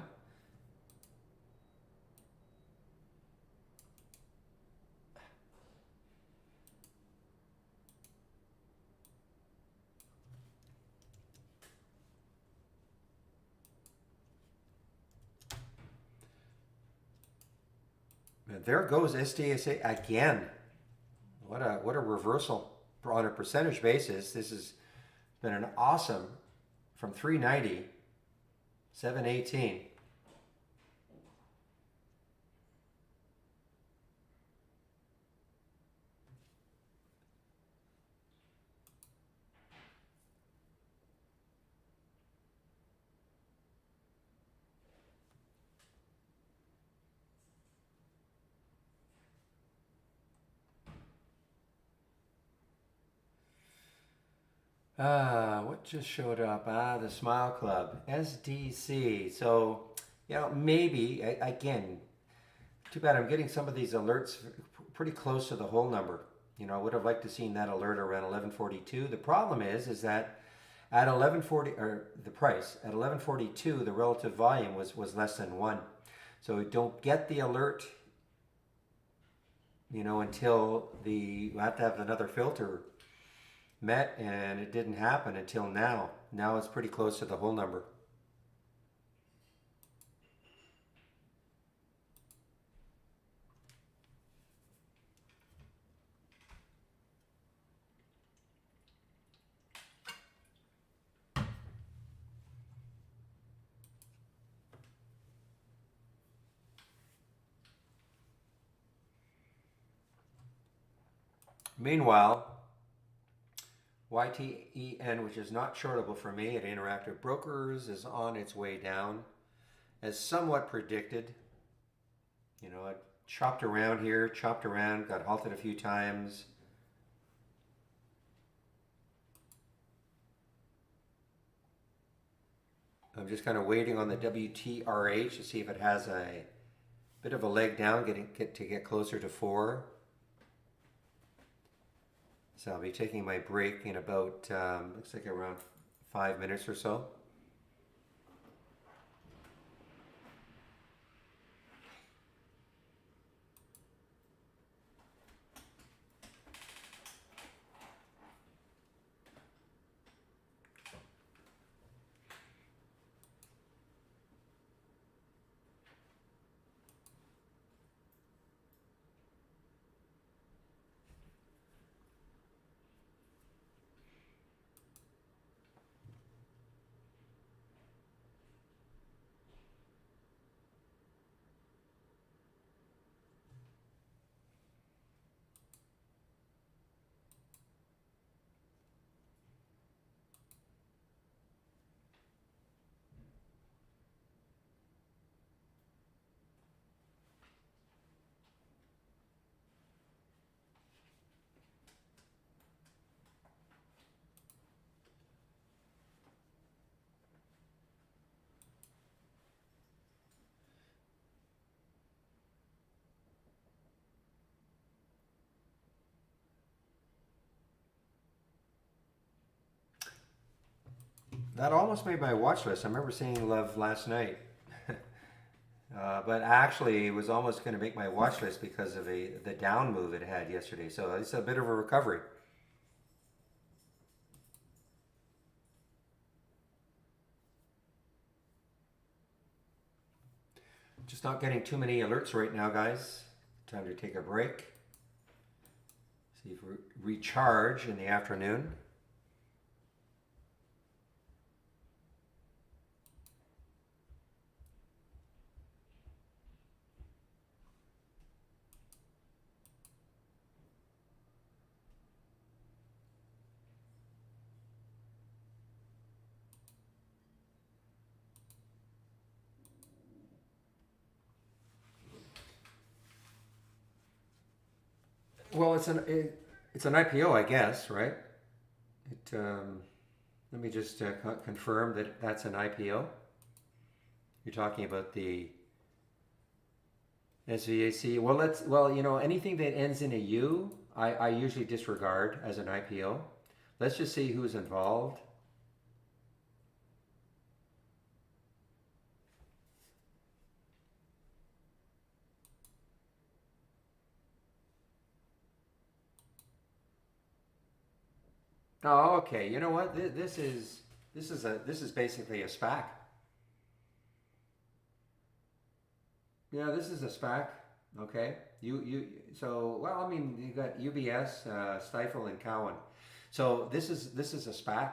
And there goes STSA again. What a reversal on a percentage basis. This has been an awesome from 390, 718. What just showed up? The Smile Club, SDC. So, you know, maybe, again, too bad I'm getting some of these alerts pretty close to the whole number. You know, I would have liked to seen that alert around 1142. The problem is that at 1140, or the price, at 1142, the relative volume was less than 1. So don't get the alert, you know, until we have to have another filter met, and it didn't happen until now. Now it's pretty close to the whole number. Meanwhile, YTEN, which is not shortable for me at Interactive Brokers, is on its way down, as somewhat predicted. You know, it chopped around here, chopped around, got halted a few times. I'm just kind of waiting on the WTRH to see if it has a bit of a leg down, to get closer to 4. So I'll be taking my break in about, looks like around 5 minutes or so. That almost made my watch list. I remember seeing Love last night. But actually, it was almost going to make my watch list because of the down move it had yesterday. So it's a bit of a recovery. Just not getting too many alerts right now, guys. Time to take a break. See if we recharge in the afternoon. Well, it's an IPO, I guess, right? It let me just confirm that that's an IPO. You're talking about the SVAC. Well, anything that ends in a U, I usually disregard as an IPO. Let's just see who's involved. Oh, okay. You know what? This is basically a SPAC. Yeah, this is a SPAC. Okay. So well, I mean, you got UBS, Stifel, and Cowen. So this is a SPAC.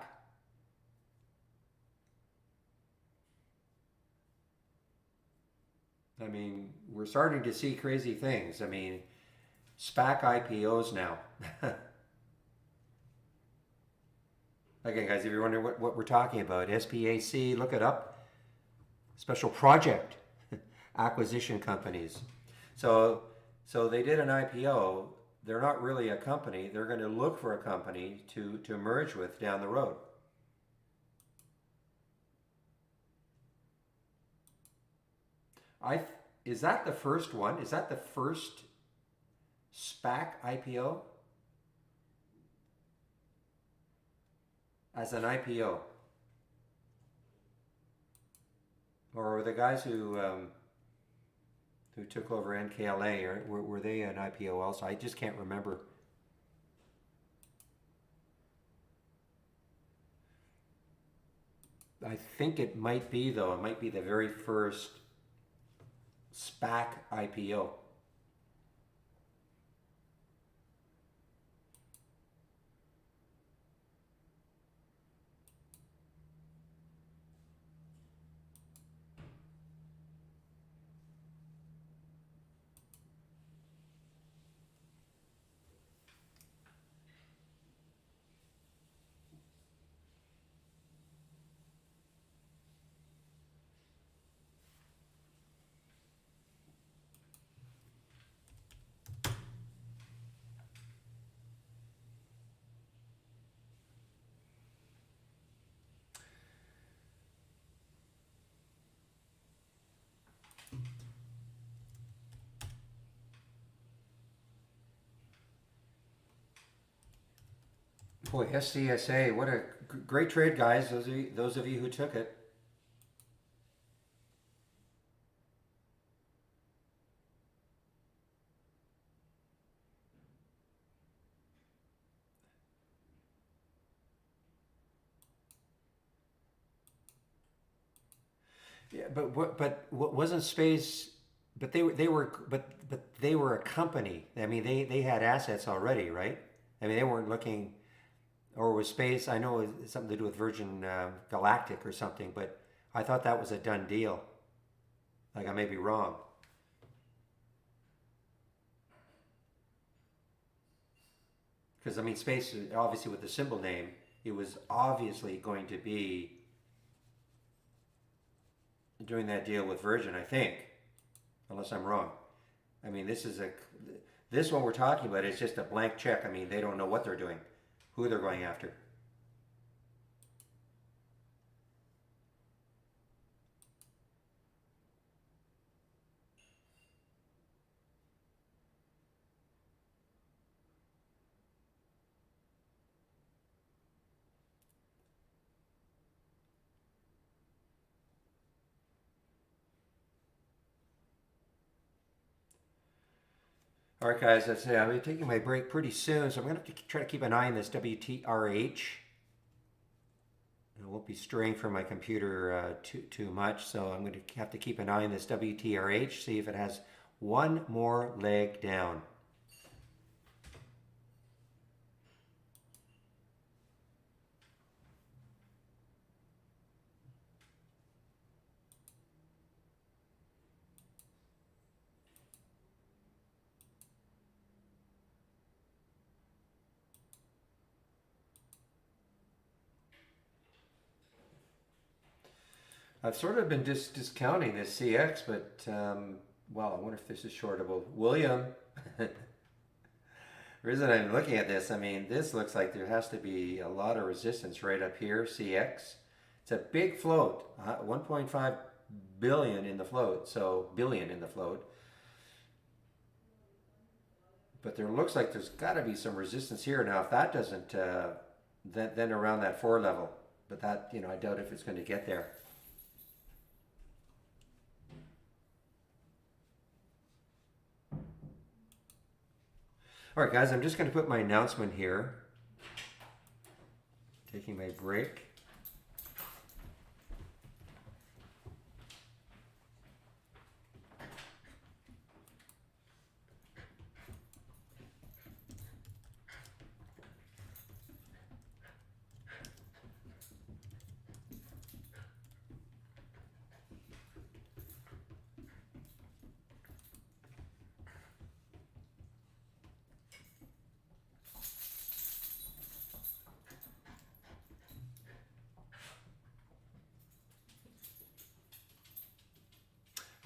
I mean, we're starting to see crazy things. I mean, SPAC IPOs now. Again, guys, if you're wondering what we're talking about, SPAC, look it up. Special project acquisition companies. So, so they did an IPO. They're not really a company. They're going to look for a company to merge with down the road. I is that the first one? Is that the first SPAC IPO as an IPO, or the guys who took over NKLA, or were they an IPO also? I just can't remember. I think it might be though. It might be the very first SPAC IPO. Boy, SCSA, what a great trade, guys. Those of you who took it. Yeah, but wasn't Space? But they were a company. I mean, they had assets already, right? I mean, they weren't looking, or was Space? I know it was something to do with Virgin Galactic or something, but I thought that was a done deal. Like I may be wrong. Because I mean, Space obviously with the symbol name, it was obviously going to be doing that deal with Virgin. I think, unless I'm wrong. I mean, this one we're talking about is just a blank check. I mean, they don't know what they're doing, who they're going after. All right, guys, that's it. I'm taking my break pretty soon, so I'm going to have to try to keep an eye on this WTRH. I won't be straying from my computer too much, so I'm going to have to keep an eye on this WTRH, see if it has one more leg down. I've sort of been discounting this CX, but well, I wonder if this is shortable. William, the reason I'm looking at this, I mean, this looks like there has to be a lot of resistance right up here, CX. It's a big float, 1.5 billion in the float, so billion in the float. But there looks like there's got to be some resistance here. Now, if that doesn't, then around that 4 level. But that, I doubt if it's going to get there. All right, guys, I'm just going to put my announcement here. Taking my break.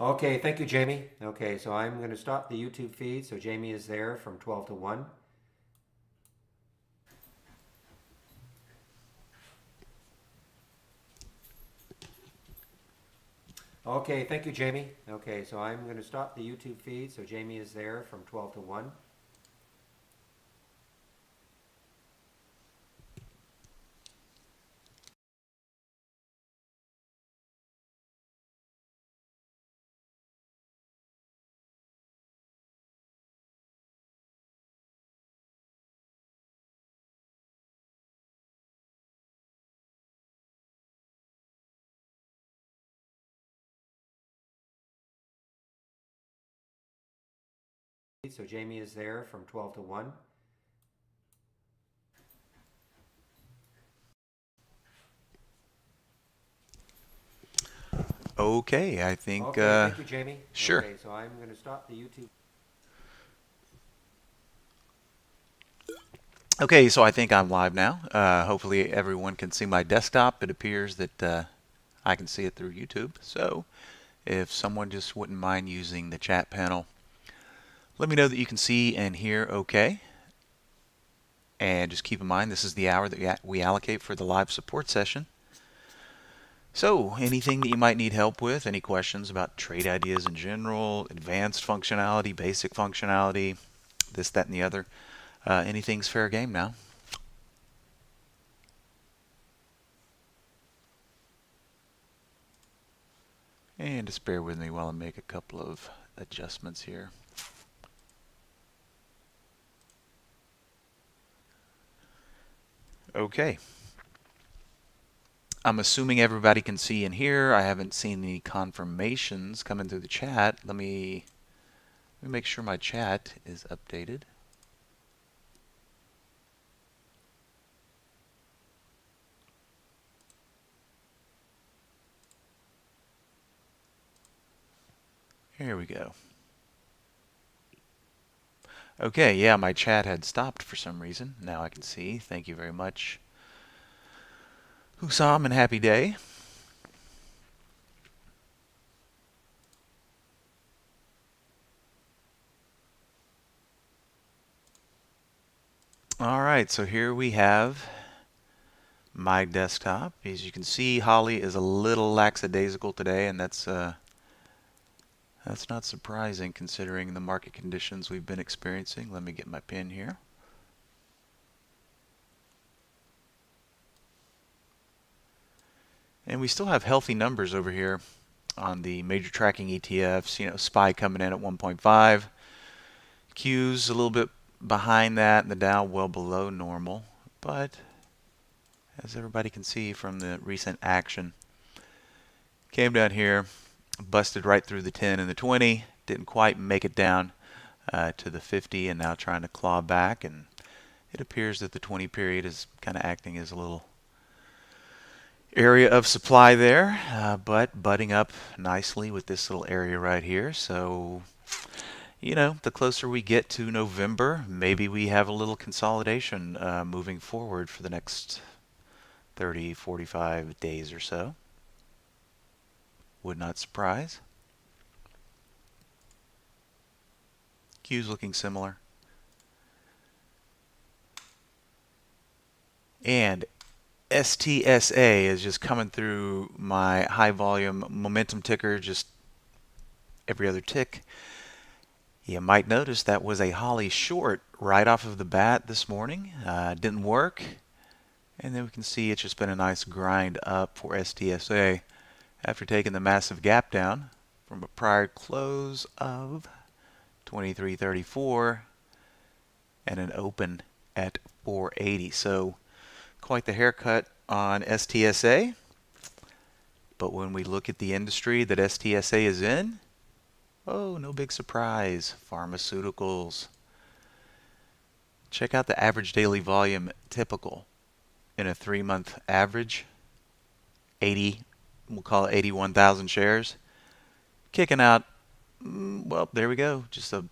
Okay, thank you, Jamie. Okay, so I'm going to stop the YouTube feed. So Jamie is there from 12 to 1. Okay, thank you, Jamie. Okay, so I'm going to stop the YouTube feed. So Jamie is there from 12 to 1. So Jamie is there from 12 to 1. Okay, I think, Okay, thank you, Jamie. sure. Okay, so I'm going to stop the YouTube. Okay, so I think I'm live now. Hopefully everyone can see my desktop. It appears that I can see it through YouTube. So if someone just wouldn't mind using the chat panel, let me know that you can see and hear okay. And just keep in mind, this is the hour that we allocate for the live support session. So anything that you might need help with, any questions about trade ideas in general, advanced functionality, basic functionality, this, that, and the other, anything's fair game now. And just bear with me while I make a couple of adjustments here. Okay. I'm assuming everybody can see and hear. I haven't seen any confirmations coming through the chat. Let me make sure my chat is updated. Here we go. Okay, yeah, my chat had stopped for some reason. Now I can see. Thank you very much, Hussam, and happy day. All right, so here we have my desktop. As you can see, Holly is a little lackadaisical today, and that's not surprising considering the market conditions we've been experiencing. Let me get my pin here. And we still have healthy numbers over here on the major tracking ETFs. You know, SPY coming in at 1.5, Q's a little bit behind that, and the Dow well below normal. But as everybody can see from the recent action, came down here, busted right through the 10 and the 20, didn't quite make it down to the 50, and now trying to claw back. And it appears that the 20 period is kind of acting as a little area of supply there, but butting up nicely with this little area right here. So, you know, the closer we get to November, maybe we have a little consolidation moving forward for the next 30, 45 days or so. Would not surprise. Q's looking similar. And STSA is just coming through my high volume momentum ticker just every other tick. You might notice that was a Holly short right off of the bat this morning. Didn't work. And then we can see it's just been a nice grind up for STSA after taking the massive gap down from a prior close of 23.34 and an open at 480. So quite the haircut on STSA. But when we look at the industry that STSA is in, oh, no big surprise, pharmaceuticals. Check out the average daily volume typical in a 3-month average. 80, we'll call it 81,000 shares. Kicking out, well, there we go. Just a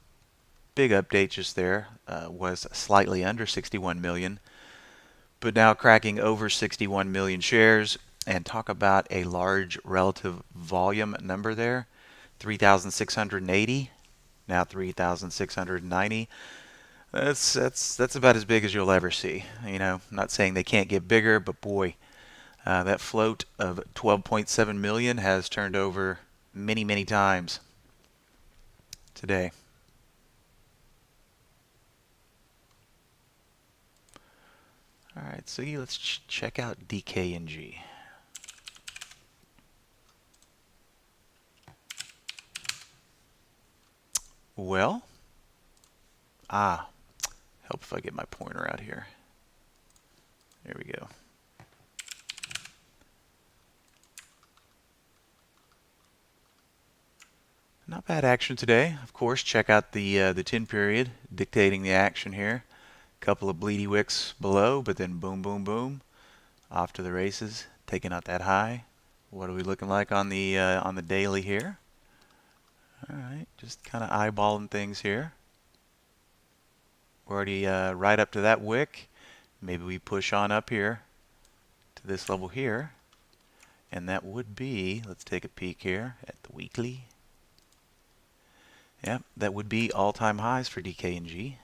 big update just there. Was slightly under 61 million, but now cracking over 61 million shares. And talk about a large relative volume number there. 3,680, now 3,690. That's about as big as you'll ever see. You know, I'm not saying they can't get bigger, but boy, that float of 12.7 million has turned over many, many times today. All right, so let's check out DKNG. Well, help if I get my pointer out here. There we go. Not bad action today. Of course, check out the 10 period dictating the action here. Couple of bleedy wicks below, but then boom, boom, boom, off to the races, taking out that high. What are we looking like on the daily here? All right, just kind of eyeballing things here. We're already right up to that wick. Maybe we push on up here to this level here, and that would be, let's take a peek here at the weekly. Yep, that would be all-time highs for DKNG.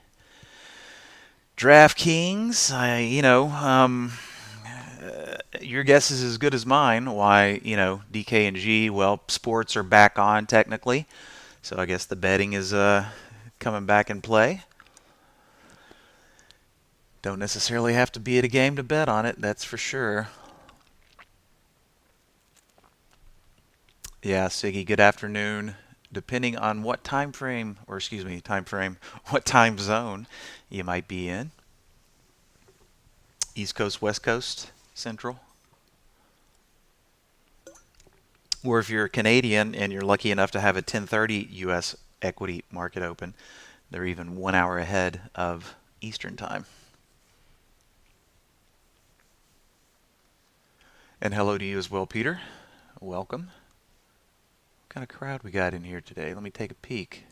DraftKings, your guess is as good as mine. Why, DKNG? Well, sports are back on technically, so I guess the betting is coming back in play. Don't necessarily have to be at a game to bet on it, that's for sure. Yeah, Siggy, good afternoon. Depending on what what time zone you might be in. East Coast, West Coast, Central. Or if you're a Canadian and you're lucky enough to have a 10:30 U.S. equity market open, they're even 1 hour ahead of Eastern time. And hello to you as well, Peter. Welcome. What kind of crowd we got in here today? Let me take a peek.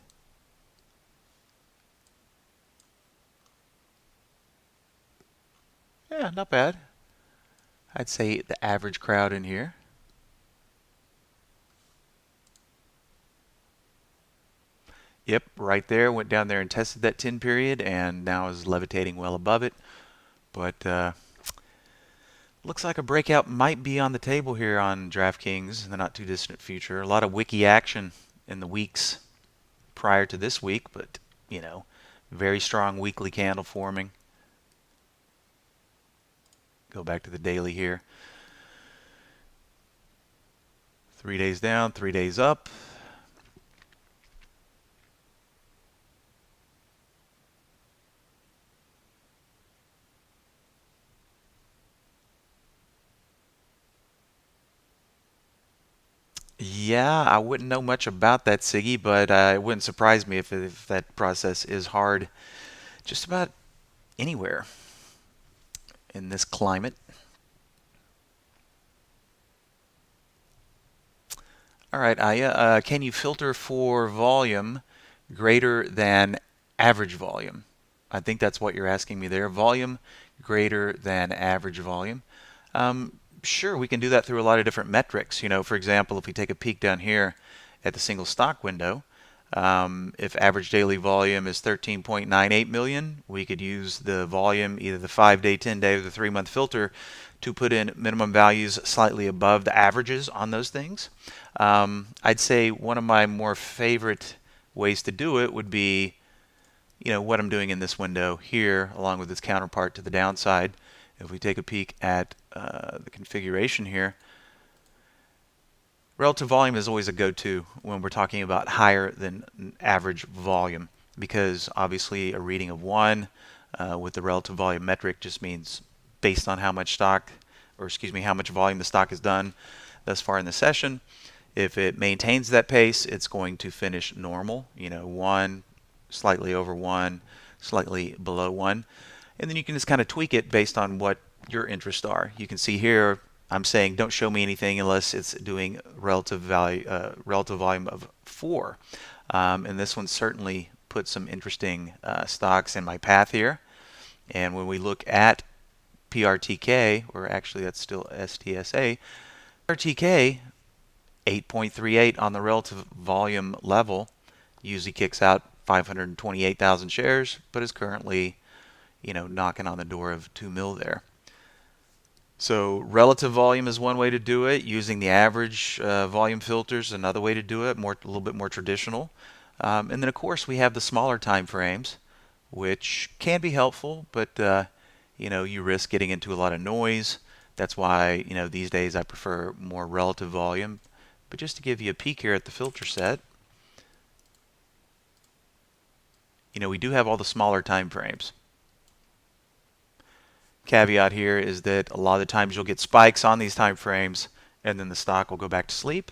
Yeah, not bad. I'd say the average crowd in here. Yep, right there. Went down there and tested that 10 period and now is levitating well above it. But looks like a breakout might be on the table here on DraftKings in the not too distant future. A lot of wiki action in the weeks prior to this week, but very strong weekly candle forming. Go back to the daily here. 3 days down, 3 days up. Yeah, I wouldn't know much about that, Siggy, but it wouldn't surprise me if that process is hard just about anywhere in this climate. All right, Aya, can you filter for volume greater than average volume? I think that's what you're asking me there. Volume greater than average volume. Sure, we can do that through a lot of different metrics. For example, if we take a peek down here at the single stock window, if average daily volume is 13.98 million, we could use the volume, either the 5-day, 10-day, or the 3-month filter, to put in minimum values slightly above the averages on those things. I'd say one of my more favorite ways to do it would be, what I'm doing in this window here, along with its counterpart to the downside. If we take a peek at the configuration here, relative volume is always a go-to when we're talking about higher than average volume, because obviously a reading of 1 with the relative volume metric just means based on how much how much volume the stock has done thus far in the session. If it maintains that pace, it's going to finish normal, 1, slightly over 1, slightly below 1. And then you can just kind of tweak it based on what your interests are. You can see here I'm saying don't show me anything unless it's doing relative volume of 4. And this one certainly put some interesting stocks in my path here. And when we look at PRTK, or actually that's still STSA, PRTK 8.38 on the relative volume level usually kicks out 528,000 shares, but is currently, knocking on the door of 2 mil there. So relative volume is one way to do it. Using the average volume filters, another way to do it, a little bit more traditional. And then of course we have the smaller time frames, which can be helpful, but you risk getting into a lot of noise. That's why these days I prefer more relative volume. But just to give you a peek here at the filter set, we do have all the smaller time frames. Caveat here is that a lot of the times you'll get spikes on these time frames and then the stock will go back to sleep.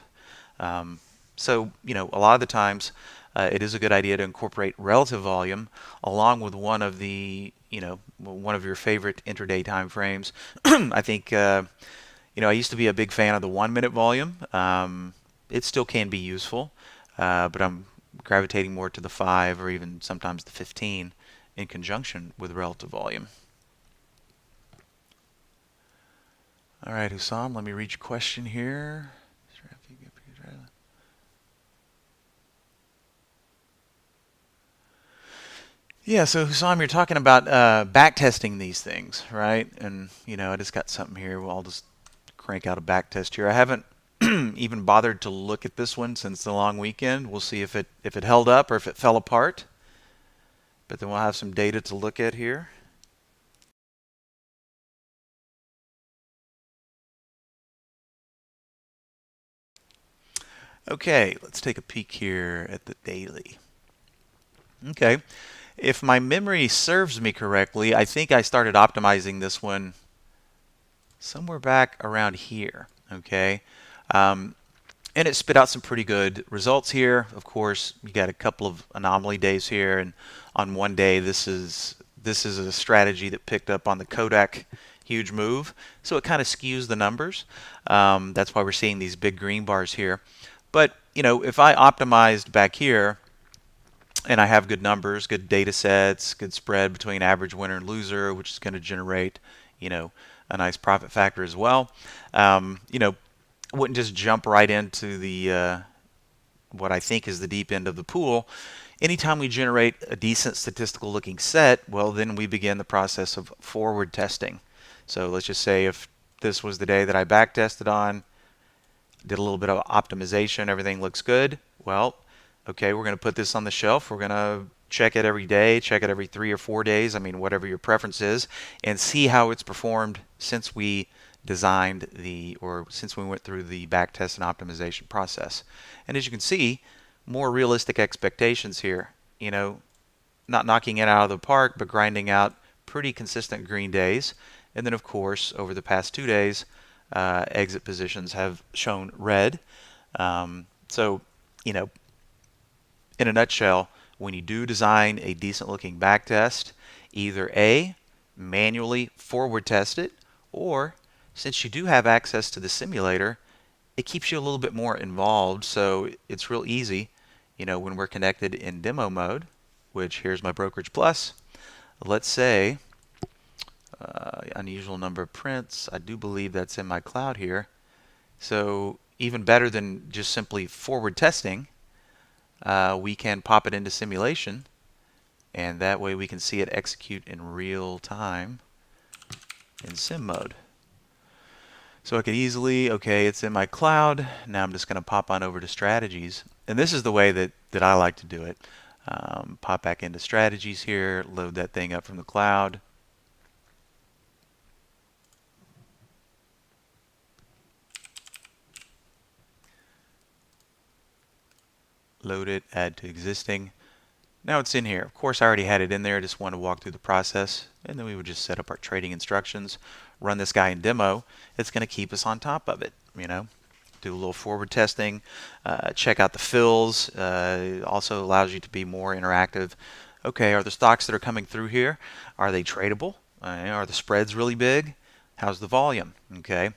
So a lot of the times it is a good idea to incorporate relative volume along with one of your favorite intraday time frames. I think I used to be a big fan of the 1-minute volume. It still can be useful, but I'm gravitating more to the 5 or even sometimes the 15 in conjunction with relative volume. All right, Hussam, let me read your question here. Yeah, so Hussam, you're talking about back testing these things, right? And I just got something here. Well, I'll just crank out a back test here. I haven't even bothered to look at this one since the long weekend. We'll see if it held up or if it fell apart. But then we'll have some data to look at here. Okay, let's take a peek here at the daily. Okay, if my memory serves me correctly, I think I started optimizing this one somewhere back around here. Okay, and it spit out some pretty good results here. Of course, you got a couple of anomaly days here, and on one day, this is a strategy that picked up on the Kodak huge move, so it kind of skews the numbers. That's why we're seeing these big green bars here. But if I optimized back here, and I have good numbers, good data sets, good spread between average winner and loser, which is going to generate, a nice profit factor as well. Wouldn't just jump right into the what I think is the deep end of the pool. Anytime we generate a decent statistical looking set, well, then we begin the process of forward testing. So let's just say if this was the day that I back tested on, did a little bit of optimization, everything looks good. Well, okay, we're going to put this on the shelf. We're going to check it every day, check it every 3 or 4 days, whatever your preference is, and see how it's performed since we designed since we went through the back test and optimization process. And as you can see, more realistic expectations here. Not knocking it out of the park, but grinding out pretty consistent green days. And then, of course, over the past 2 days, exit positions have shown red. So, you know, in a nutshell, when you do design a decent looking backtest, either A, manually forward test it, or since you do have access to the simulator, it keeps you a little bit more involved. So it's real easy, when we're connected in demo mode, which here's my Brokerage Plus. Let's say unusual number of prints. I do believe that's in my cloud here. So even better than just simply forward testing, we can pop it into simulation, and that way we can see it execute in real time in sim mode. So I could easily, okay, it's in my cloud. Now I'm just going to pop on over to strategies. And this is the way that I like to do it. Pop back into strategies here, load that thing up from the cloud. Load it, add to existing. Now it's in here. Of course, I already had it in there. I just want to walk through the process. And then we would just set up our trading instructions, run this guy in demo. It's going to keep us on top of it, Do a little forward testing, check out the fills. It also allows you to be more interactive. Okay, are the stocks that are coming through here, are they tradable? Are the spreads really big? How's the volume? Okay,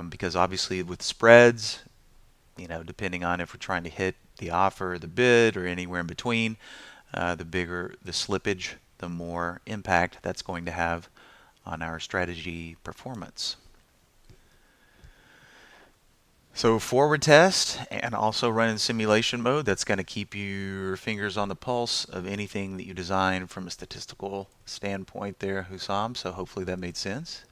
because obviously with spreads, depending on if we're trying to hit the offer or the bid or anywhere in between, the bigger the slippage, the more impact that's going to have on our strategy performance. So forward test and also run in simulation mode. That's going to keep your fingers on the pulse of anything that you design from a statistical standpoint there, Hussam. So hopefully that made sense.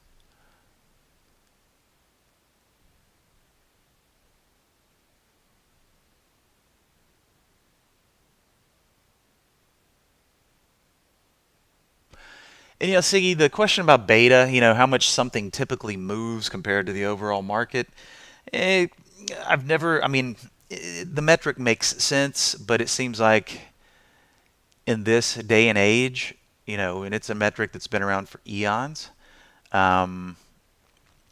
And Siggy, the question about beta, how much something typically moves compared to the overall market, eh, I've never, the metric makes sense, but it seems like in this day and age, and it's a metric that's been around for eons, um,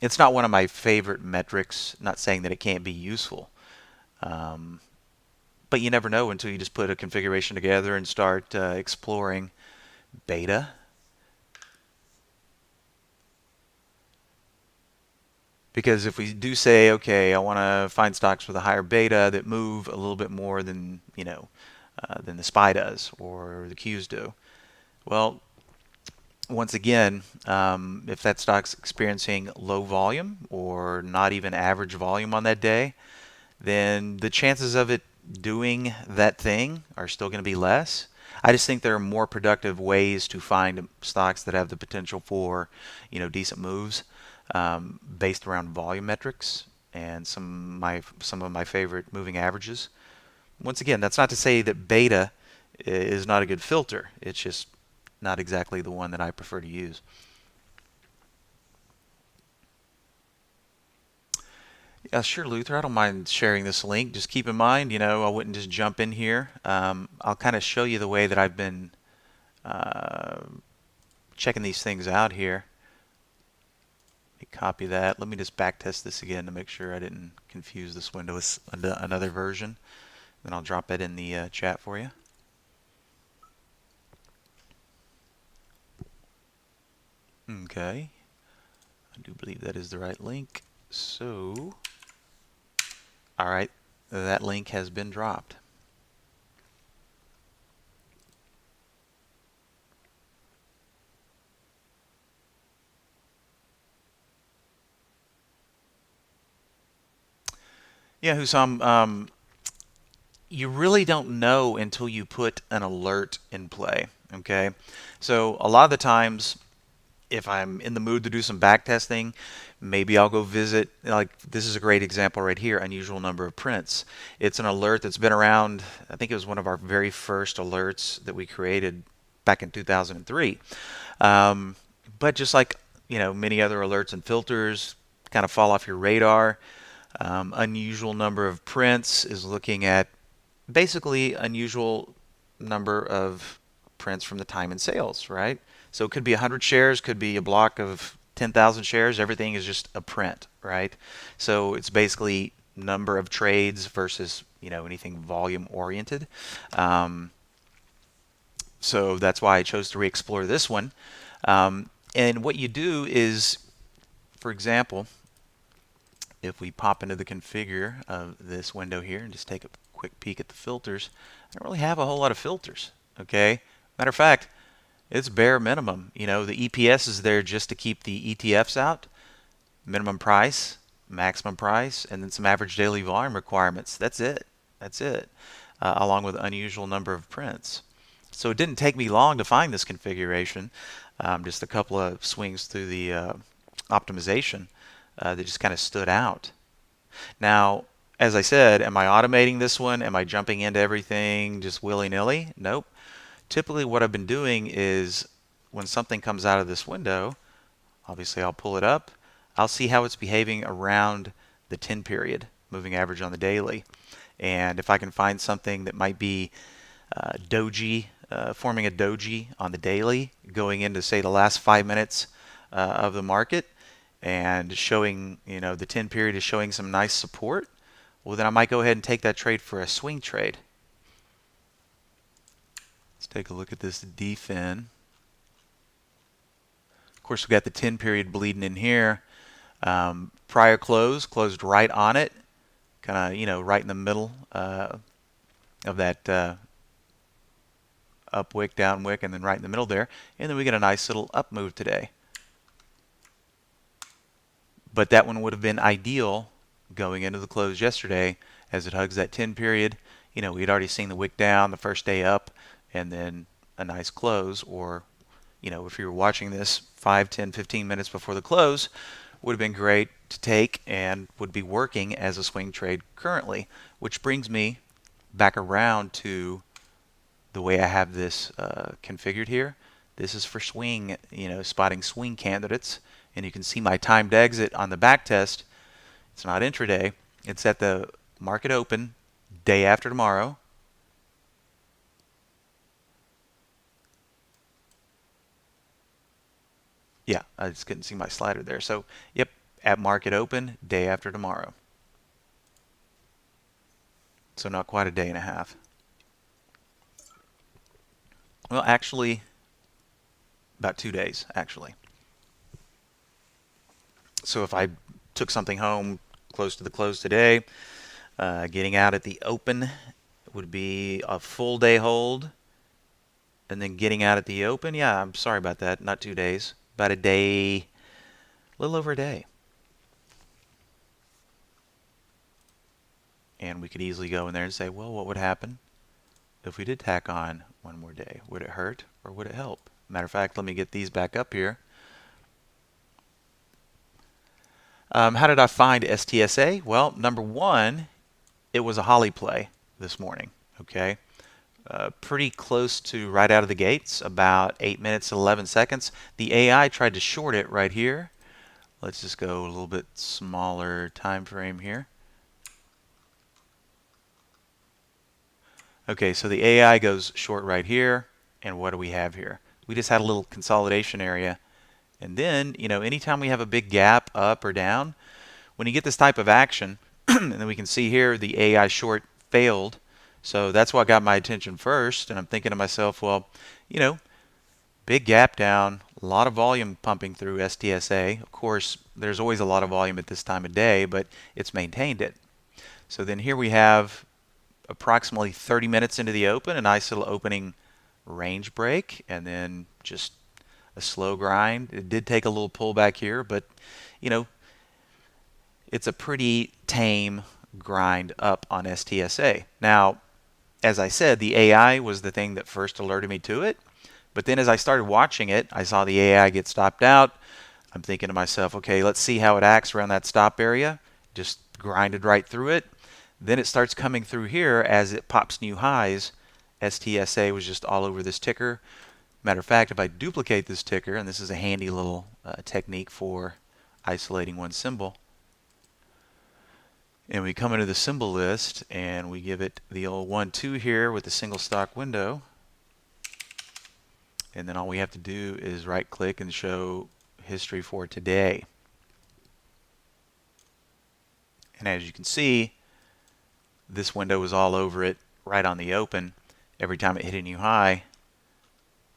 it's not one of my favorite metrics, not saying that it can't be useful. Um, but you never know until you just put a configuration together and start exploring beta. Because if we do say, okay, I want to find stocks with a higher beta that move a little bit more than, than the SPY does or the Qs do. Well, once again, if that stock's experiencing low volume or not even average volume on that day, then the chances of it doing that thing are still going to be less. I just think there are more productive ways to find stocks that have the potential for, decent moves based around volume metrics and some of my favorite moving averages. Once again, that's not to say that beta is not a good filter. It's just not exactly the one that I prefer to use. Yeah, sure, Luther. I don't mind sharing this link. Just keep in mind, I wouldn't just jump in here. I'll kind of show you the way that I've been uh, checking these things out here. Let me copy that. Let me just backtest this again to make sure I didn't confuse this window with another version. Then I'll drop it in the chat for you. Okay. I do believe that is the right link. So, all right, that link has been dropped. Yeah, Hussam, you really don't know until you put an alert in play, okay? So a lot of the times, if I'm in the mood to do some back testing, maybe I'll go visit, like this is a great example right here, unusual number of prints. It's an alert that's been around, I think it was one of our very first alerts that we created back in 2003. But just like, many other alerts and filters kind of fall off your radar. Unusual number of prints is looking at basically unusual number of prints from the time in sales, right? So it could be 100 shares, could be a block of 10,000 shares. Everything is just a print, right? So it's basically number of trades versus anything volume oriented. Um, so that's why I chose to re-explore this one. And what you do is, for example, if we pop into the configure of this window here and just take a quick peek at the filters, I don't really have a whole lot of filters. Okay, matter of fact, it's bare minimum. The EPS is there just to keep the ETFs out, minimum price, maximum price, and then some average daily volume requirements. That's it. That's it. Along with unusual number of prints. So it didn't take me long to find this configuration. Just a couple of swings through the optimization that just kind of stood out. Now, as I said, am I automating this one? Am I jumping into everything just willy-nilly? Nope. Typically what I've been doing is when something comes out of this window, obviously I'll pull it up. I'll see how it's behaving around the 10 period, moving average on the daily. And if I can find something that might be doji, forming a doji on the daily, going into, say, the last 5 minutes of the market, and showing, the 10 period is showing some nice support, well, then I might go ahead and take that trade for a swing trade. Let's take a look at this DFIN. Of course, we've got the 10 period bleeding in here. Prior close, closed right on it, kind of, right in the middle of that up wick, down wick, and then right in the middle there. And then we get a nice little up move today. But that one would have been ideal going into the close yesterday as it hugs that 10 period. We'd already seen the wick down the first day up and then a nice close. Or, if you were watching this 5, 10, 15 minutes before the close, would have been great to take and would be working as a swing trade currently. Which brings me back around to the way I have this configured here. This is for swing, spotting swing candidates. And you can see my timed exit on the back test. It's not intraday. It's at the market open day after tomorrow. Yeah, I just couldn't see my slider there. So, yep, at market open day after tomorrow. So not quite a day and a half. Well, actually, about 2 days, actually. So if I took something home close to the close today, getting out at the open would be a full day hold. And then getting out at the open, yeah, I'm sorry about that, not 2 days. About a day, a little over a day. And we could easily go in there and say, well, what would happen if we did tack on one more day? Would it hurt or would it help? Matter of fact, let me get these back up here. How did I find STSA? Well, number one, it was a holly play this morning. Okay, pretty close to right out of the gates, about 8 minutes and 11 seconds. The AI tried to short it right here. Let's just go a little bit smaller time frame here. Okay, so the AI goes short right here, and what do we have here? We just had a little consolidation area. And then, anytime we have a big gap up or down, when you get this type of action, and then we can see here the AI short failed. So that's what got my attention first. And I'm thinking to myself, well, big gap down, a lot of volume pumping through STSA. Of course, there's always a lot of volume at this time of day, but it's maintained it. So then here we have approximately 30 minutes into the open, a nice little opening range break, and then just a slow grind. It did take a little pullback here, but it's a pretty tame grind up on STSA. Now, as I said, the AI was the thing that first alerted me to it. But then as I started watching it, I saw the AI get stopped out. I'm thinking to myself, okay, let's see how it acts around that stop area. Just grinded right through it. Then it starts coming through here as it pops new highs. STSA was just all over this ticker. Matter of fact, if I duplicate this ticker, and this is a handy little technique for isolating one symbol, and we come into the symbol list and we give it the old 1-2 here with the single stock window, and then all we have to do is right click and show history for today. And as you can see, this window was all over it right on the open. Every time it hit a new high,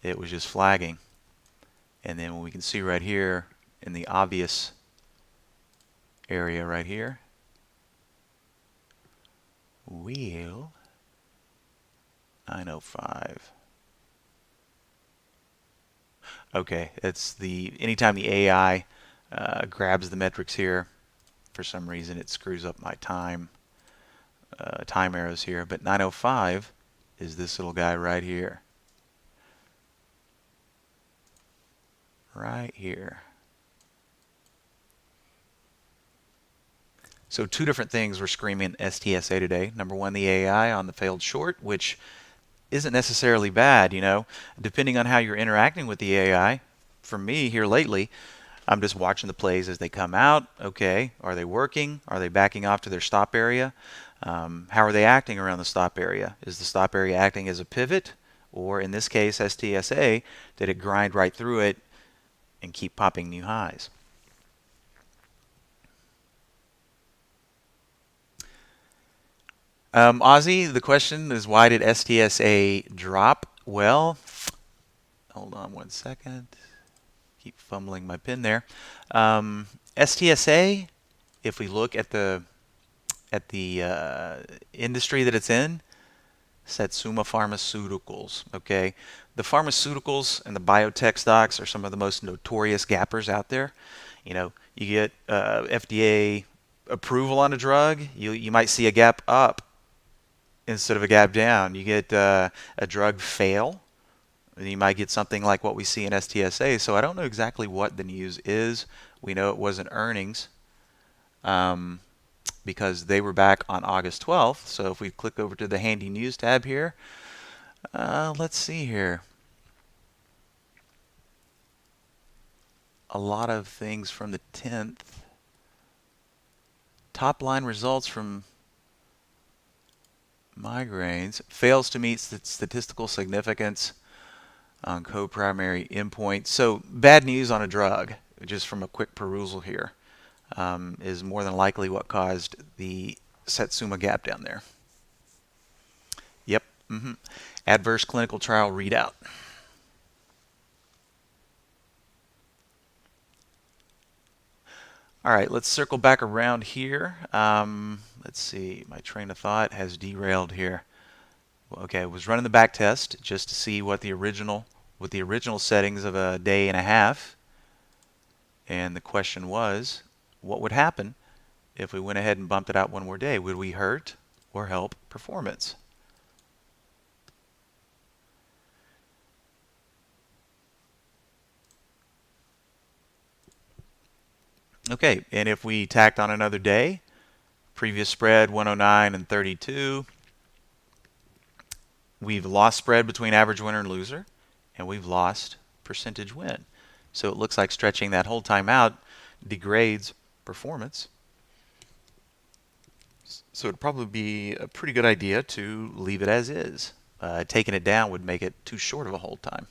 it was just flagging. And then we can see right here in the obvious area right here, wheel 905. Okay, it's the anytime the AI grabs the metrics here, for some reason it screws up my time arrows here. But 905 is this little guy right here. Right here. So two different things were screaming STSA today. Number one, the AI on the failed short, which isn't necessarily bad, you know, depending on how you're interacting with the AI. For me here lately, I'm just watching the plays as they come out. Okay, are they working? Are they backing off to their stop area? How are they acting around the stop area? Is the stop area acting as a pivot? Or in this case, STSA, did it grind right through it and keep popping new highs? Ozzy, the question is, why did STSA drop? Well, hold on one second. Keep fumbling my pen there. STSA, if we look at the industry that it's in, Satsuma Pharmaceuticals. Okay, the pharmaceuticals and the biotech stocks are some of the most notorious gappers out there. You know, you get FDA approval on a drug, you might see a gap up instead of a gap down. You get a drug fail, you might get something like what we see in STSA. So I don't know exactly what the news is. We know it wasn't earnings because they were back on August 12th. So if we click over to the handy news tab here, let's see here. A lot of things from the 10th. Top line results from migraines. Fails to meet statistical significance on co-primary endpoint. So bad news on a drug, just from a quick perusal here, is more than likely what caused the Satsuma gap down there. Yep. Adverse clinical trial readout. All right, let's circle back around here. Let's see, my train of thought has derailed here. Okay, I was running the back test just to see what the original settings of a day and a half. And the question was, what would happen if we went ahead and bumped it out one more day? Would we hurt or help performance? Okay, and if we tacked on another day, previous spread 109 and 32, we've lost spread between average winner and loser, and we've lost percentage win. So it looks like stretching that whole time out degrades performance. So it'd probably be a pretty good idea to leave it as is. Taking it down would make it too short of a hold time.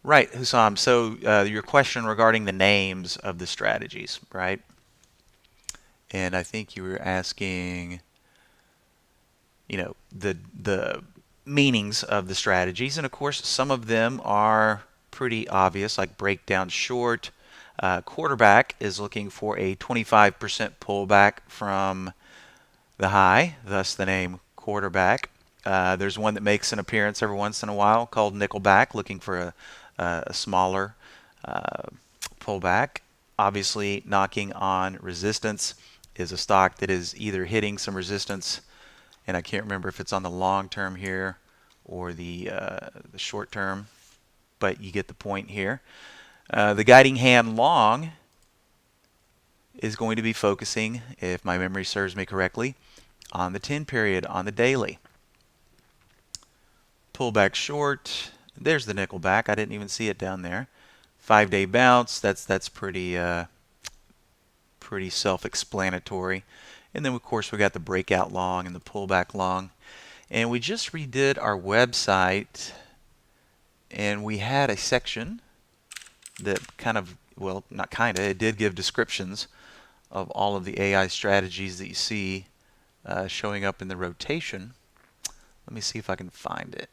Right, Hussam. So your question regarding the names of the strategies, right? And I think you were asking, you know, the meanings of the strategies, and of course some of them are pretty obvious, like breakdown short. Quarterback is looking for a 25% pullback from the high, thus the name quarterback. There's one that makes an appearance every once in a while called nickelback, looking for a smaller pullback. Obviously, knocking on resistance is a stock that is either hitting some resistance, and I can't remember if it's on the long term here or the short term, but you get the point here. The guiding hand long is going to be focusing, if my memory serves me correctly, on the 10 period on the daily. Pullback short, there's the nickelback. I didn't even see it down there. 5-day bounce, that's pretty pretty self-explanatory. And then of course we got the breakout long and the pullback long. And we just redid our website, and we had a section that kind of, well, not kind of, it did give descriptions of all of the AI strategies that you see showing up in the rotation. Let me see if I can find it.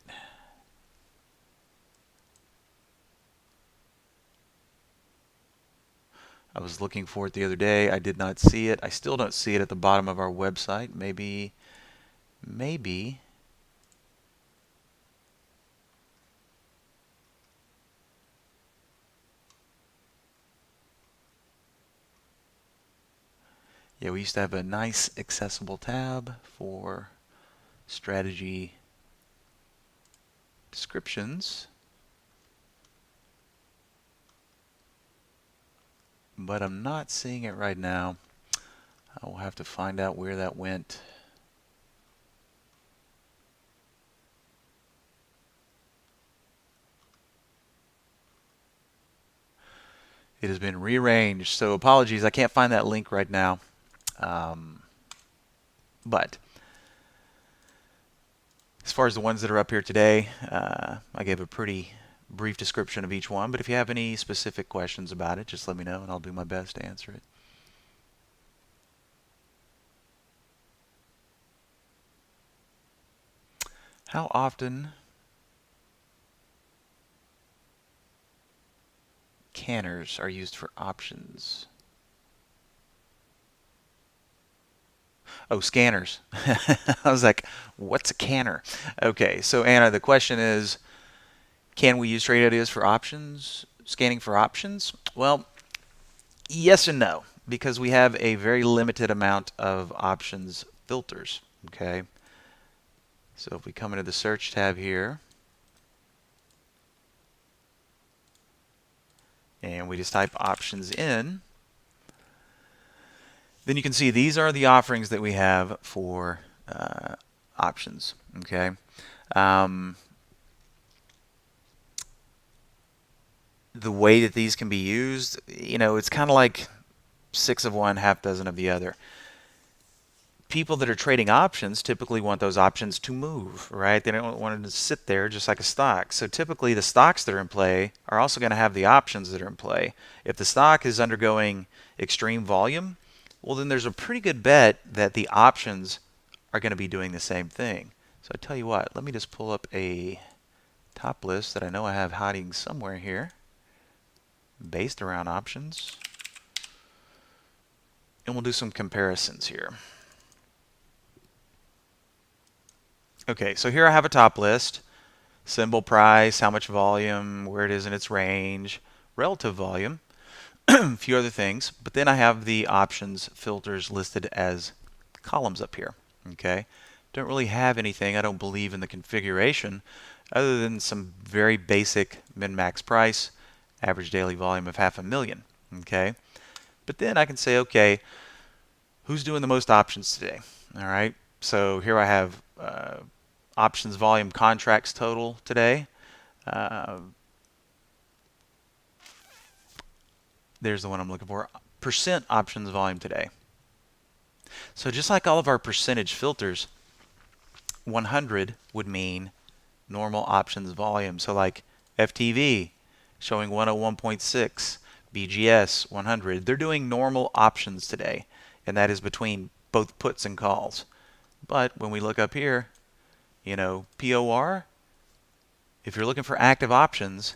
I was looking for it the other day. I did not see it. I still don't see it at the bottom of our website. Maybe. Yeah, we used to have a nice accessible tab for strategy descriptions, but I'm not seeing it right now. I will have to find out where that went. It has been rearranged, so apologies, I can't find that link right now. But as far as the ones that are up here today, I gave a pretty brief description of each one, but if you have any specific questions about it, just let me know and I'll do my best to answer it. How often canners are used for options? Oh, scanners. I was like, what's a canner? Okay, so Anna, the question is, can we use trade ideas for options, scanning for options? Well, yes and no, because we have a very limited amount of options filters, okay? So if we come into the search tab here, and we just type options in, then you can see these are the offerings that we have for options, okay? The way that these can be used, you know, it's kind of like 6 of one, half dozen of the other. People that are trading options typically want those options to move, right? They don't want it to sit there just like a stock. So typically the stocks that are in play are also going to have the options that are in play. If the stock is undergoing extreme volume, well, then there's a pretty good bet that the options are going to be doing the same thing. So I tell you what, let me just pull up a top list that I know I have hiding somewhere here based around options. And we'll do some comparisons here. Okay, so here I have a top list. Symbol price, how much volume, where it is in its range, relative volume, a few other things. But then I have the options filters listed as columns up here. Okay, don't really have anything, I don't believe, in the configuration other than some very basic min-max price, average daily volume of 500,000. Okay, but then I can say, okay, who's doing the most options today? All right, so here I have options volume contracts total today. There's the one I'm looking for. Percent options volume today. So just like all of our percentage filters, 100 would mean normal options volume. So like FTV showing 101.6, BGS 100. They're doing normal options today, and that is between both puts and calls. But when we look up here, you know, POR, if you're looking for active options,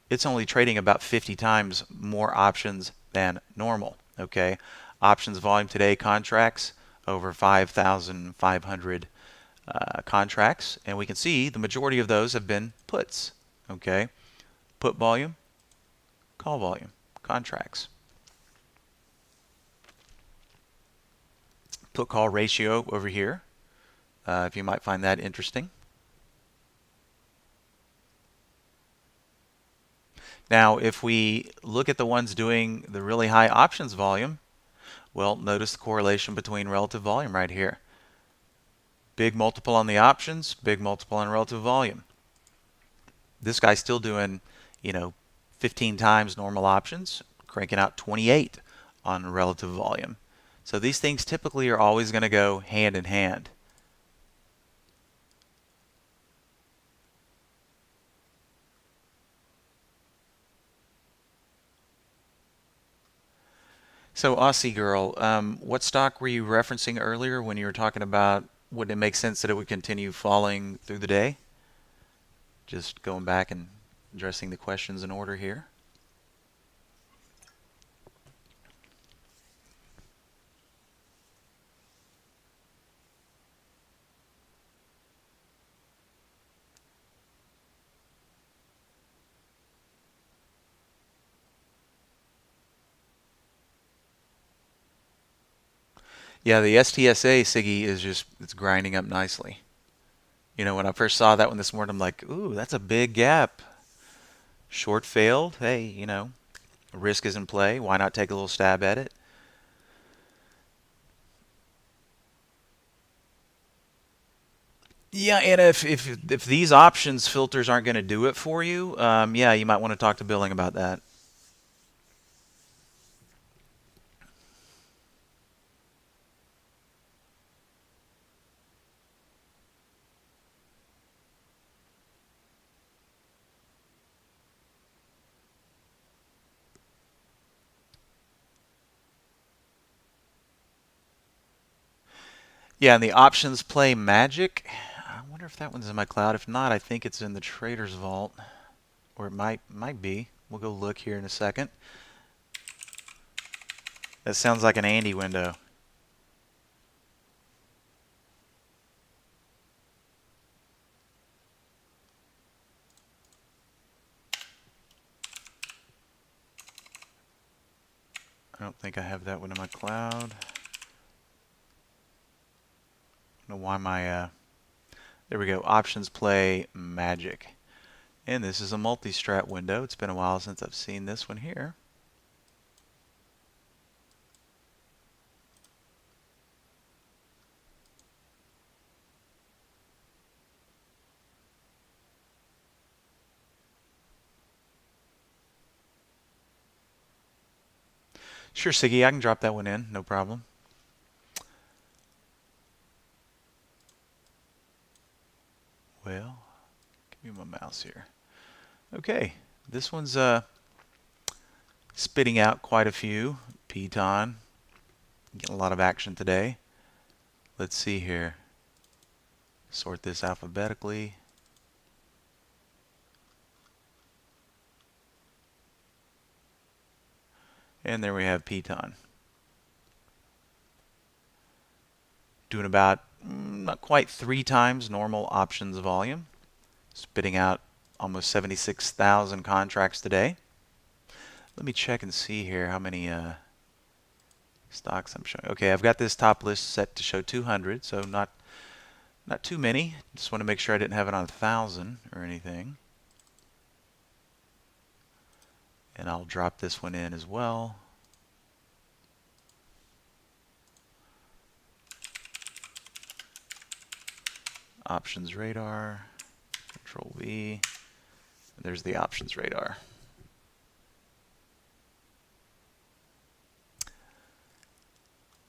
it's only trading about 50 times more options than normal. Okay, options volume today, contracts over 5,500 contracts, and we can see the majority of those have been puts. Okay, put volume, call volume, contracts. Put call ratio over here, if you might find that interesting. Now, if we look at the ones doing the really high options volume, well, notice the correlation between relative volume right here. Big multiple on the options, big multiple on relative volume. This guy's still doing, you know, 15 times normal options, cranking out 28 on relative volume. So these things typically are always going to go hand in hand. So Aussie girl, what stock were you referencing earlier when you were talking about would it make sense that it would continue falling through the day? Just going back and addressing the questions in order here. Yeah, the STSA Siggy is just it's grinding up nicely. You know, when I first saw that one this morning, I'm like, ooh, that's a big gap. Short failed. Hey, you know, risk is in play. Why not take a little stab at it? Yeah, and if these options filters aren't going to do it for you, yeah, you might want to talk to billing about that. Yeah, and the options play magic. I wonder if that one's in my cloud. If not, I think it's in the trader's vault, or it might be. We'll go look here in a second. That sounds like an Andy window. I don't think I have that one in my cloud. I don't know why my there we go. Options play magic. And this is a multi-strat window. It's been a while since I've seen this one here. Sure, Siggy, I can drop that one in, no problem. Well, give me my mouse here. Okay, this one's spitting out quite a few. Piton, getting a lot of action today. Let's see here. Sort this alphabetically. And there we have Piton. Doing about not quite 3 times normal options volume. Spitting out almost 76,000 contracts today. Let me check and see here how many stocks I'm showing. Okay, I've got this top list set to show 200, so not too many. Just want to make sure I didn't have it on 1,000 or anything. And I'll drop this one in as well. Options radar, Control V. There's the options radar.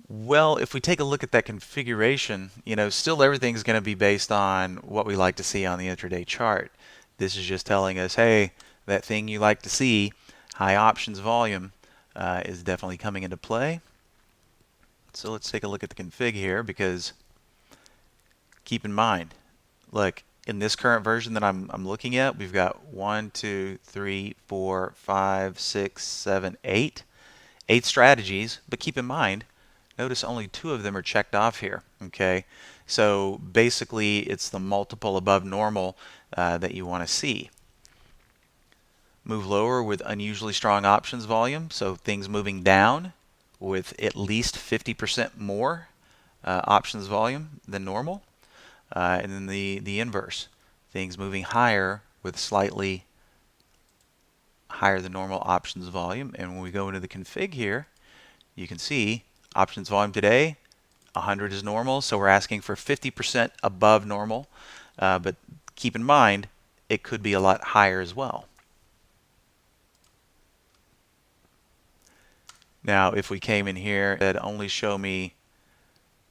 Well, if we take a look at that configuration, you know, still everything's going to be based on what we like to see on the intraday chart. This is just telling us, hey, that thing you like to see, high options volume, is definitely coming into play. So let's take a look at the config here, because keep in mind, look, in this current version that I'm looking at, we've got 1, 2, 3, 4, 5, 6, 7, 8. 8 strategies, but keep in mind, notice only 2 of them are checked off here. Okay, so basically it's the multiple above normal that you want to see. Move lower with unusually strong options volume, so things moving down with at least 50% more options volume than normal. And then the inverse, things moving higher with slightly higher than normal options volume. And when we go into the config here, you can see options volume today, 100 is normal, so we're asking for 50% above normal. But keep in mind, it could be a lot higher as well. Now, if we came in here, it'd only show me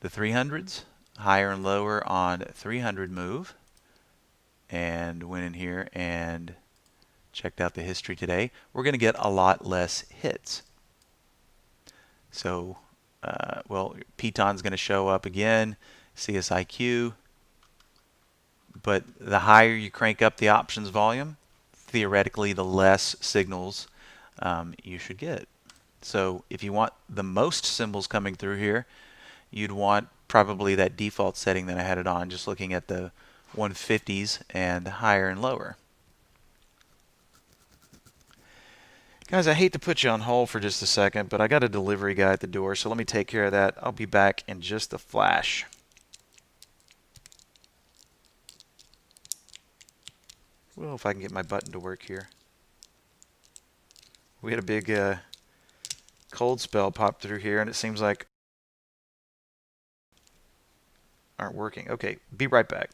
the 300s, higher and lower on 300 move, and went in here and checked out the history today, we're going to get a lot less hits. So, well, Piton's going to show up again, CSIQ, but the higher you crank up the options volume, theoretically, the less signals you should get. So if you want the most symbols coming through here, you'd want probably that default setting that I had it on, just looking at the 150s and higher and lower. Guys, I hate to put you on hold for just a second, but I got a delivery guy at the door, so let me take care of that. I'll be back in just a flash. Well, if I can get my button to work here. We had a big cold spell pop through here, and it seems like aren't working. Okay, be right back.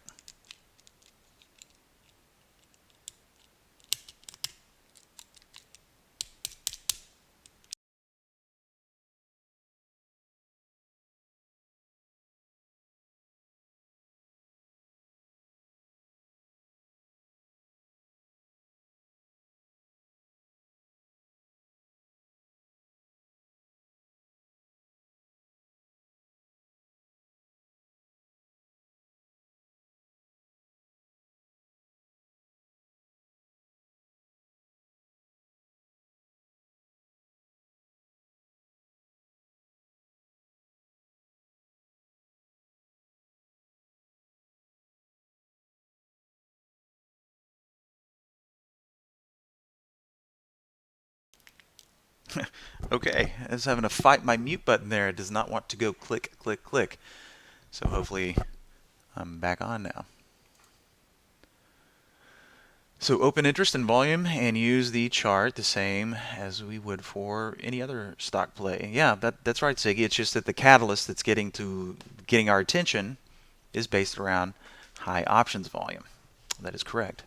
Okay, I was having to fight my mute button there. It does not want to go click, click, click. So hopefully I'm back on now. So open interest and volume and use the chart the same as we would for any other stock play. Yeah, that's right, Siggy. It's just that the catalyst that's getting our attention is based around high options volume. That is correct.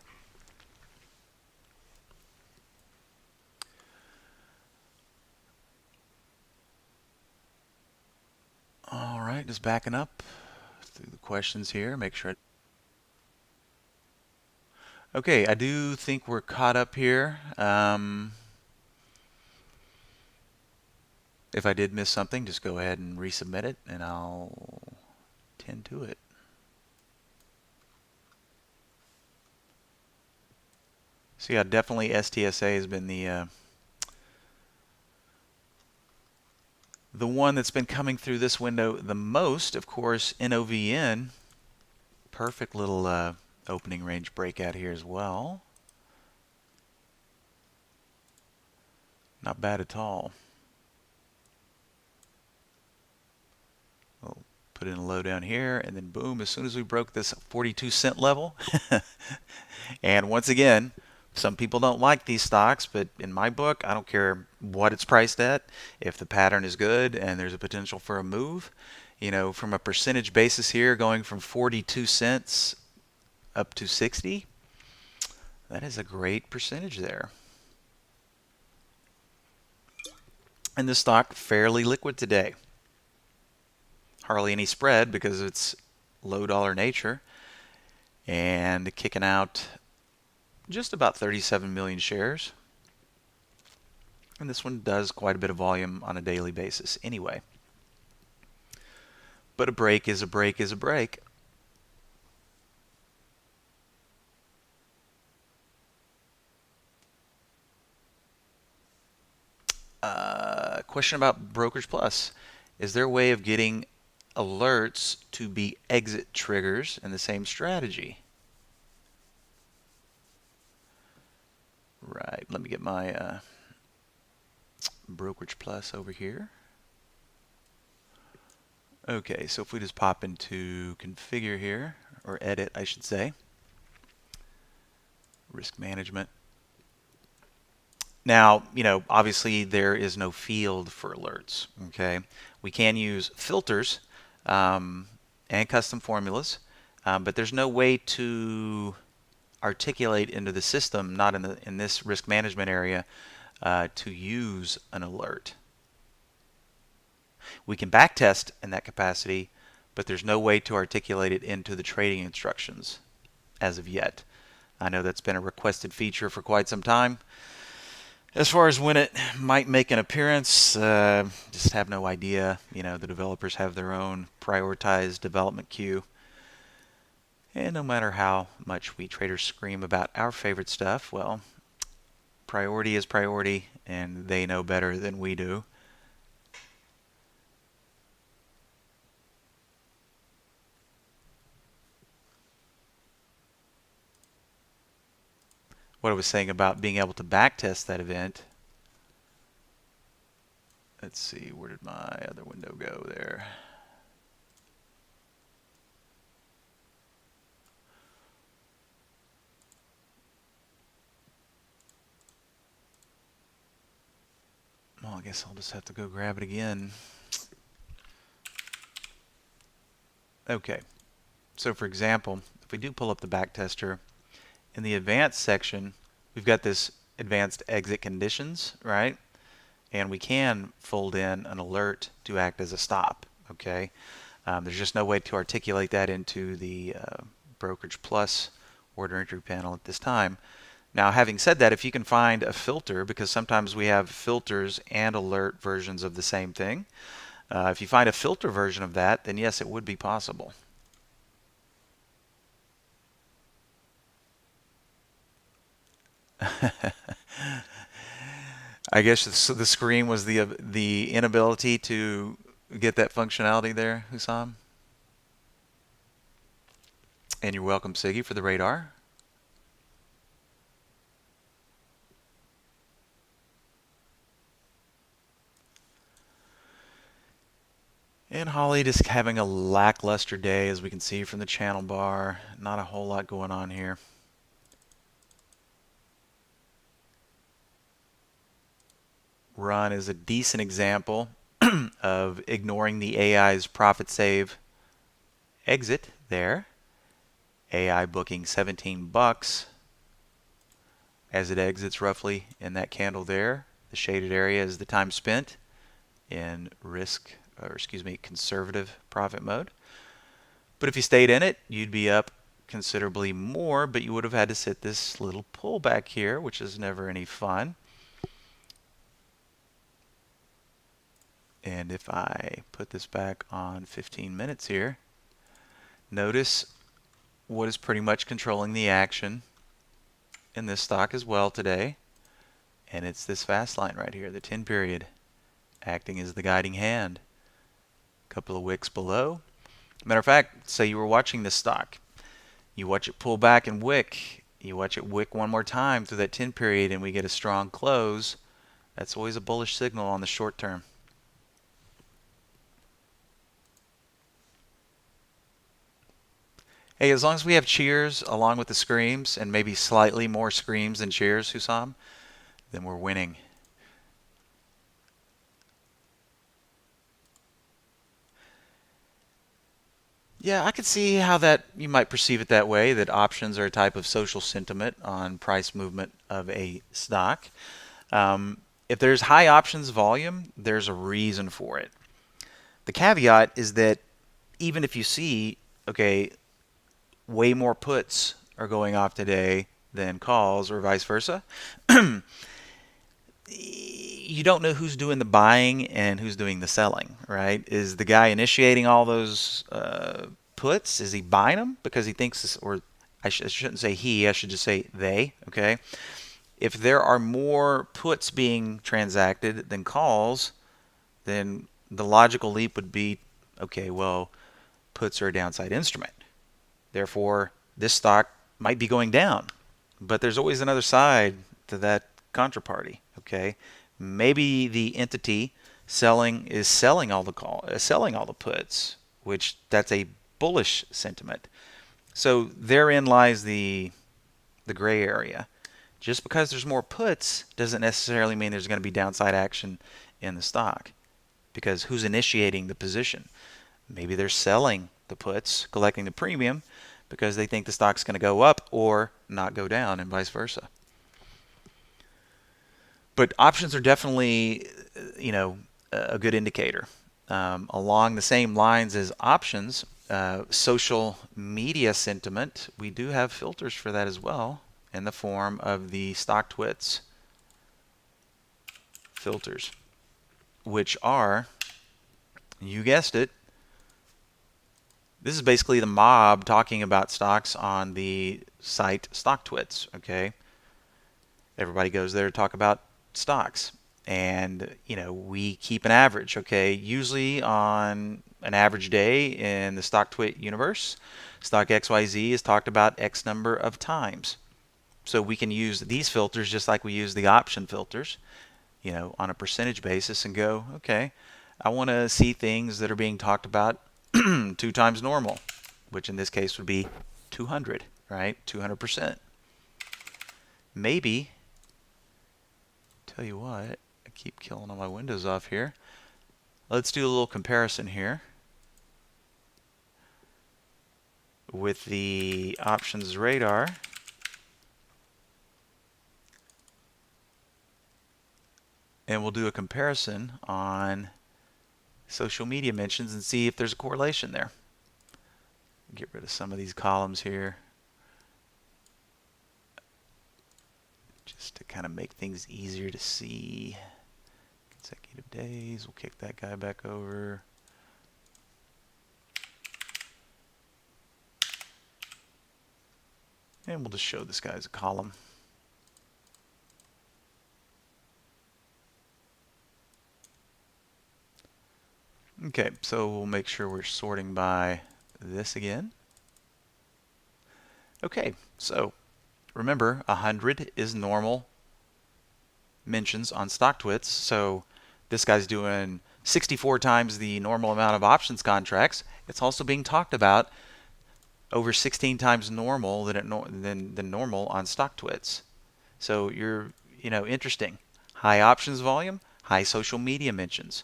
All right, just backing up through the questions here. Make sure. Okay, I do think we're caught up here. If I did miss something, just go ahead and resubmit it, and I'll tend to it. So yeah, definitely STSA has been the one that's been coming through this window the most. Of course, NOVN, perfect little opening range breakout here as well. Not bad at all. We'll put in a low down here, and then boom, as soon as we broke this 42-cent level. And once again, some people don't like these stocks, but in my book, I don't care what it's priced at. If the pattern is good and there's a potential for a move, you know, from a percentage basis here, going from 42 cents up to 60, that is a great percentage there. And this stock fairly liquid today. Hardly any spread because it's low dollar nature, and kicking out just about 37 million shares. And this one does quite a bit of volume on a daily basis anyway. But a break is a break is a break. Question about Brokerage Plus. Is there a way of getting alerts to be exit triggers in the same strategy? Right, let me get my Brokerage Plus over here. Okay, so if we just pop into configure here, or edit, I should say, risk management. Now, you know, obviously there is no field for alerts, okay? We can use filters and custom formulas, but there's no way to articulate into the system, not in this risk management area, to use an alert. We can backtest in that capacity, but there's no way to articulate it into the trading instructions as of yet. I know that's been a requested feature for quite some time. As far as when it might make an appearance, just have no idea. The developers have their own prioritized development queue. And no matter how much we traders scream about our favorite stuff, well, priority is priority, and they know better than we do. What I was saying about being able to backtest that event. Let's see, where did my other window go there? Well, I guess I'll just have to go grab it again. Okay, so for example, if we do pull up the backtester, in the advanced section, we've got this advanced exit conditions, right? And we can fold in an alert to act as a stop, okay? There's just no way to articulate that into the Brokerage Plus order entry panel at this time. Now, having said that, if you can find a filter, because sometimes we have filters and alert versions of the same thing, if you find a filter version of that, then yes, it would be possible. I guess the screen was the inability to get that functionality there, Hussam. And you're welcome, Siggy, for the radar. And Holly just having a lackluster day, as we can see from the channel bar. Not a whole lot going on here. Run is a decent example of ignoring the AI's profit save exit there. AI booking 17 bucks as it exits roughly in that candle there. The shaded area is the time spent in conservative profit mode. But if you stayed in it, you'd be up considerably more, but you would have had to sit this little pullback here, which is never any fun. And if I put this back on 15 minutes here, notice what is pretty much controlling the action in this stock as well today. And it's this fast line right here, the 10 period, acting as the guiding hand. A couple of wicks below. Matter of fact, say you were watching this stock. You watch it pull back and wick. You watch it wick one more time through that 10 period and we get a strong close. That's always a bullish signal on the short term. Hey, as long as we have cheers along with the screams, and maybe slightly more screams than cheers, Hussam, then we're winning. Yeah, I could see how that you might perceive it that way, that options are a type of social sentiment on price movement of a stock. If there's high options volume, there's a reason for it. The caveat is that even if you see, okay, way more puts are going off today than calls or vice versa, you don't know who's doing the buying and who's doing the selling, right? Is the guy initiating all those puts? Is he buying them because he thinks this, or I shouldn't say he, I should just say they, okay? If there are more puts being transacted than calls, then the logical leap would be, okay, well, puts are a downside instrument. Therefore, this stock might be going down. But there's always another side to that contraparty, okay? Maybe the entity selling is selling all the puts, which that's a bullish sentiment. So therein lies the gray area. Just because there's more puts doesn't necessarily mean there's going to be downside action in the stock, because who's initiating the position? Maybe they're selling the puts, collecting the premium, because they think the stock's going to go up or not go down, and vice versa. But options are definitely, a good indicator. Along the same lines as options, social media sentiment, we do have filters for that as well in the form of the stock twits. filters, which are, you guessed it, this is basically the mob talking about stocks on the site StockTwits, okay? Everybody goes there to talk about stocks. And, we keep an average, okay? Usually on an average day in the StockTwit universe, stock XYZ is talked about X number of times. So we can use these filters just like we use the option filters, on a percentage basis and go, okay, I want to see things that are being talked about 2 times normal, which in this case would be 200, right? 200%. Maybe, tell you what, I keep killing all my windows off here. Let's do a little comparison here with the options radar. And we'll do a comparison on social media mentions and see if there's a correlation there. Get rid of some of these columns here just to kind of make things easier to see. Consecutive days, we'll kick that guy back over. And we'll just show this guy as a column. Okay, so we'll make sure we're sorting by this again. Okay, so remember, 100 is normal mentions on StockTwits. So this guy's doing 64 times the normal amount of options contracts. It's also being talked about over 16 times normal than normal on StockTwits. So you're, interesting. High options volume, high social media mentions.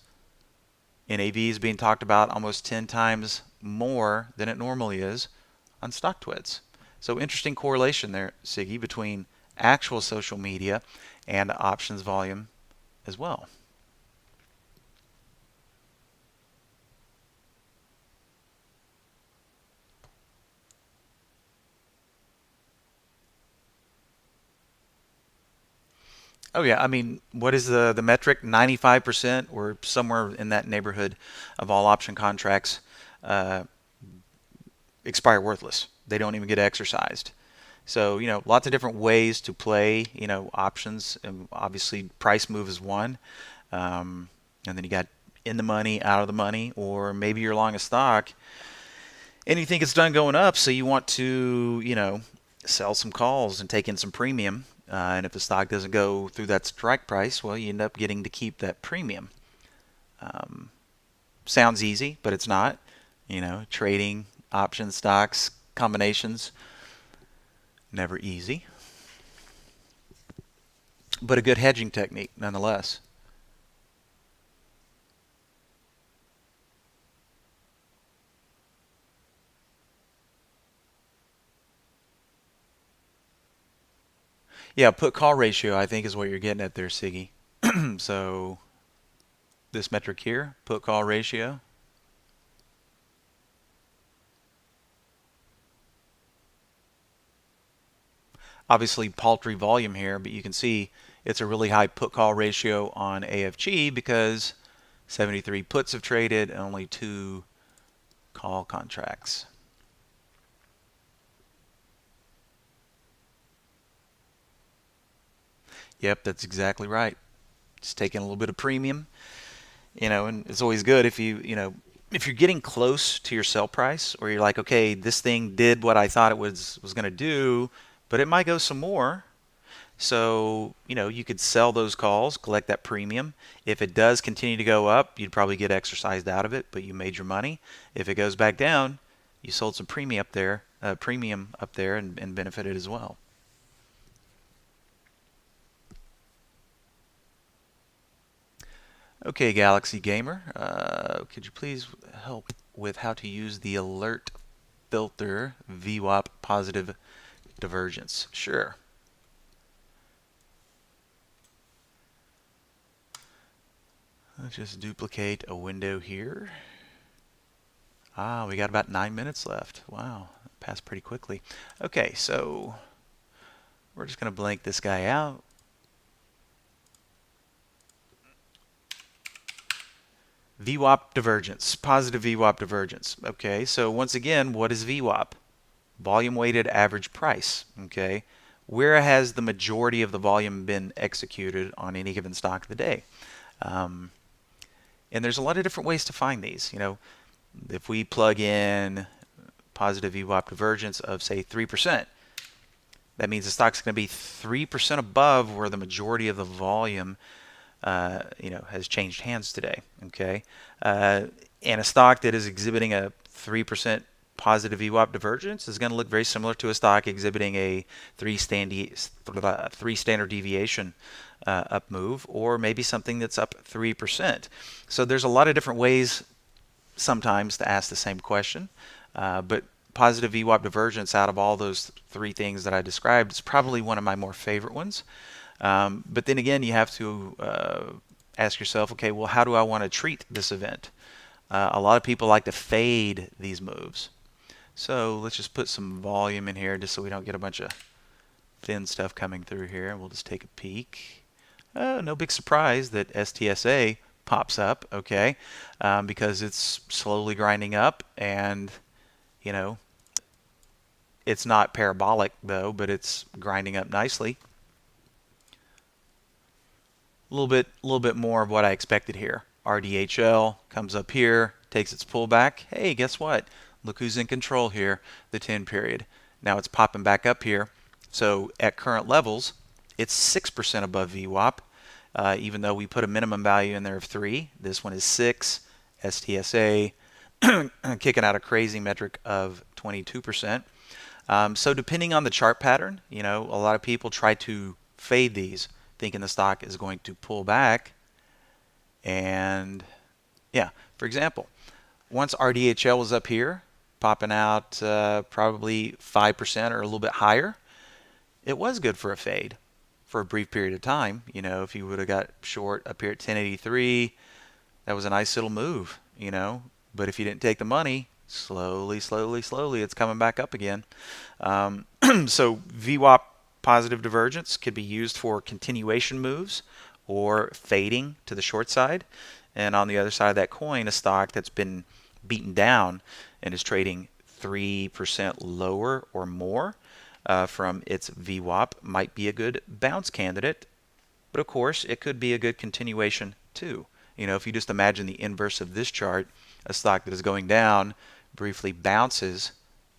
NAV is being talked about almost 10 times more than it normally is on StockTwits. So interesting correlation there, Siggy, between actual social media and options volume as well. Oh yeah, I mean, what is the metric? 95% or somewhere in that neighborhood of all option contracts expire worthless. They don't even get exercised. So, lots of different ways to play, options. And obviously, price move is one. And then you got in the money, out of the money, or maybe you're long a stock and you think it's done going up, so you want to, sell some calls and take in some premium. And if the stock doesn't go through that strike price, well, you end up getting to keep that premium. Sounds easy, but it's not. Trading option stocks combinations, never easy, but a good hedging technique nonetheless. Yeah, put call ratio, I think, is what you're getting at there, Siggy. So this metric here, put call ratio. Obviously paltry volume here, but you can see it's a really high put call ratio on AFG because 73 puts have traded and only 2 call contracts. Yep, that's exactly right. Just taking a little bit of premium, and it's always good if if you're getting close to your sell price, or you're like, okay, this thing did what I thought it was going to do, but it might go some more. So, you could sell those calls, collect that premium. If it does continue to go up, you'd probably get exercised out of it, but you made your money. If it goes back down, you sold some premium up there, and benefited as well. Okay, Galaxy Gamer, could you please help with how to use the alert filter VWAP positive divergence? Sure. Let's just duplicate a window here. We got about 9 minutes left. Wow, passed pretty quickly. Okay, so we're just going to blank this guy out. VWAP divergence, positive VWAP divergence. Okay, so once again, what is VWAP? Volume weighted average price. Okay, where has the majority of the volume been executed on any given stock of the day? Um, and there's a lot of different ways to find these. If we plug in positive VWAP divergence of say 3%, that means the stock's going to be 3% above where the majority of the volume has changed hands today. Okay, and a stock that is exhibiting a 3% positive VWAP divergence is going to look very similar to a stock exhibiting a three standard deviation up move, or maybe something that's up 3%. So there's a lot of different ways sometimes to ask the same question, but positive VWAP divergence out of all those three things that I described is probably one of my more favorite ones. But then again, you have to ask yourself, okay, well, how do I want to treat this event? A lot of people like to fade these moves. So let's just put some volume in here just so we don't get a bunch of thin stuff coming through here. We'll just take a peek. No big surprise that STSA pops up, okay, because it's slowly grinding up, and it's not parabolic though, but it's grinding up nicely. A little bit more of what I expected here. RDHL comes up here, takes its pullback. Hey, guess what? Look who's in control here, the 10 period. Now it's popping back up here. So at current levels, it's 6% above VWAP, even though we put a minimum value in there of 3. This one is 6. STSA kicking out a crazy metric of 22%. So depending on the chart pattern, a lot of people try to fade these, thinking the stock is going to pull back. And yeah, for example, once RDHL was up here, popping out probably 5% or a little bit higher, it was good for a fade for a brief period of time. If you would have got short up here at 1083, that was a nice little move, But if you didn't take the money, slowly, it's coming back up again. So VWAP positive divergence could be used for continuation moves or fading to the short side. And on the other side of that coin, a stock that's been beaten down and is trading 3% lower or more from its VWAP might be a good bounce candidate. But of course, it could be a good continuation too. If you just imagine the inverse of this chart, a stock that is going down briefly bounces,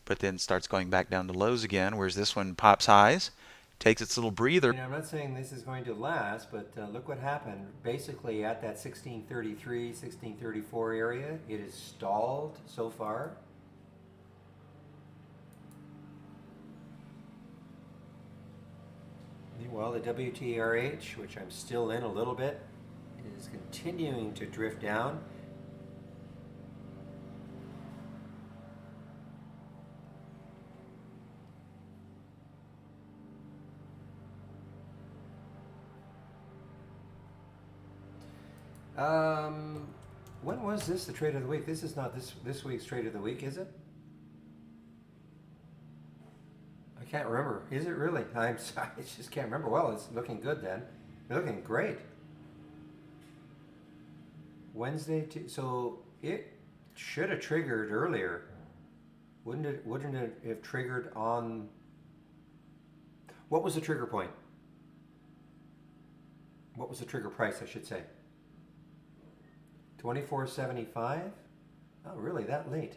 but then starts going back down to lows again, whereas this one pops highs, takes its little breather. I'm not saying this is going to last, but look what happened. Basically, at that 1633, 1634 area, it is stalled so far. Meanwhile, the WTRH, which I'm still in a little bit, is continuing to drift down. When was this the trade of the week? This is not this week's trade of the week, is it? I can't remember. Is it really? I just can't remember. Well, it's looking good then. Looking great. Wednesday, so it should have triggered earlier. Wouldn't it have triggered on... What was the trigger point? What was the trigger price, I should say? 24.75? Oh, really? That late?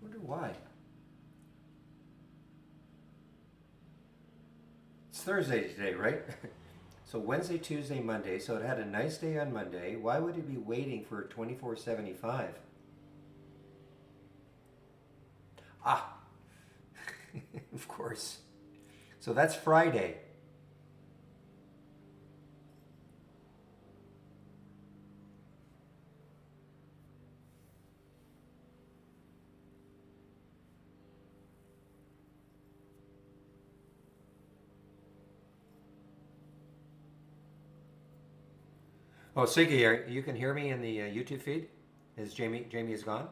Wonder why. It's Thursday today, right? So Wednesday, Tuesday, Monday. So it had a nice day on Monday. Why would it be waiting for 24.75? Ah, of course. So that's Friday. Oh, Siggy, you can hear me in the YouTube feed? Is Jamie is gone?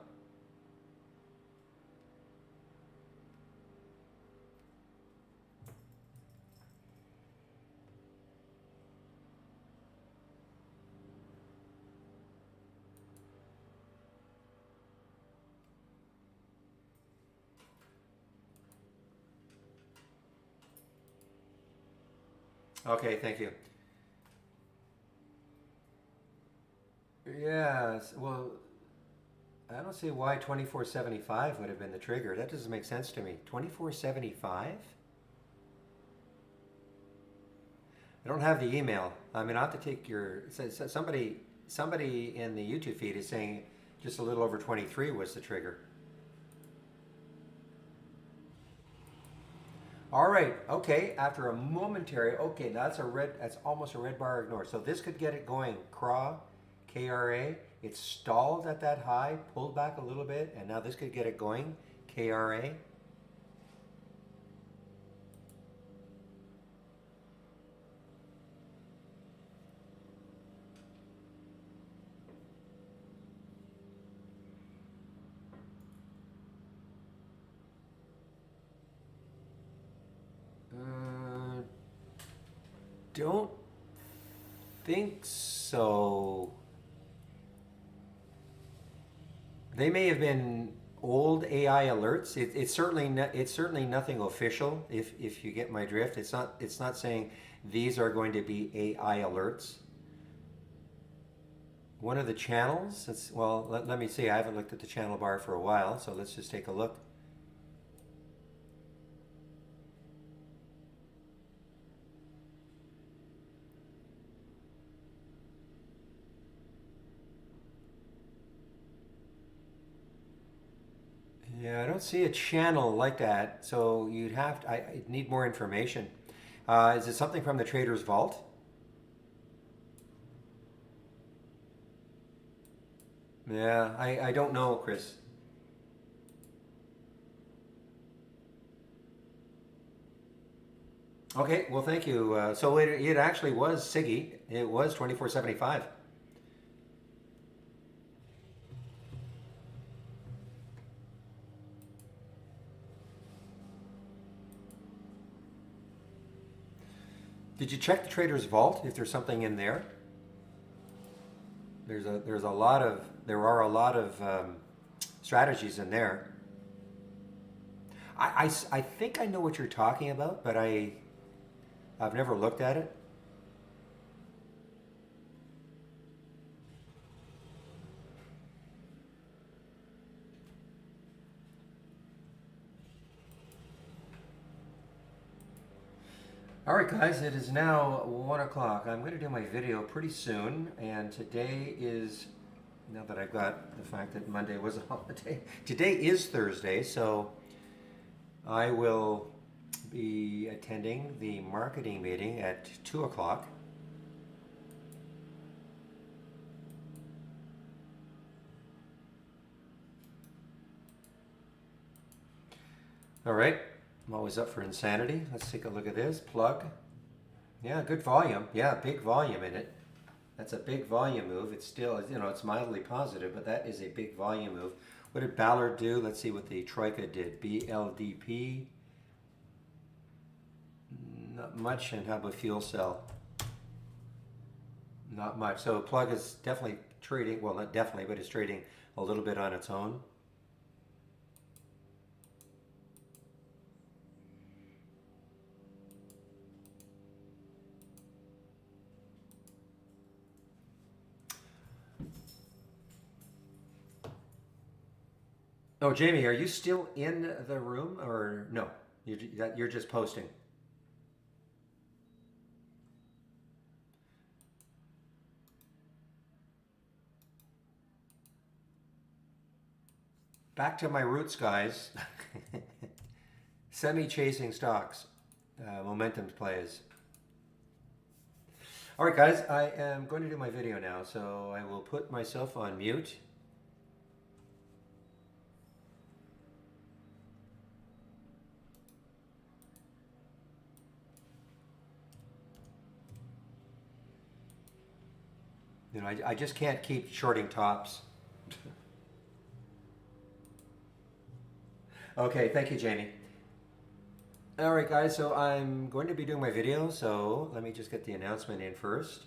Okay, thank you. Yes, well, I don't see why 2475 would have been the trigger. That doesn't make sense to me. 2475? I don't have the email. I mean, I'll have to take your. Somebody in the YouTube feed is saying just a little over 23 was the trigger. All right. Okay. After a momentary. Okay, that's a red. That's almost a red bar ignore. So this could get it going. KRA. It stalled at that high, pulled back a little bit, and now this could get it going. KRA. Uh, don't think so. They may have been old AI alerts. It's certainly nothing official. If you get my drift, it's not saying these are going to be AI alerts. One of the channels. Well. Let me see. I haven't looked at the channel bar for a while, so let's just take a look. Yeah, I don't see a channel like that, so you'd have to. I need more information. Is it something from the Trader's Vault? Yeah, I don't know, Chris. Okay, well, thank you. So it actually was Siggy. It was 2475. Did you check the Trader's Vault if there's something in there? There are a lot of strategies in there. I think I know what you're talking about, but I've never looked at it. All right, guys, it is now 1 o'clock. I'm going to do my video pretty soon, and today is, now that I've got the fact that Monday was a holiday, today is Thursday, so I will be attending the marketing meeting at 2 o'clock. All right, I'm always up for insanity. Let's take a look at this. Plug. Yeah, good volume. Yeah, big volume in it. That's a big volume move. It's still, it's mildly positive, but that is a big volume move. What did Ballard do? Let's see what the Troika did. BLDP. Not much. And how about fuel cell? Not much. So plug is definitely trading, well, not definitely, but it's trading a little bit on its own. Oh, Jamie, are you still in the room or no? You're just posting. Back to my roots, guys. Semi-chasing stocks, momentum plays. All right, guys, I am going to do my video now, so I will put myself on mute. I just can't keep shorting tops. Okay, thank you, Jamie. All right, guys, so I'm going to be doing my video, so let me just get the announcement in first.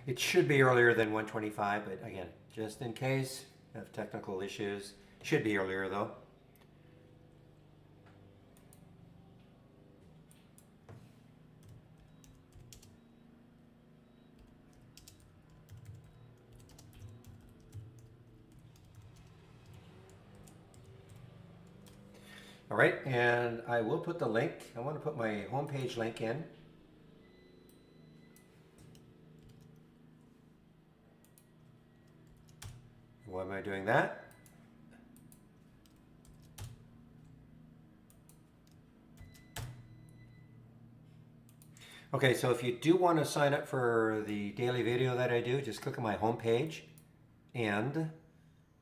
It should be earlier than 125, but again, just in case of technical issues, should be earlier though. All right, and I will put the link. I want to put my homepage link in. Why am I doing that? Okay, so if you do want to sign up for the daily video that I do, just click on my homepage and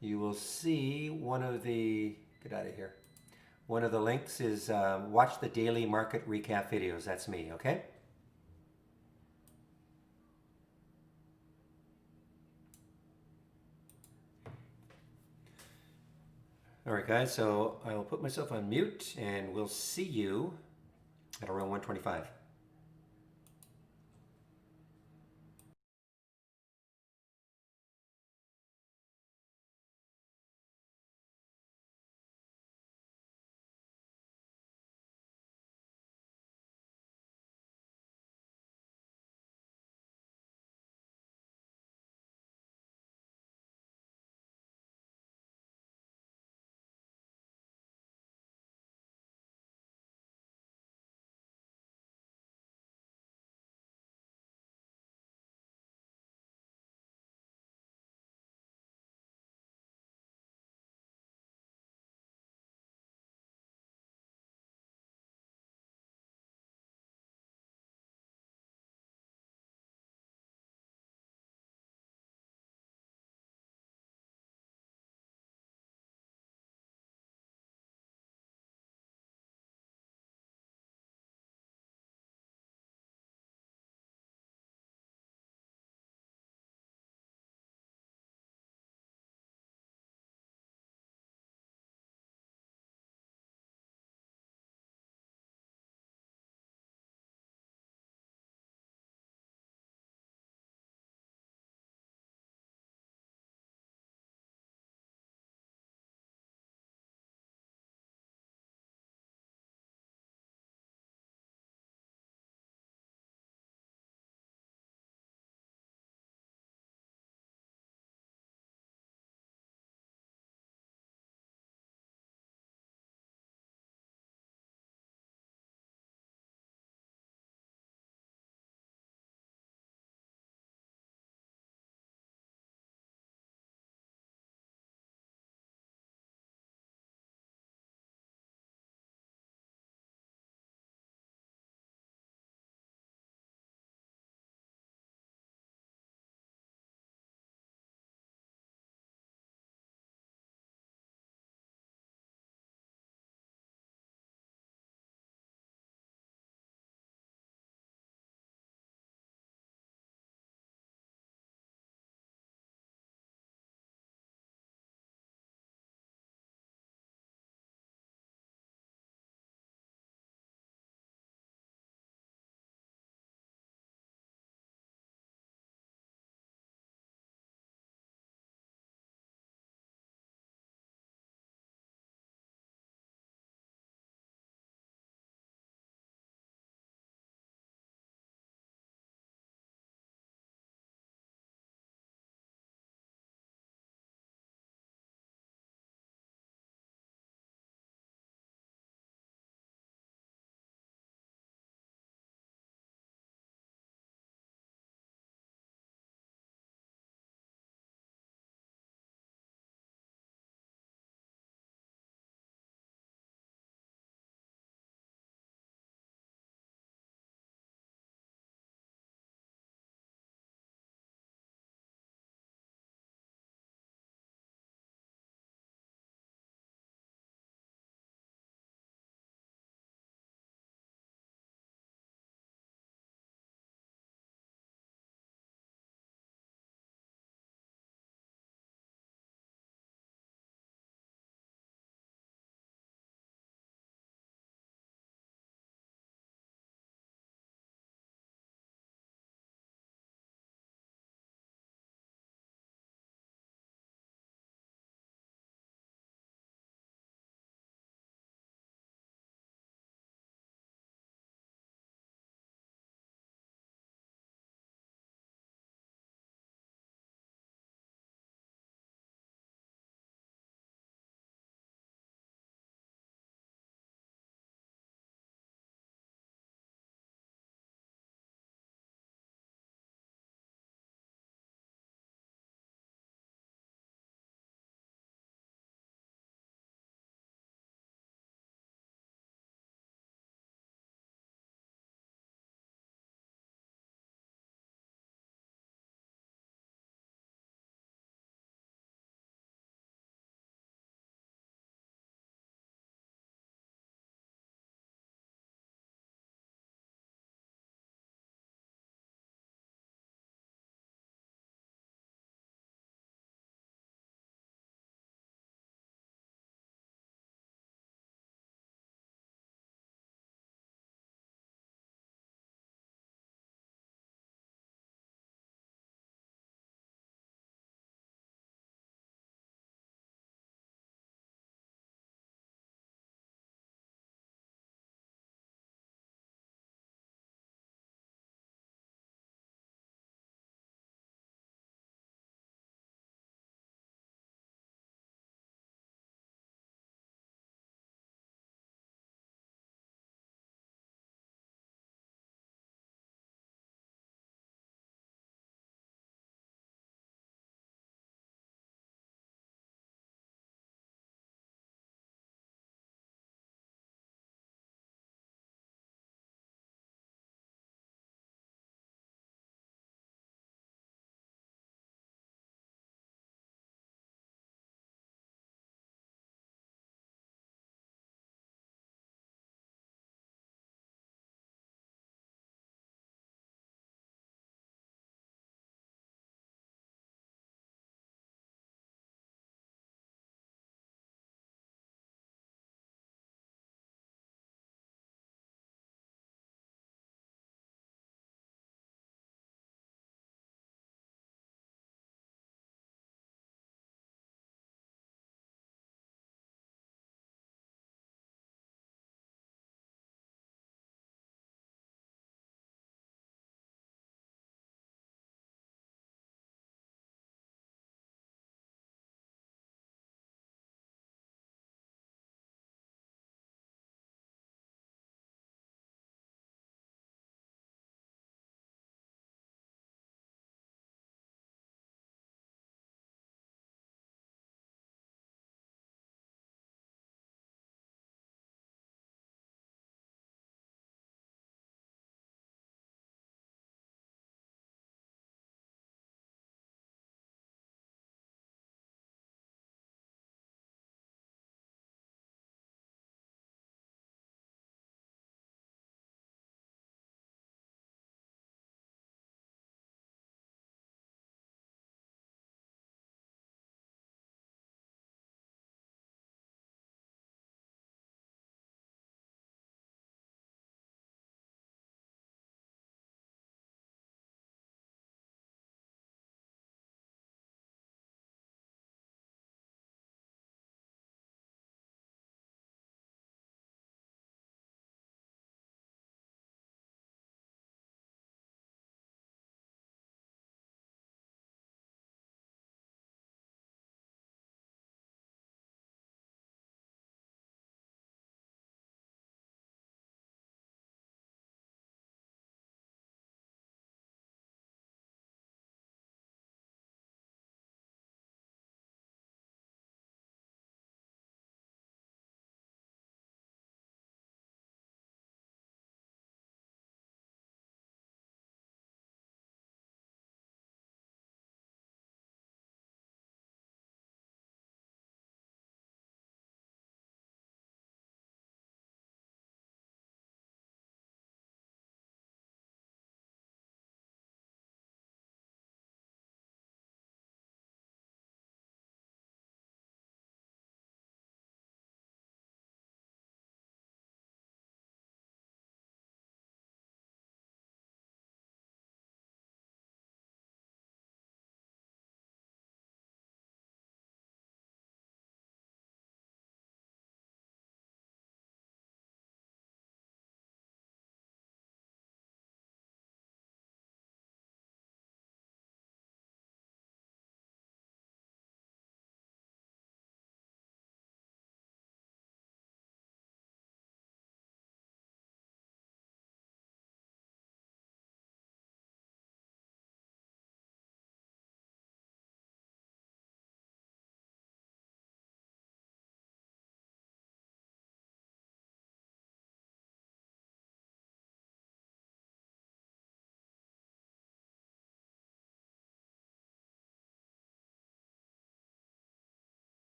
you will see one of the, get out of here. One of the links is watch the daily market recap videos. That's me, okay? All right, guys, so I will put myself on mute and we'll see you at around 125.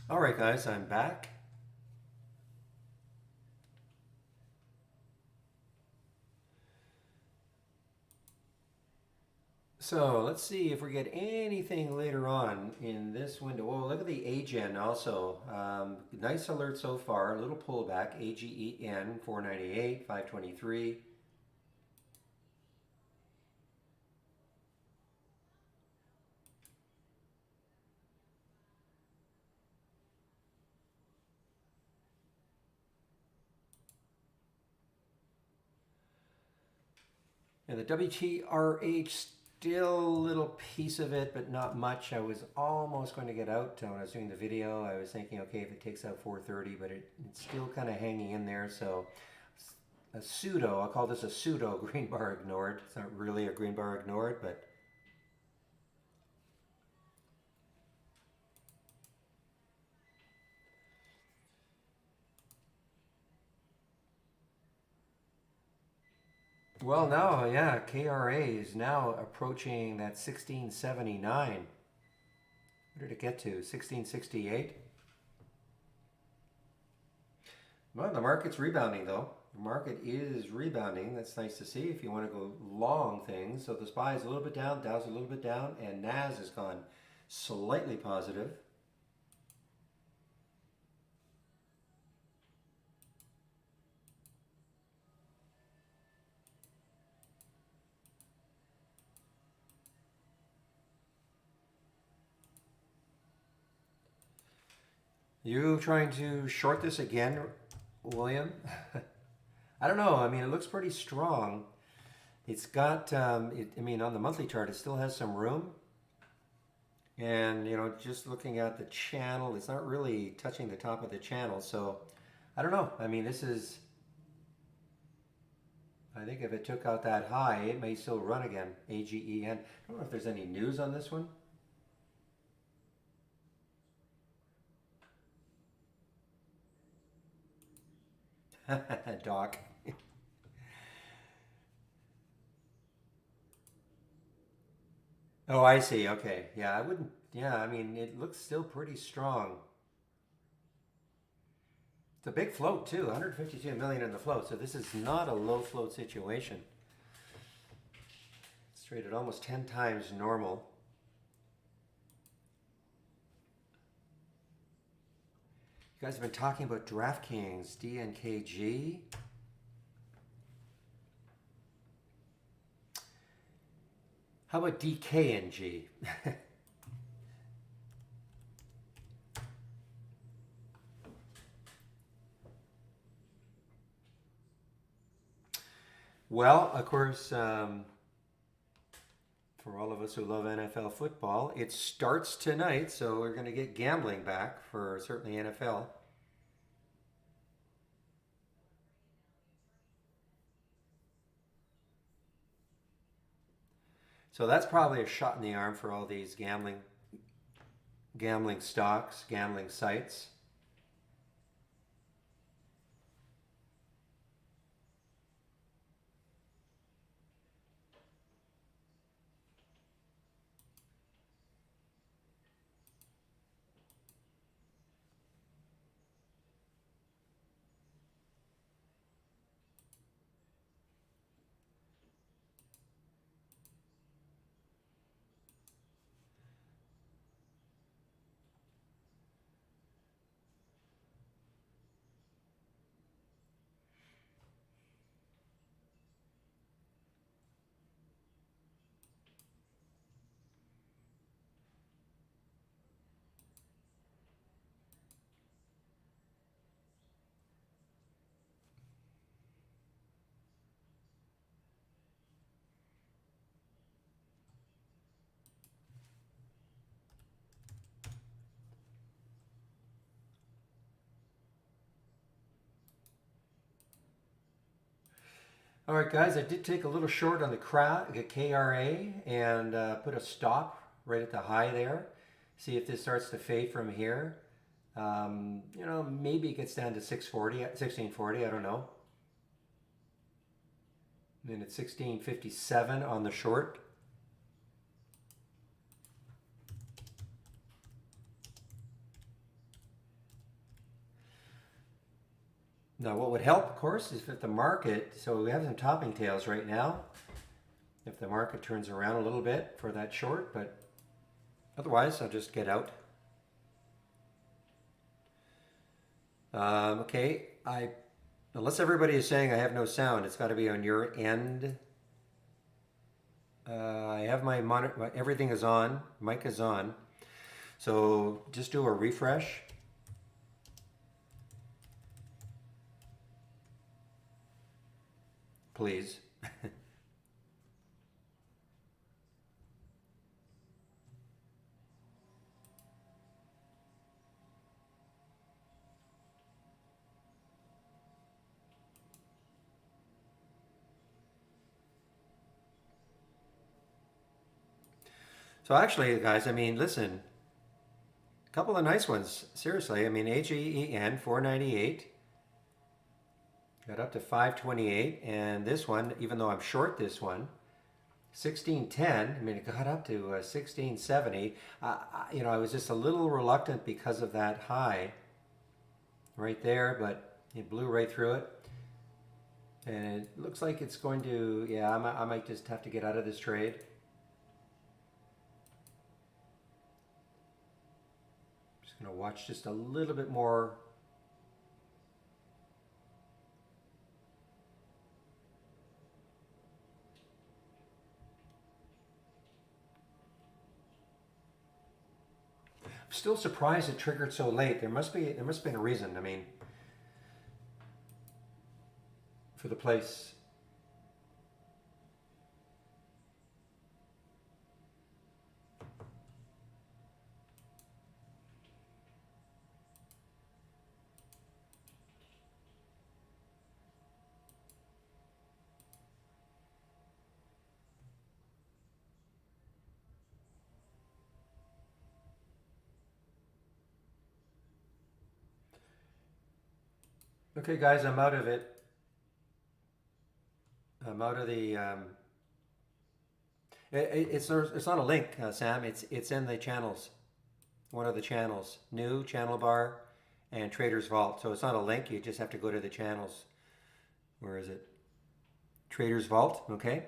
All right, guys, I'm back. So let's see if we get anything later on in this window. Oh, look at the AGEN also. Nice alert so far. A little pullback. AGEN 498, 523. And the WTRH still a little piece of it, but not much. I was almost going to get out when I was doing the video. I was thinking, okay, if it takes out 430, but it's still kind of hanging in there. So a pseudo, I'll call this a pseudo green bar ignored. It's not really a green bar ignored, but well, now, yeah, KRA is now approaching that 1679. What did it get to? 1668? Well, the market's rebounding though. The market is rebounding. That's nice to see if you want to go long things. So the SPY is a little bit down, Dow's a little bit down, and NAS has gone slightly positive. You trying to short this again, William? I don't know. I mean, it looks pretty strong. It's got, I mean, on the monthly chart, it still has some room. And, you know, just looking at the channel, it's not really touching the top of the channel. So, I don't know. I mean, this is, I think if it took out that high, it may still run again. AGEN. I don't know if there's any news on this one. Doc. Oh, I see. Okay. Yeah, I wouldn't. Yeah, I mean, it looks still pretty strong. It's a big float too, 152 million in the float. So this is not a low float situation. It's traded almost 10 times normal. You guys have been talking about DraftKings, DNKG. How about DKNG? Well, of course, for all of us who love NFL football, it starts tonight, so we're going to get gambling back for certainly NFL. So that's probably a shot in the arm for all these gambling stocks, gambling sites. All right, guys, I did take a little short on the KRA and put a stop right at the high there. See if this starts to fade from here. You know, maybe it gets down to 640, 1640, I don't know. And it's 1657 on the short. Now, what would help, of course, is if the market, so we have some topping tails right now, if the market turns around a little bit for that short, but otherwise I'll just get out. Okay, unless everybody is saying I have no sound, it's got to be on your end. I have my monitor, everything is on, mic is on. So just do a refresh. Please. So actually, guys, I mean, listen, a couple of nice ones. Seriously, I mean, AGEN 498 got up to 528, and this one, even though I'm short this one, 1610. I mean, it got up to 1670. You know, I was just a little reluctant because of that high right there, but it blew right through it. And it looks like it's going to, yeah, I might just have to get out of this trade. Just going to watch just a little bit more. I'm still surprised it triggered so late. There must be a reason. I mean, for the place. Okay, guys, I'm out of it. I'm out of the. It's not a link, Sam. It's in the channels. One of the channels, new channel bar, and Traders Vault. So it's not a link. You just have to go to the channels. Where is it? Traders Vault. Okay.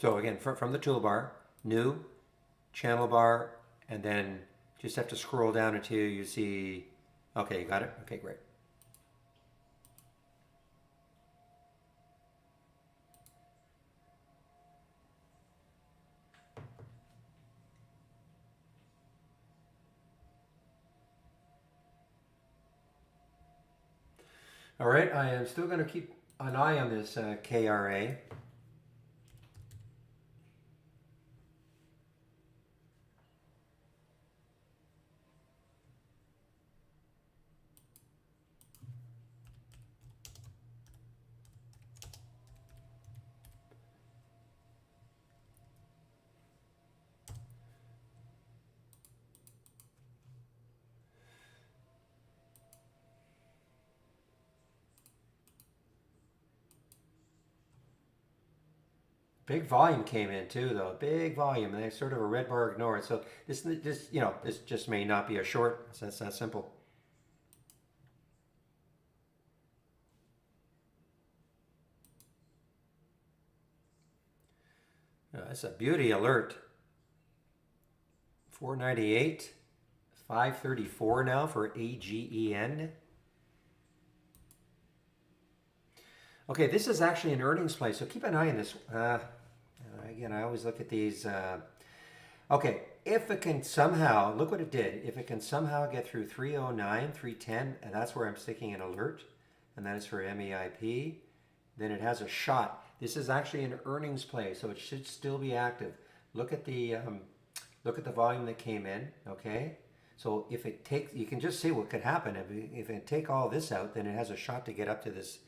So again, from the toolbar, new channel bar, and then just have to scroll down until you see. Okay, you got it. Okay, great. All right, I am still going to keep an eye on this KRA. Big volume came in too, though. Big volume, and they sort of a red bar ignored. So this just may not be a short. So that's that simple. That's a beauty alert. 498, 534 now for AGEN. Okay, this is actually an earnings play, so keep an eye on this. Again, I always look at these. Okay, if it can somehow, look what it did. If it can somehow get through 309, 310, and that's where I'm sticking an alert, and that is for MEIP, then it has a shot. This is actually an earnings play, so it should still be active. Look at the volume that came in. Okay, so if it takes, you can just see what could happen. If it take all this out, then it has a shot to get up to this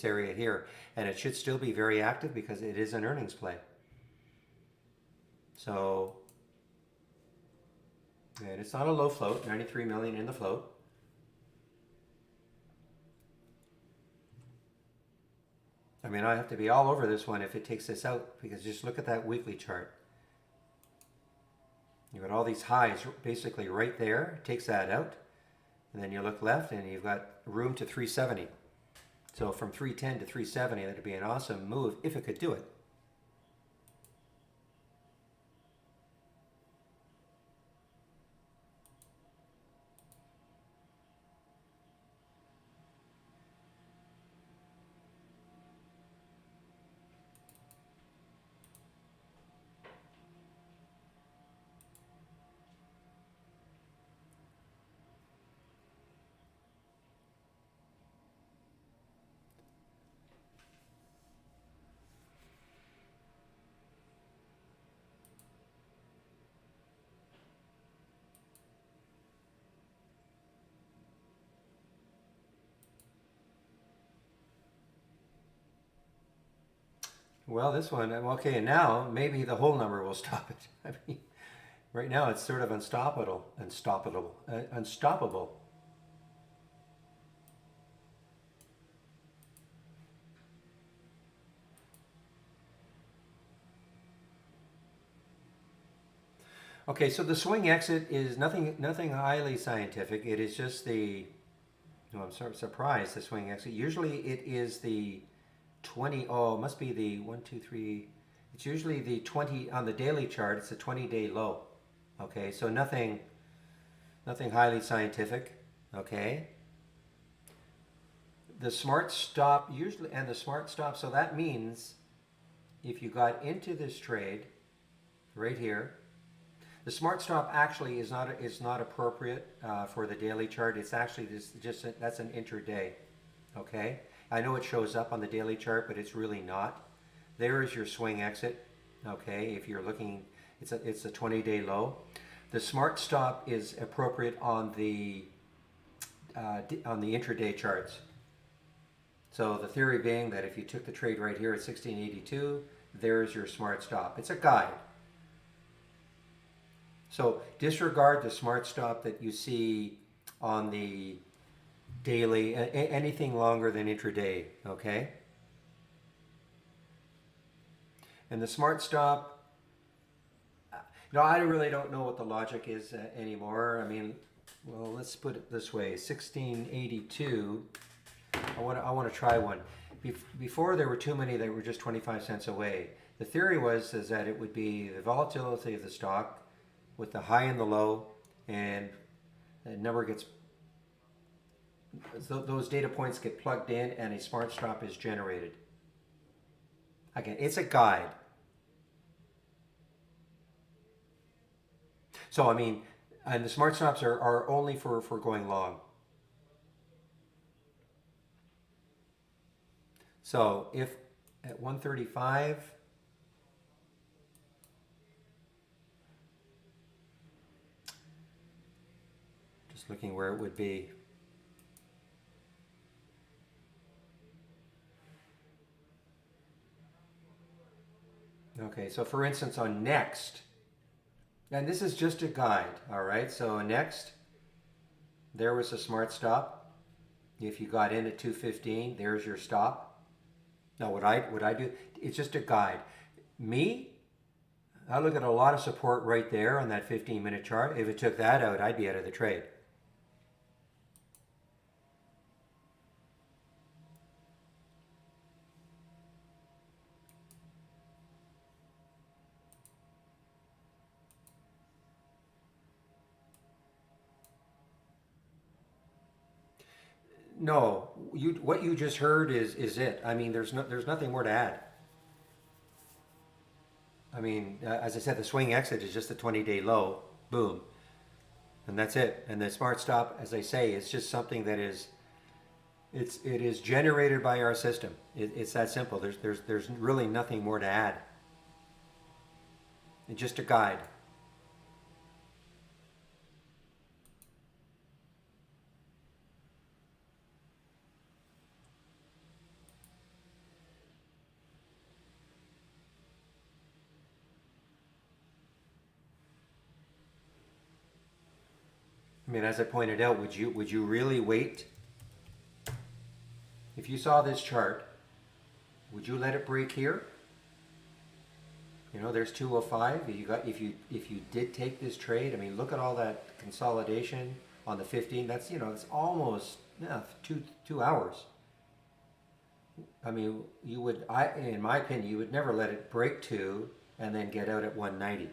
area here, and it should still be very active because it is an earnings play. So, and it's not a low float, 93 million in the float. I mean, I have to be all over this one if it takes this out, because just look at that weekly chart. You've got all these highs basically right there, takes that out, and then you look left and you've got room to 370. So from 310 to 370, that'd be an awesome move if it could do it. Well, this one, okay, now maybe the whole number will stop it. I mean, right now it's sort of unstoppable. Okay, so the swing exit is nothing highly scientific. It is just the, no, I'm sort of surprised, the swing exit. Usually it is the 20, oh, it must be the 1, 2, 3. It's usually the 20 on the daily chart. It's a 20-day low. Okay, so nothing highly scientific. Okay. The smart stop usually, and the smart stop, so that means if you got into this trade right here, the smart stop actually is not appropriate for the daily chart. It's actually that's an intraday. Okay, I know it shows up on the daily chart, but it's really not. There is your swing exit. Okay, if you're looking, it's a 20-day low. The smart stop is appropriate on the intraday charts. So the theory being that if you took the trade right here at 1682, there's your smart stop. It's a guide. So disregard the smart stop that you see on the daily, anything longer than intraday, okay? And the smart stop, I really don't know what the logic is anymore. I mean, well, let's put it this way, 1682, I want to try one. Before there were too many that were just 25 cents away. The theory is that it would be the volatility of the stock with the high and the low, and the number gets, those data points get plugged in and a smart stop is generated. Again, it's a guide. So I mean, and the smart stops are only for going long. So if at 135, just looking where it would be. Okay, so for instance on next, and this is just a guide, all right? So next, there was a smart stop. If you got in at 215, there's your stop. Now what I do, it's just a guide. Me, I look at a lot of support right there on that 15-minute chart. If it took that out, I'd be out of the trade. No, what you just heard is it. I mean, there's nothing more to add. I mean, as I said, the swing exit is just a 20-day low, boom, and that's it. And the smart stop, as I say, is just something that is it is generated by our system. It's that simple. There's really nothing more to add. It's just a guide. I mean, as I pointed out, would you really wait? If you saw this chart, Would you let it break here? You know, there's 205. You got if you did take this trade, I mean, look at all that consolidation on the 15. That's, you know, it's almost, yeah, 2 hours. I mean, you would, in my opinion, you would never let it break 2 and then get out at 190.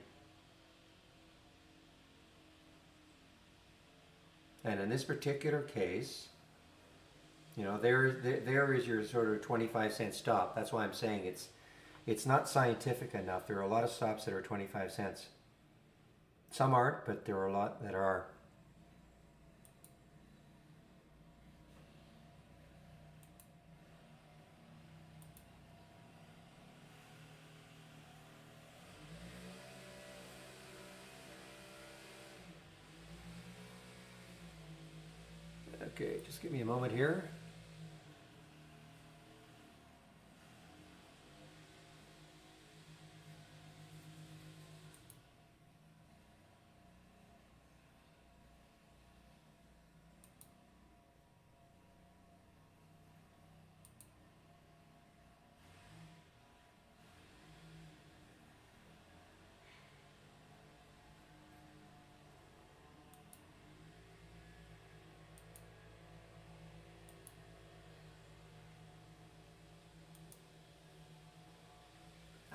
And in this particular case, you know, there is your sort of 25-cent stop. That's why I'm saying it's not scientific enough. There are a lot of stops that are 25 cents. Some aren't, but there are a lot that are. Okay, just give me a moment here.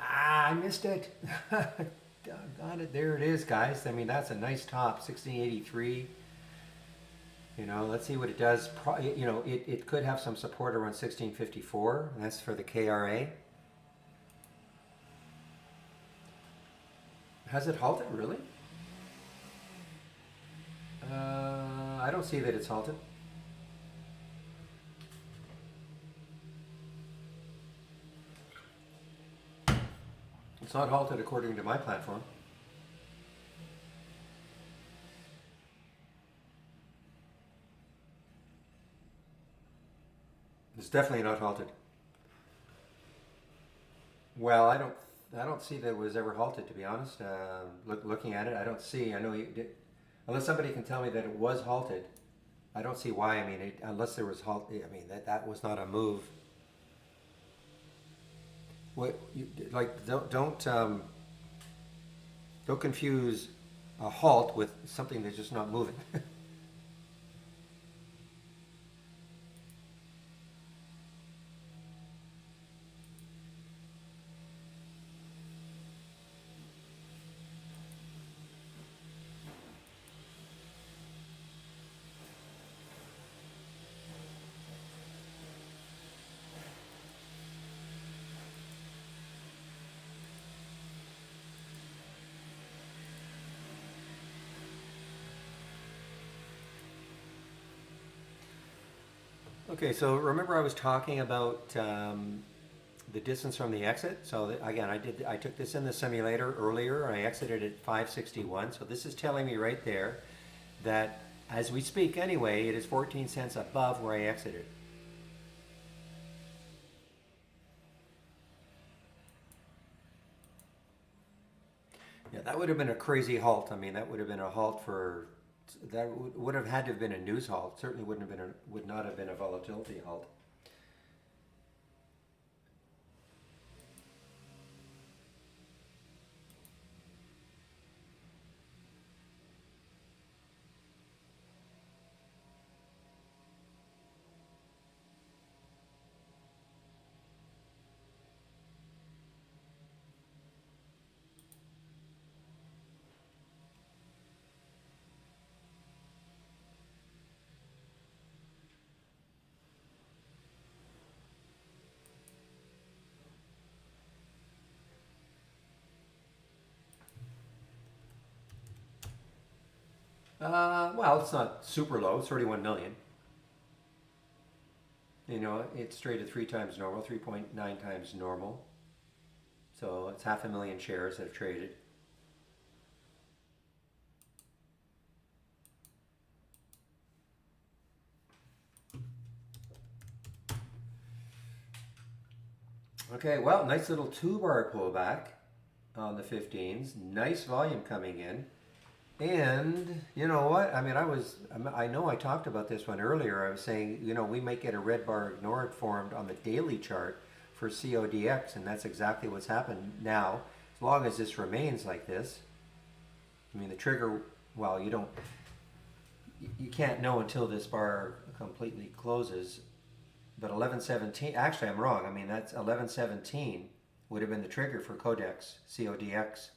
I missed it. Doggone it. There it is, guys. I mean, that's a nice top, 1683. You know, let's see what it does. You know, it could have some support around 1654. And that's for the KRA. Has it halted, really? I don't see that it's halted. It's not halted according to my platform. It's definitely not halted. Well, I don't see that it was ever halted, to be honest. Looking at it, I don't see. I know you did, unless somebody can tell me that it was halted. I don't see why. I mean, unless there was halt. I mean, that was not a move. What like don't confuse a halt with something that's just not moving. Okay, so remember I was talking about the distance from the exit. So again, I took this in the simulator earlier. I exited at 561. So this is telling me right there that as we speak anyway, it is 14 cents above where I exited. Yeah, that would have been a crazy halt. I mean, that would have been a halt for, that would have had to have been a news halt. Certainly wouldn't have been would not have been a volatility halt. Well, it's not super low. It's 31 million. You know, it's traded 3 times normal, 3.9 times normal. So it's 500,000 shares that have traded. Okay, well, nice little 2-bar pullback on the 15s. Nice volume coming in. And you know what? I mean, I know I talked about this one earlier. I was saying, you know, we might get a red bar ignored formed on the daily chart for CODX, and that's exactly what's happened now. As long as this remains like this, I mean the trigger, well, you can't know until this bar completely closes. But 1117, actually I'm wrong. I mean that's 1117 would have been the trigger for Codex, CODX.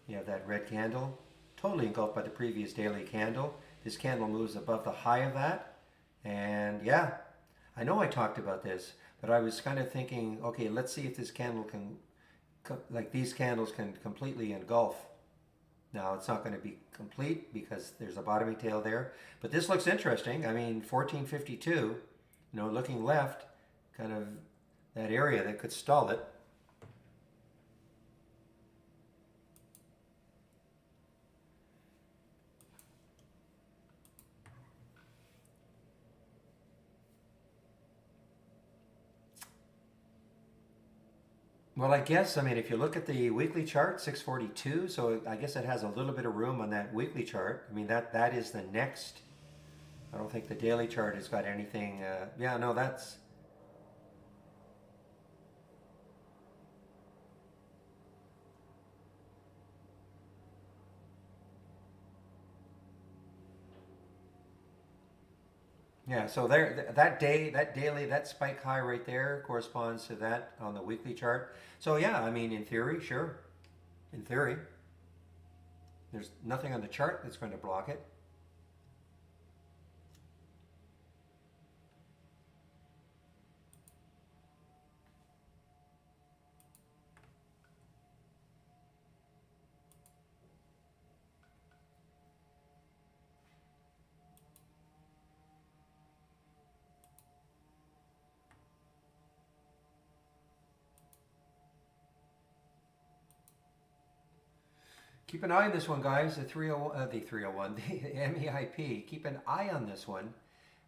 You have that red candle, totally engulfed by the previous daily candle. This candle moves above the high of that. And yeah, I know I talked about this, but I was kind of thinking, okay, let's see if this candle can, like these candles can completely engulf. Now it's not going to be complete because there's a bottoming tail there, but this looks interesting. I mean, 1452, looking left, kind of that area that could stall it. Well, I guess, I mean, if you look at the weekly chart, 642, so I guess it has a little bit of room on that weekly chart. I mean, that is the next. I don't think the daily chart has got anything. Yeah, no, that's. Yeah, so there, that day, that daily, that spike high right there corresponds to that on the weekly chart. So yeah, I mean, in theory, sure. In theory, there's nothing on the chart that's going to block it. Keep an eye on this one, guys. The 301, the MEIP. Keep an eye on this one.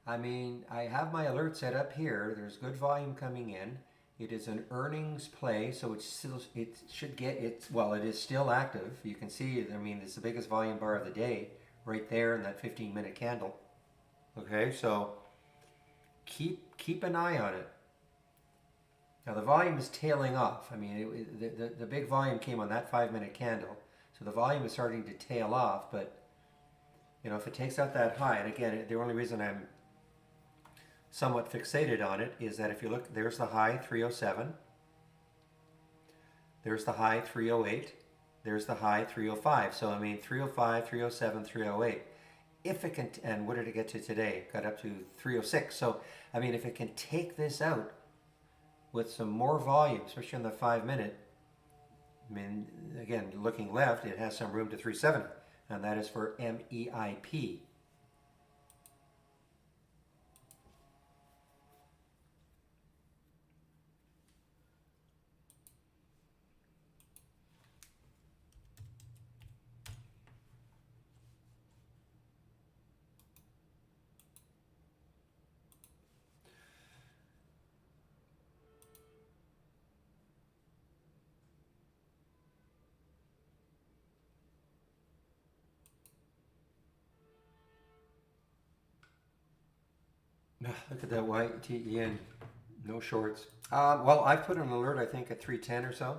I mean, I have my alert set up here. There's good volume coming in. It is an earnings play, so it should get it. Well, it is still active. You can see. I mean, it's the biggest volume bar of the day, right there in that 15-minute candle. Okay, so keep an eye on it. Now the volume is tailing off. I mean, the big volume came on that 5-minute candle. So the volume is starting to tail off, but if it takes out that high, and again, the only reason I'm somewhat fixated on it is that if you look, there's the high 307, there's the high 308, there's the high 305. So I mean 305, 307, 308. If it can, and what did it get to today? Got up to 306. So I mean, if it can take this out with some more volume, especially in the 5-minute. I mean, again, looking left, it has some room to 370, and that is for MEIP. Look at that white TEN, no shorts. Well, I've put an alert, I think, at 310 or so.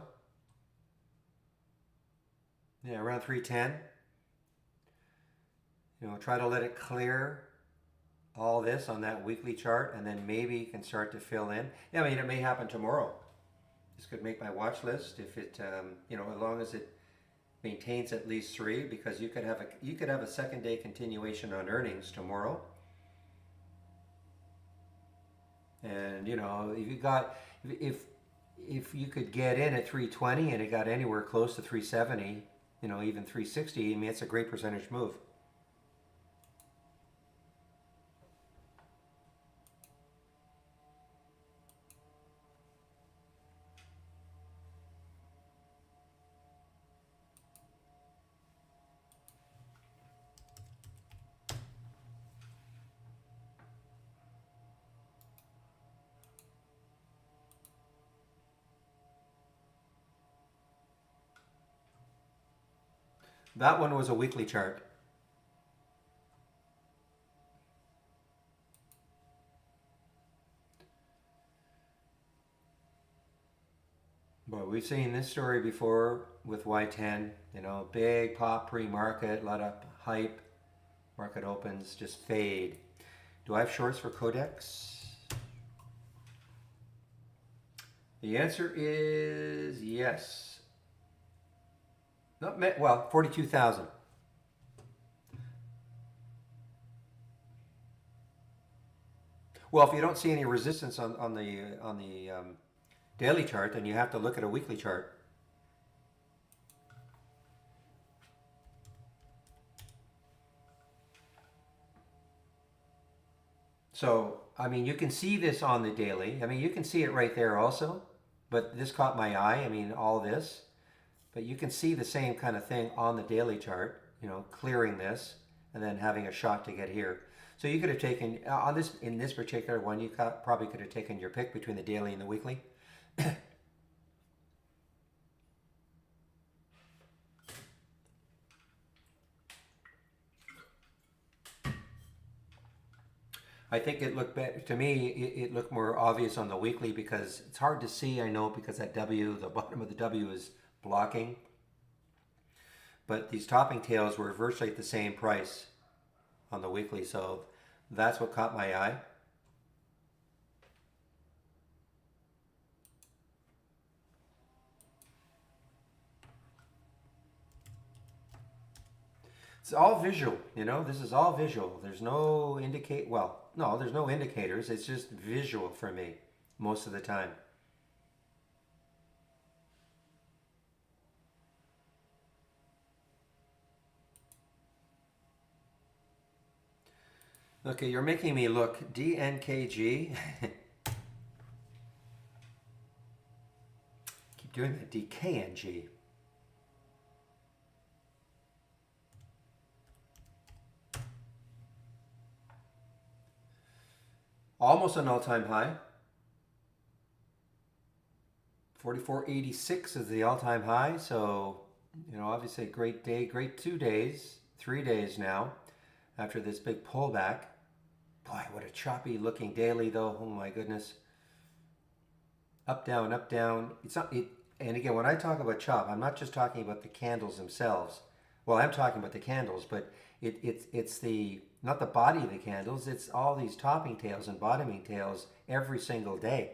Yeah, around 310. Try to let it clear all this on that weekly chart, and then maybe you can start to fill in. Yeah, I mean, it may happen tomorrow. This could make my watch list if it, as long as it maintains at least 3, because you could have a second day continuation on earnings tomorrow. And if you could get in at 320 and it got anywhere close to 370, even 360, I mean, it's a great percentage move. That one was a weekly chart. But we've seen this story before with Y10. You know, big pop pre-market, a lot of hype. Market opens, just fade. Do I have shorts for Codex? The answer is yes. Not well, 42,000. Well, if you don't see any resistance on the daily chart, then you have to look at a weekly chart. So, I mean, you can see this on the daily. I mean, you can see it right there also, but this caught my eye. I mean, all this, but you can see the same kind of thing on the daily chart, you know, clearing this and then having a shot to get here. So you could have taken on this in this particular one, you probably could have taken your pick between the daily and the weekly. I think it looked better to me. It looked more obvious on the weekly because it's hard to see. I know because that W, the bottom of the W, is blocking. But these topping tails were virtually at the same price on the weekly, so that's what caught my eye. It's all visual, you know. This is all visual. There's no indicate. Well, no, there's no indicators. It's just visual for me most of the time. Okay, you're making me look. DNKG. Keep doing that. DKNG. Almost an all-time high. 44.86 is the all-time high. So, you know, obviously a great day, great 2 days, 3 days now after this big pullback. Boy, what a choppy looking daily though. Oh my goodness. Up, down, up, down. It's not it. And again, when I talk about chop, I'm not just talking about the candles themselves. Well, I'm talking about the candles, but it's the not the body of the candles. It's all these topping tails and bottoming tails every single day.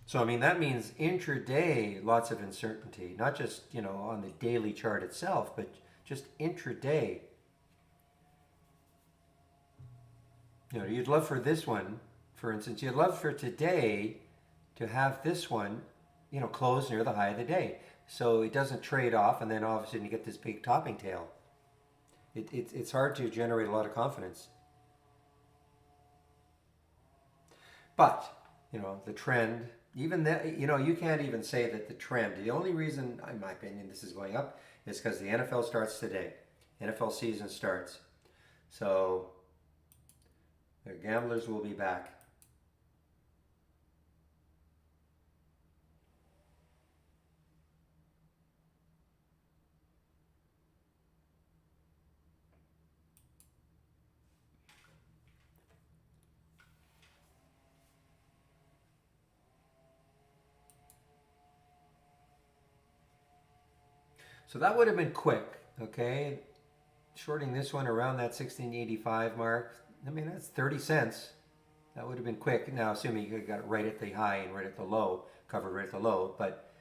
So I mean that means intraday lots of uncertainty, not just you know on the daily chart itself, but just intraday. You know, you'd love for this one, for instance, you'd love for today to have this one, you know, close near the high of the day, so it doesn't trade off, and then all of a sudden you get this big topping tail. It's hard to generate a lot of confidence, but you know the trend. Even that, you know, you can't even say that the trend. The only reason, in my opinion, this is going up is because the NFL starts today. NFL season starts, so the gamblers will be back. So that would have been quick, okay? Shorting this one around that 1685 mark. I mean, that's 30 cents. That would have been quick. Now, assuming you got it right at the high and right at the low, covered right at the low. But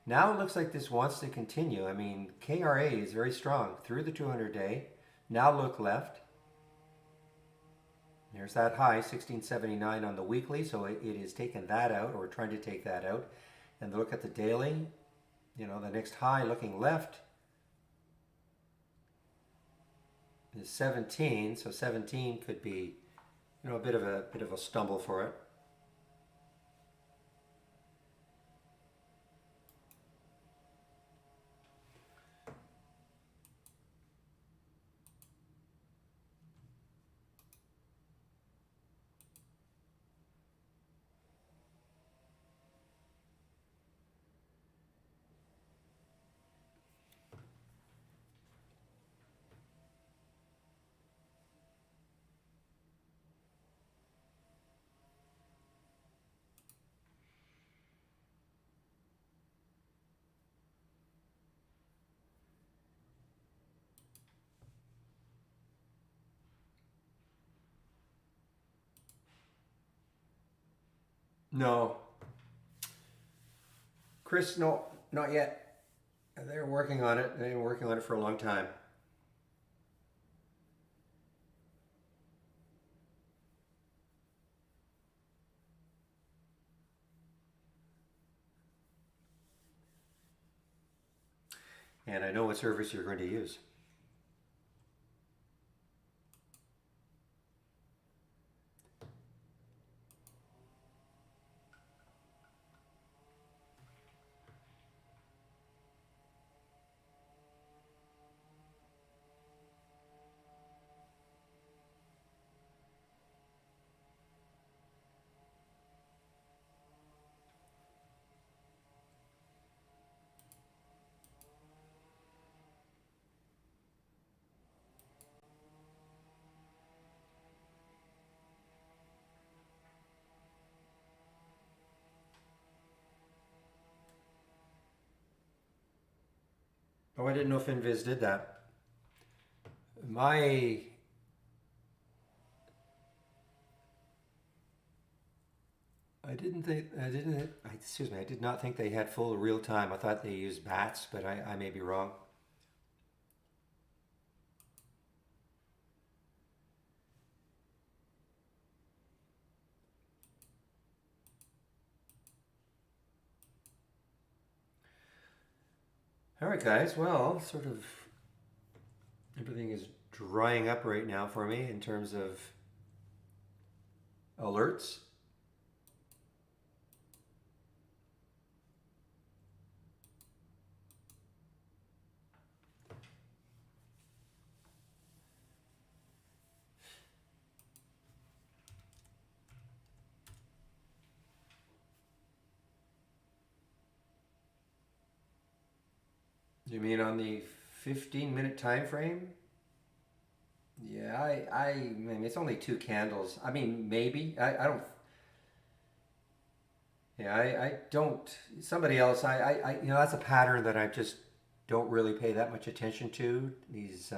now it looks like this wants to continue. I mean, KRA is very strong through the 200 day. Now look left. There's that high, 1679 on the weekly. So it is taking that out, or trying to take that out. And look at the daily. You know, the next high looking left is 17. So 17 could be, you know, a bit of a stumble for it. No, Chris, no, not yet. They're working on it. They've been working on it for a long time. And I know what service you're going to use. Oh, I didn't know Finviz did that. My excuse me, I did not think they had full real time. I thought they used bats, but I may be wrong. All right, guys. Well, sort of everything is drying up right now for me in terms of alerts. You mean on the 15-minute time frame? Yeah, I mean, it's only two candles. I mean, maybe. I don't. Yeah, I don't. Somebody else. That's a pattern that I just don't really pay that much attention to. These.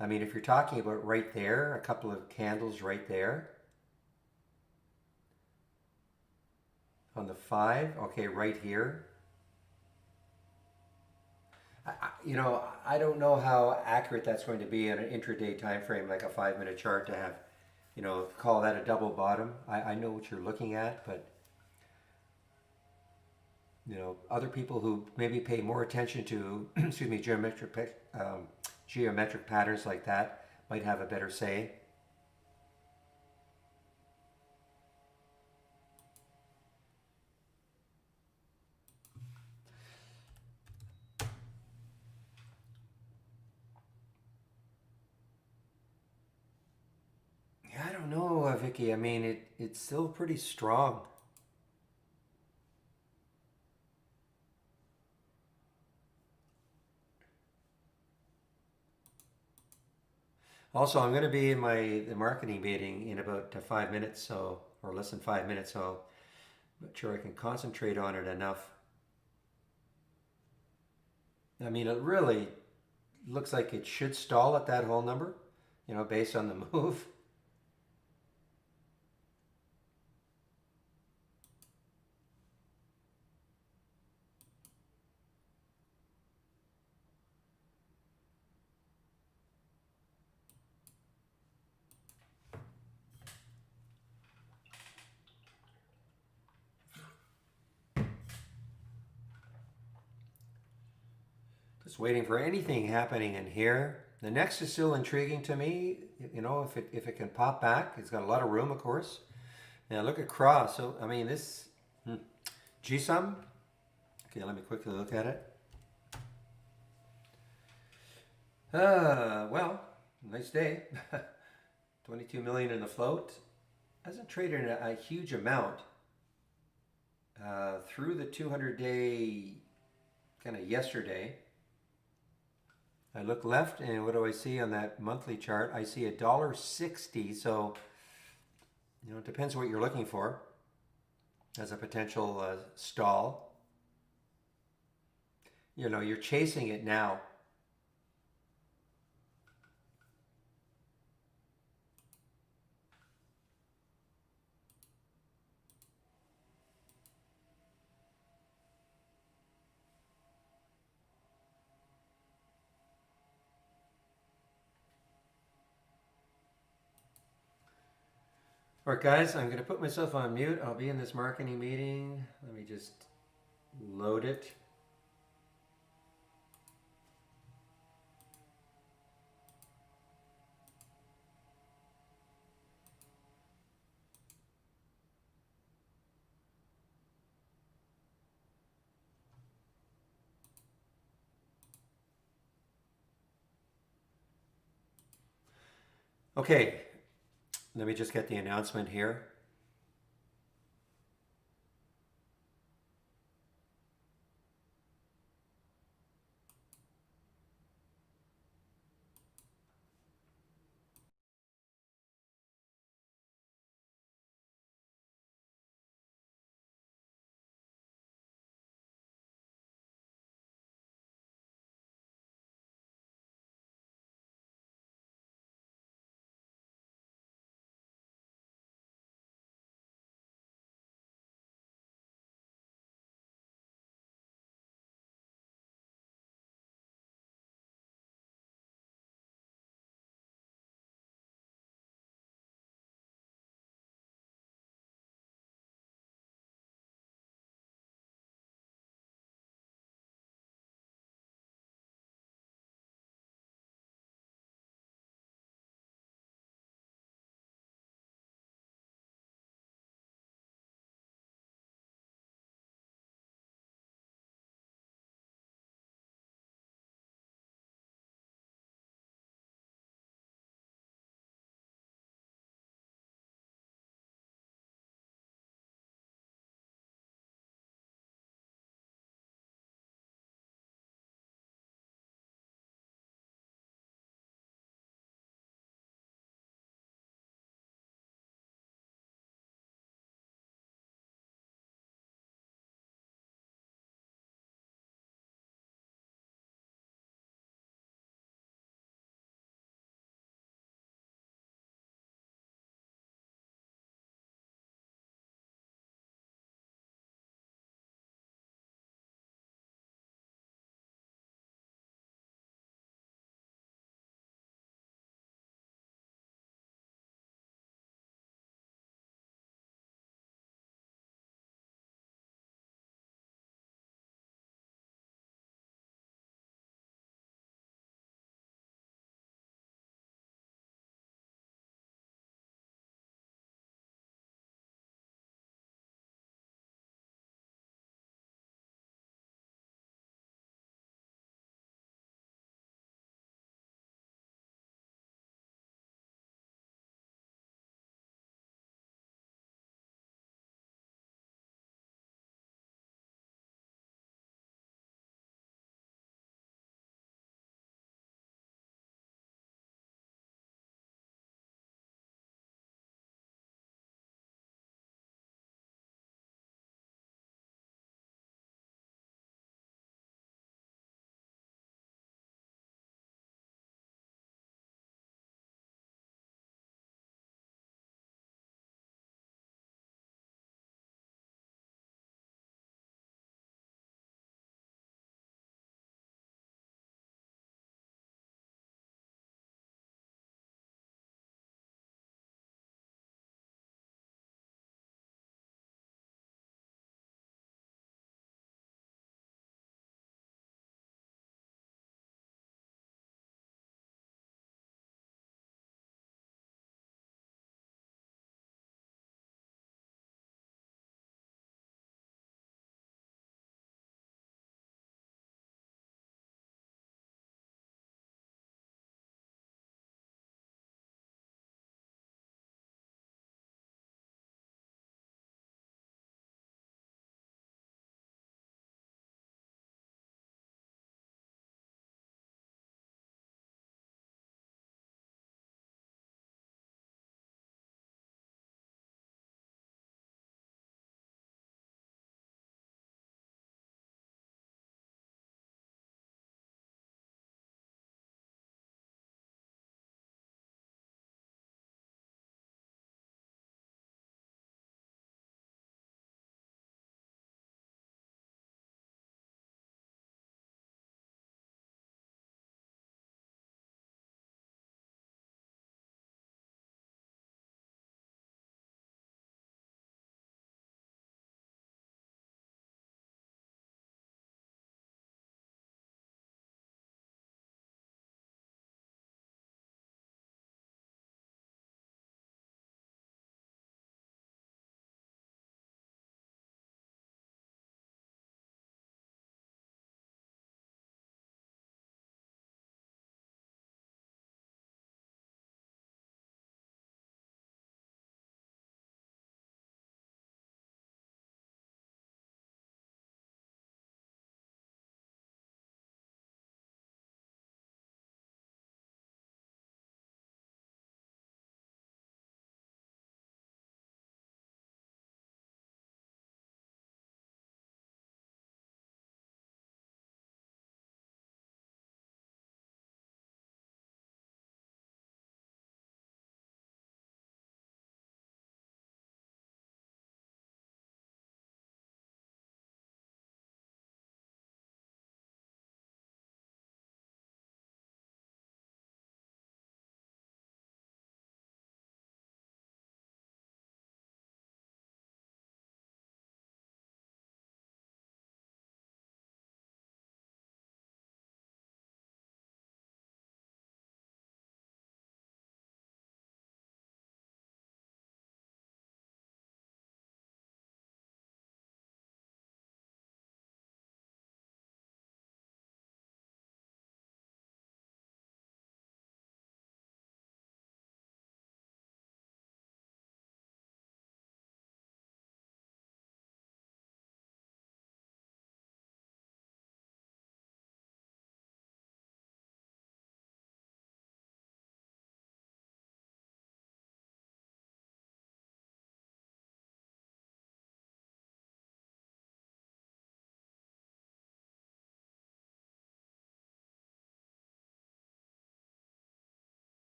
I mean, if you're talking about right there, a couple of candles right there on the five. Okay, right here. I don't know how accurate that's going to be in an intraday time frame, like a 5 minute chart to have, call that a double bottom. I know what you're looking at, but other people who maybe pay more attention to, excuse me, geometric patterns like that might have a better say. Yeah, I don't know, Vicky. I mean, it's still pretty strong. Also, I'm going to be in the marketing meeting in about 5 minutes, so or less than 5 minutes, so I'm not sure I can concentrate on it enough. I mean, it really looks like it should stall at that whole number, based on the move. Just waiting for anything happening in here. The next is still intriguing to me. If it can pop back, it's got a lot of room, of course. Now look at cross. So I mean this G-sum. Okay, let me quickly look at it. Well, nice day. 22 million in the float. Hasn't traded a huge amount through the 200-day kind of yesterday. I look left, and what do I see on that monthly chart? I see $1.60. So, it depends what you're looking for as a potential stall. You're chasing it now. All right, guys, I'm going to put myself on mute. I'll be in this marketing meeting. Let me just load it. Okay, let me just get the announcement here.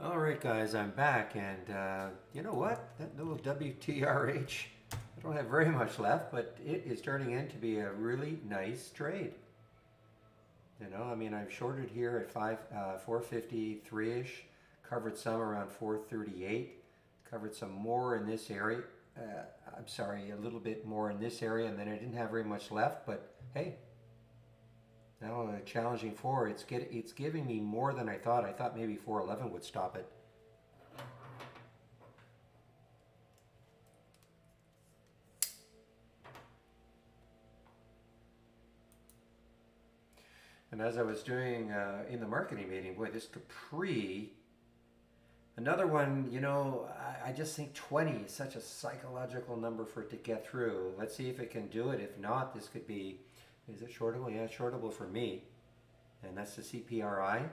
All right, guys, I'm back, and you know what? That little WTRH, I don't have very much left, but it is turning in to be a really nice trade. You know, I mean, I've shorted here at 453-ish, covered some around 438, covered some more in this area. I'm sorry, a little bit more in this area, and then I didn't have very much left, but hey, now a challenging four. It's giving me more than I thought. I thought maybe 411 would stop it. And as I was doing in the marketing meeting, boy, this Capri, another one, you know, I just think 20 is such a psychological number for it to get through. Let's see if it can do it. If not, this could be, is it shortable? Yeah, it's shortable for me. And that's the CPRI.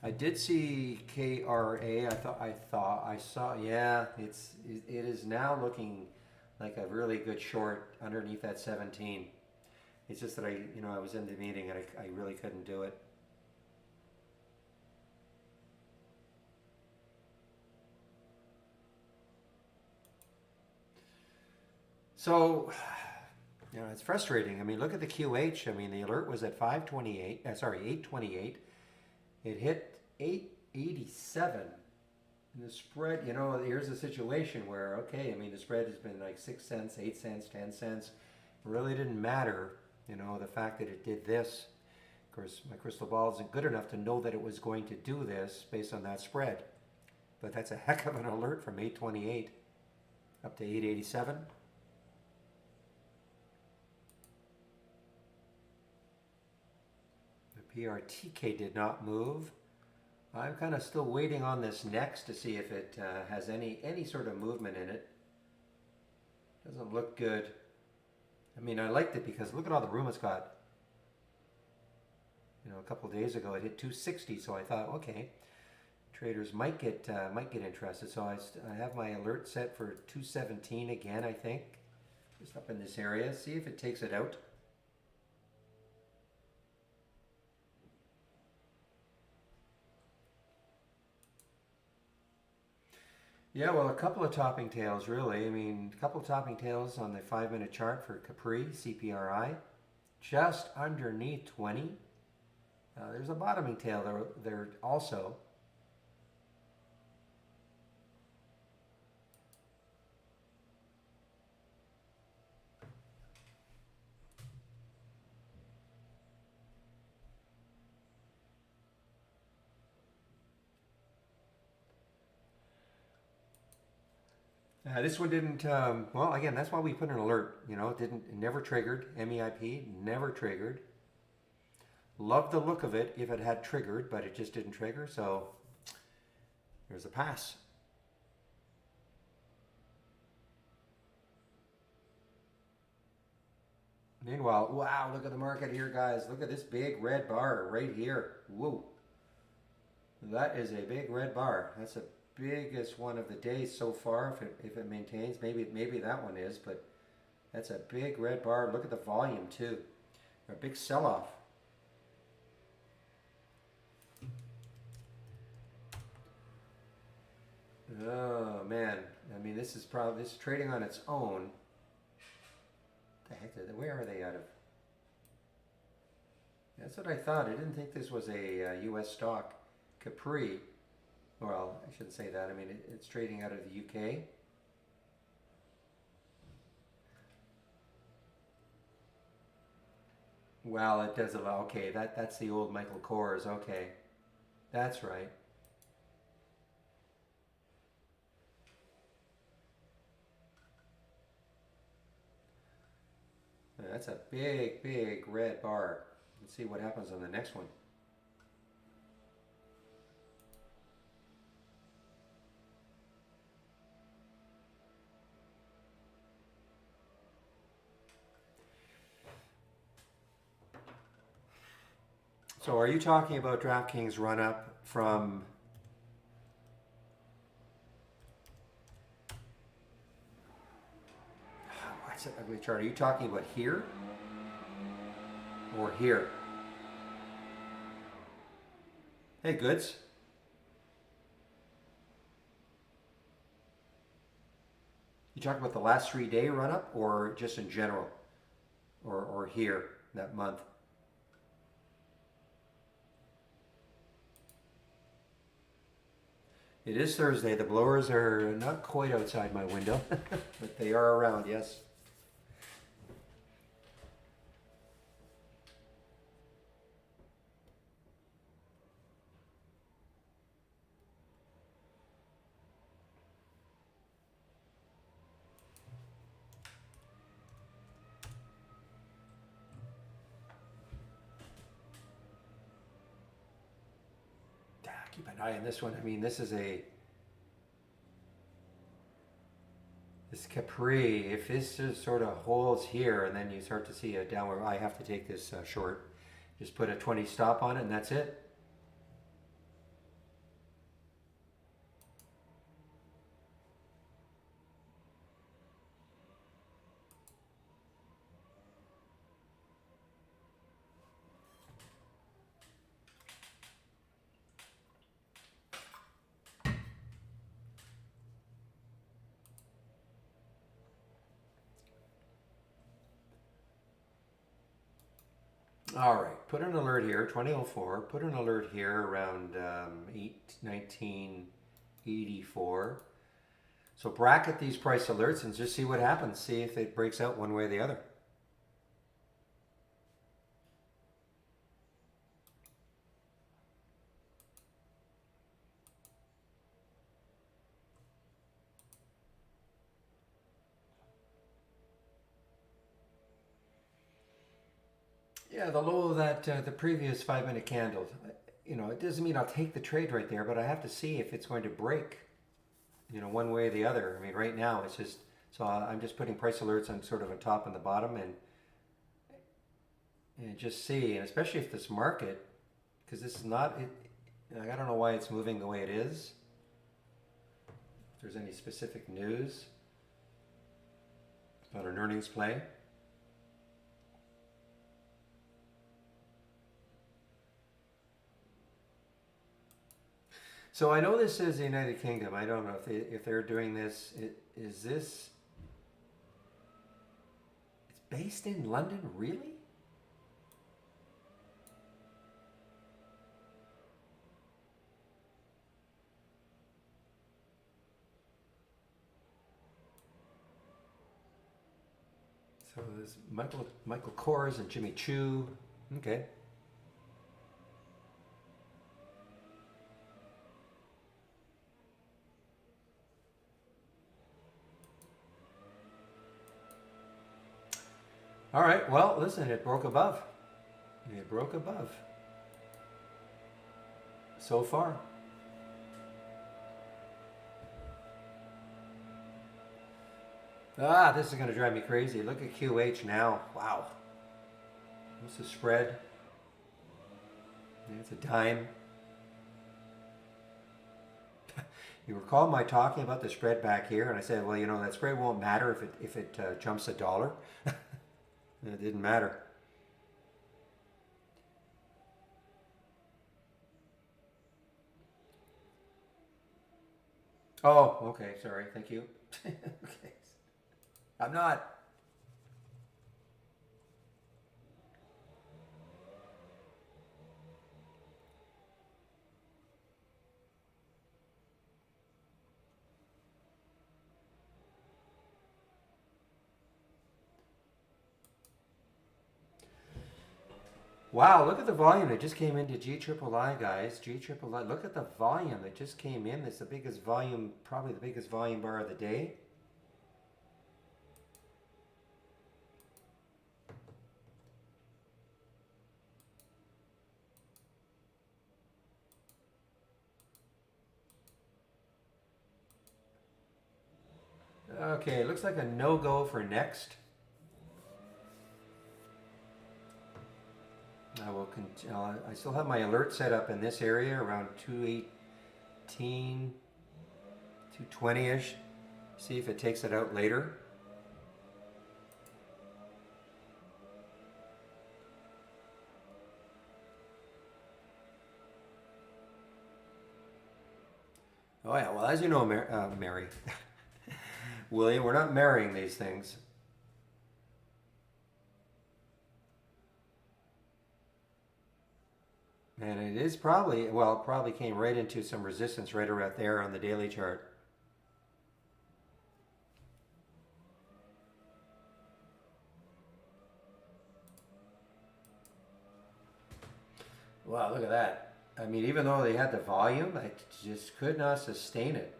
I did see KRA. I saw. Yeah, it is now looking like a really good short underneath that 17. It's just that I was in the meeting and I really couldn't do it. So, you know, it's frustrating. I mean, look at the QH. I mean, the alert was at 528. Sorry, 828. It hit 887. And the spread, you know, here's a situation where, okay, I mean, the spread has been like 6 cents, 8 cents, 10 cents. It really didn't matter, you know, the fact that it did this. Of course, my crystal ball isn't good enough to know that it was going to do this based on that spread. But that's a heck of an alert from 828 up to 887. The PRTK did not move. I'm kind of still waiting on this next to see if it has any sort of movement in it. Doesn't look good. I mean, I liked it because look at all the room it's got. You know, a couple of days ago it hit 260, so I thought, okay, traders might get interested. So I have my alert set for 217 again, I think, just up in this area. See if it takes it out. Yeah, well, a couple of topping tails, really. I mean, a couple of topping tails on the 5-minute chart for Capri, CPRI, just underneath 20. There's a bottoming tail there also. This one didn't, well, again, that's why we put an alert, you know, it never triggered, MEIP, never triggered. Loved the look of it if it had triggered, but it just didn't trigger, so there's a pass. Meanwhile, wow, look at the market here, guys. Look at this big red bar right here. Whoa. That is a big red bar. That's the biggest one of the day so far if it maintains. Maybe that one is, but that's a big red bar. Look at the volume too. A big sell-off. Oh man, I mean this is trading on its own. What the heck? Where are they out of? That's what I thought. I didn't think this was a U.S. stock. Capri. Well, I shouldn't say that. I mean it's trading out of the UK. Well, it does allow. Okay, that's the old Michael Kors. Okay, that's right. That's a big red bar. Let's see what happens on the next one. So are you talking about DraftKings run up from what's that ugly chart? Are you talking about here? or here. Hey, goods. You talk about the last 3 day run up or just in general? Or here, that month? It is Thursday. The blowers are not quite outside my window, but they are around, yes. Keep an eye on this one. I mean, this Capri. If this just sort of holds here and then you start to see a downward, I have to take this short. Just put a 20 stop on it and that's it. All right, put an alert here, 2004. Put an alert here around 1984. So bracket these price alerts and just see what happens. See if it breaks out one way or the other. Yeah, the low of that the previous 5 minute candle. You know, it doesn't mean I'll take the trade right there, but I have to see if it's going to break. You know, one way or the other. I mean, right now it's just so I'm just putting price alerts on sort of a top and the bottom, and just see, and especially if this market, because this is not it. I don't know why it's moving the way it is. If there's any specific news about an earnings play. So I know this is the United Kingdom. I don't know if they're doing this. Is this? It's based in London, really? So there's Michael Kors and Jimmy Choo. Okay. All right, well, listen, it broke above. It broke above. So far. Ah, this is going to drive me crazy. Look at QH now. Wow. What's the spread? It's a dime. You recall my talking about the spread back here, and I said, well, you know, that spread won't matter if it jumps $1. It didn't matter. Oh, okay. Sorry. Thank you. Okay. I'm not. Wow, look at the volume that just came into GIII, guys. GIII, look at the volume that just came in. It's the biggest volume, probably the biggest volume bar of the day. Okay, looks like a no-go for next. I still have my alert set up in this area around 218, 220-ish. See if it takes it out later. Oh yeah, well, as you know, Mary, William, we're not marrying these things. And it is probably, well, it probably came right into some resistance right around there on the daily chart. Wow, look at that. I mean, even though they had the volume, I just could not sustain it.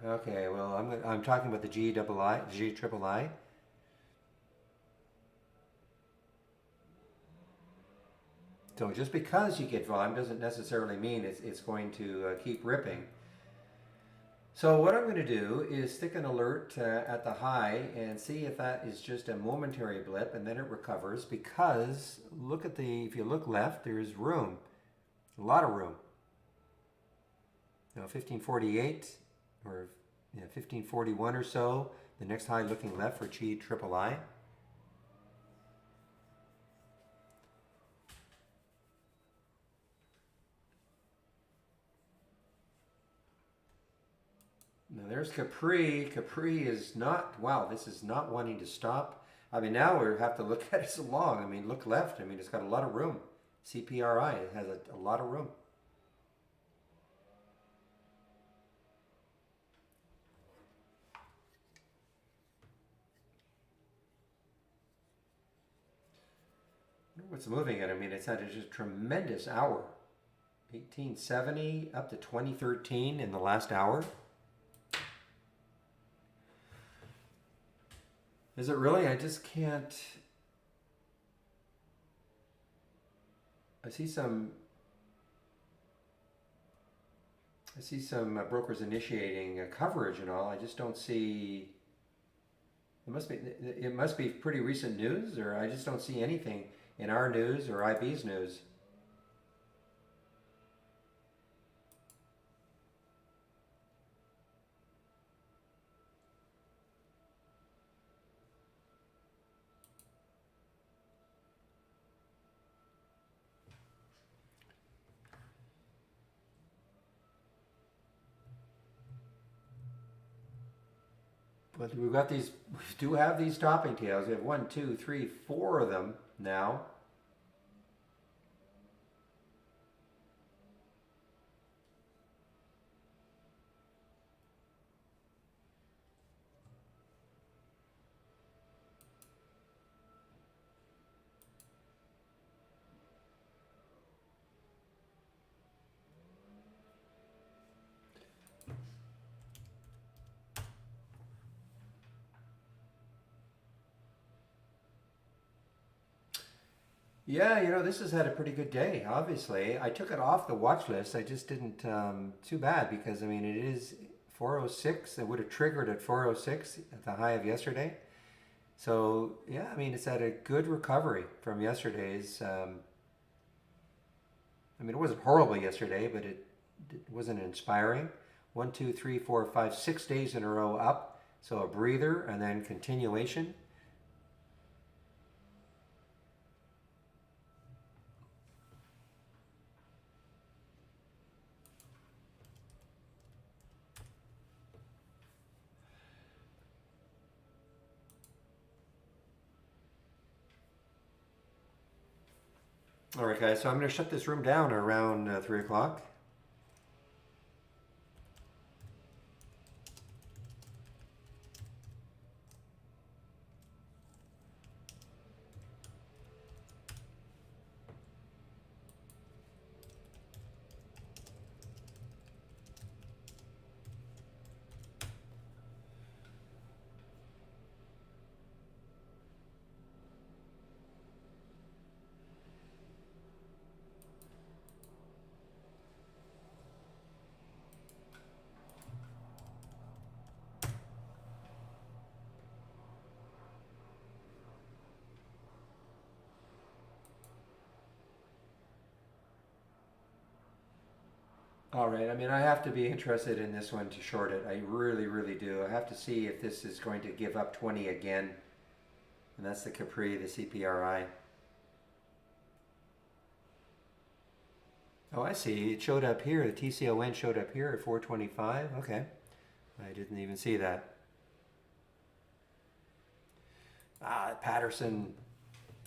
Okay, well, I'm talking about the G triple I. So just because you get volume doesn't necessarily mean it's going to keep ripping. So what I'm going to do is stick an alert at the high and see if that is just a momentary blip and then it recovers, because look at if you look left, there's room, a lot of room. 1548 or 1541 or so, the next high looking left for G triple I. Now there's Capri. Capri is not, wow, this is not wanting to stop. I mean, now we have to look at it so long. I mean, look left. I mean, it's got a lot of room. CPRI, it has a lot of room. What's moving it? I mean, it's had a just tremendous hour. 1870 up to 2013 in the last hour. Is it really? I just can't. I see some brokers initiating coverage and all. I just don't see. It must be pretty recent news, or I just don't see anything in our news or IB's news. But we've got these. We do have these topping tails. We have 1, 2, 3, 4 of them now. Yeah, this has had a pretty good day, obviously. I took it off the watch list. I just didn't, too bad, because, I mean, it is 406. It would have triggered at 406 at the high of yesterday. So, yeah, I mean, it's had a good recovery from yesterday's. I mean, it wasn't horrible yesterday, but it wasn't inspiring. 1, 2, 3, 4, 5, 6 days in a row up. So a breather and then continuation. All right, guys, so I'm going to shut this room down around 3 o'clock. All right, I mean, I have to be interested in this one to short it. I really, really do. I have to see if this is going to give up 20 again. And that's the Capri, the CPRI. Oh, I see. It showed up here. The TCON showed up here at 425. Okay. I didn't even see that. Patterson,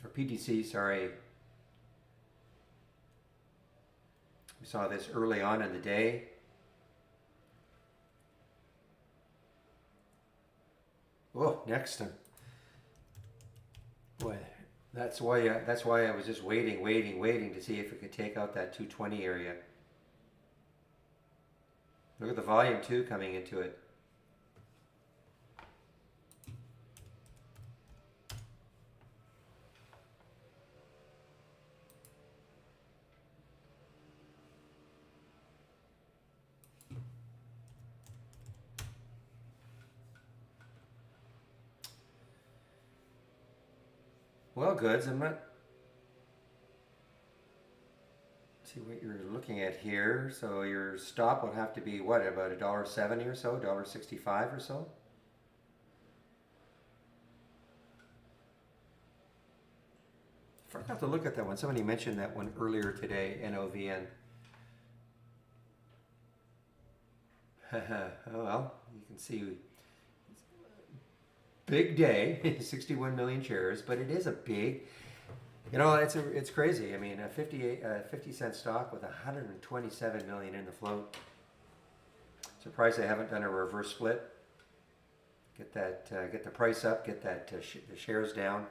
or PTC, sorry. We saw this early on in the day. Oh, next. Boy, that's why I was just waiting to see if it could take out that 220 area. Look at the volume too coming into it. Well, goods. I'm not. See what you're looking at here. So your stop would have to be what, about $1.70 or so, $1.65 or so. Forgot to look at that one. Somebody mentioned that one earlier today. NOVN. Oh well, you can see. Big day, 61 million shares, but it is a big. You know, it's crazy. I mean, a 50-cent stock with 127 million in the float. Surprised they haven't done a reverse split. Get the price up, get the shares down.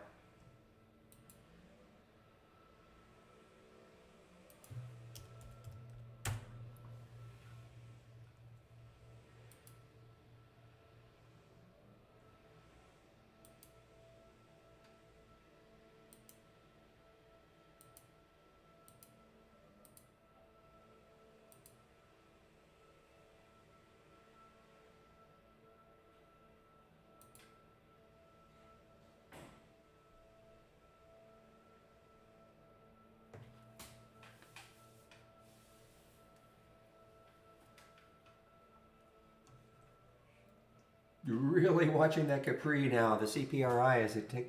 You're really watching that Capri now. The CPRI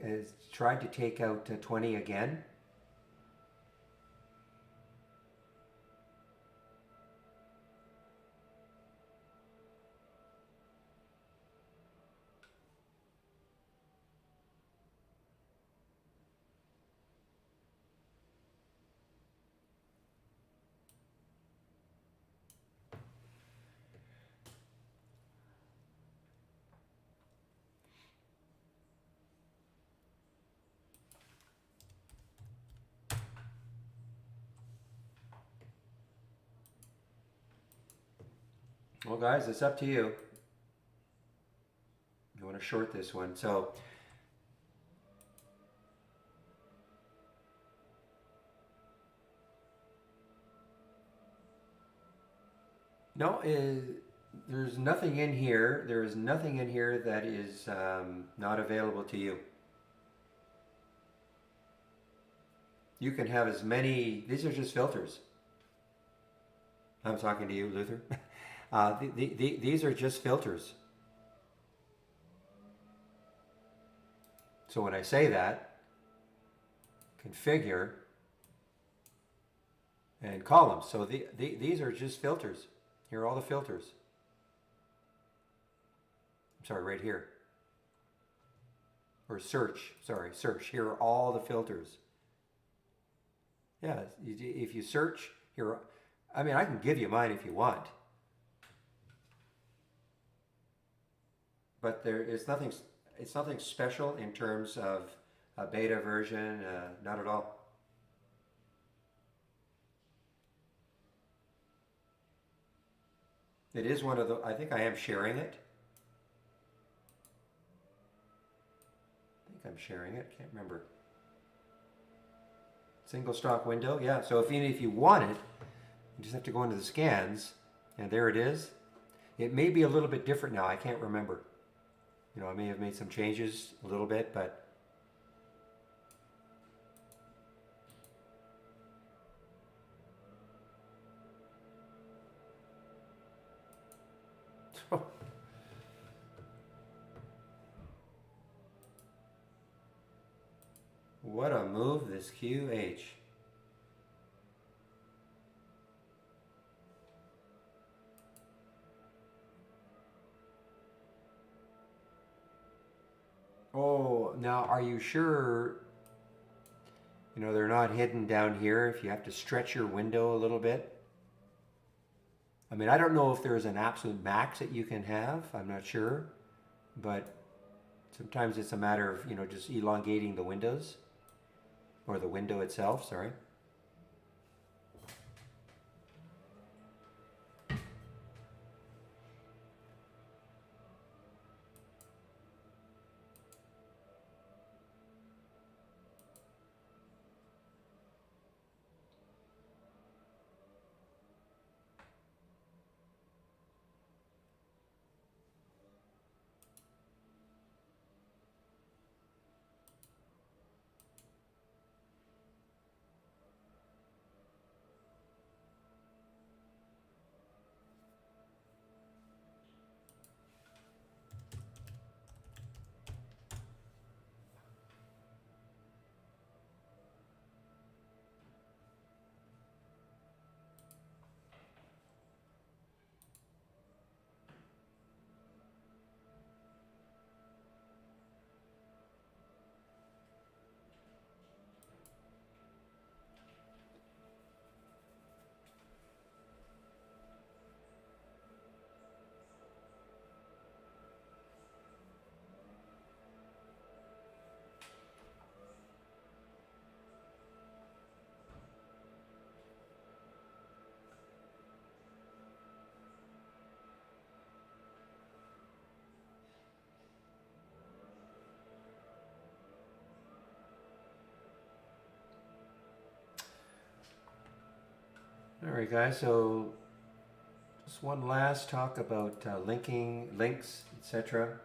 has tried to take out 20 again. Well, guys, it's up to you. You want to short this one. So, no, there's nothing in here. There is nothing in here that is not available to you. You can have as many, these are just filters. I'm talking to you, Luther. These are just filters. So when I say that, configure and columns. So these are just filters. Here are all the filters. I'm sorry, right here. Or search, sorry, search. Here are all the filters. Yeah, if you search, here, I mean, I can give you mine if you want. But it's nothing special in terms of a beta version, not at all. It is one of the, I think I am sharing it. I think I'm sharing it, can't remember. Single stock window, yeah. So if you want it, you just have to go into the scans, and there it is. It may be a little bit different now, I can't remember. You know, I may have made some changes a little bit, but what a move, this QH. Oh, now are you sure, they're not hidden down here if you have to stretch your window a little bit? I mean, I don't know if there's an absolute max that you can have. I'm not sure. But sometimes it's a matter of, just elongating the windows or the window itself, sorry. All right, guys, so just one last talk about links, etc.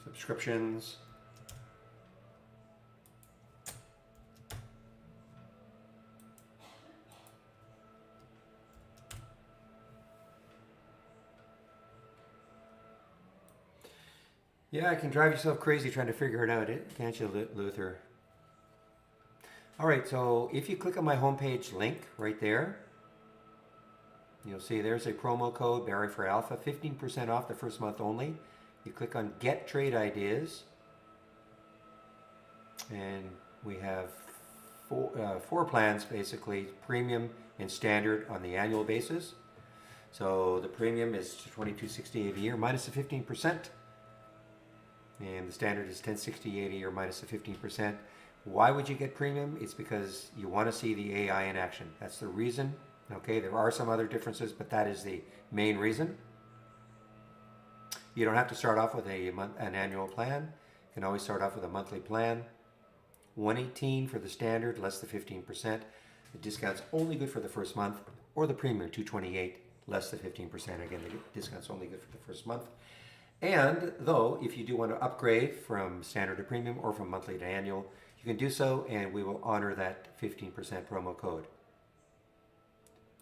Subscriptions. Yeah, it can drive yourself crazy trying to figure it out, can't you, Luther? All right, so if you click on my homepage link right there, you'll see there's a promo code, Barry for Alpha, 15% off the first month only. You click on Get Trade Ideas, and we have four plans, basically, premium and standard on the annual basis. So the premium is $22.68 a year minus the 15%, and the standard is $10.68 a year minus the 15%. Why would you get premium? It's because you want to see the AI in action. That's the reason. Okay, there are some other differences, but that is the main reason. You don't have to start off with an annual plan. You can always start off with a monthly plan. $118 for the standard, less the 15%. The discount's only good for the first month, or the premium, $228, less the 15%. Again, the discount's only good for the first month. And though, if you do want to upgrade from standard to premium or from monthly to annual, you can do so, and we will honor that 15% promo code.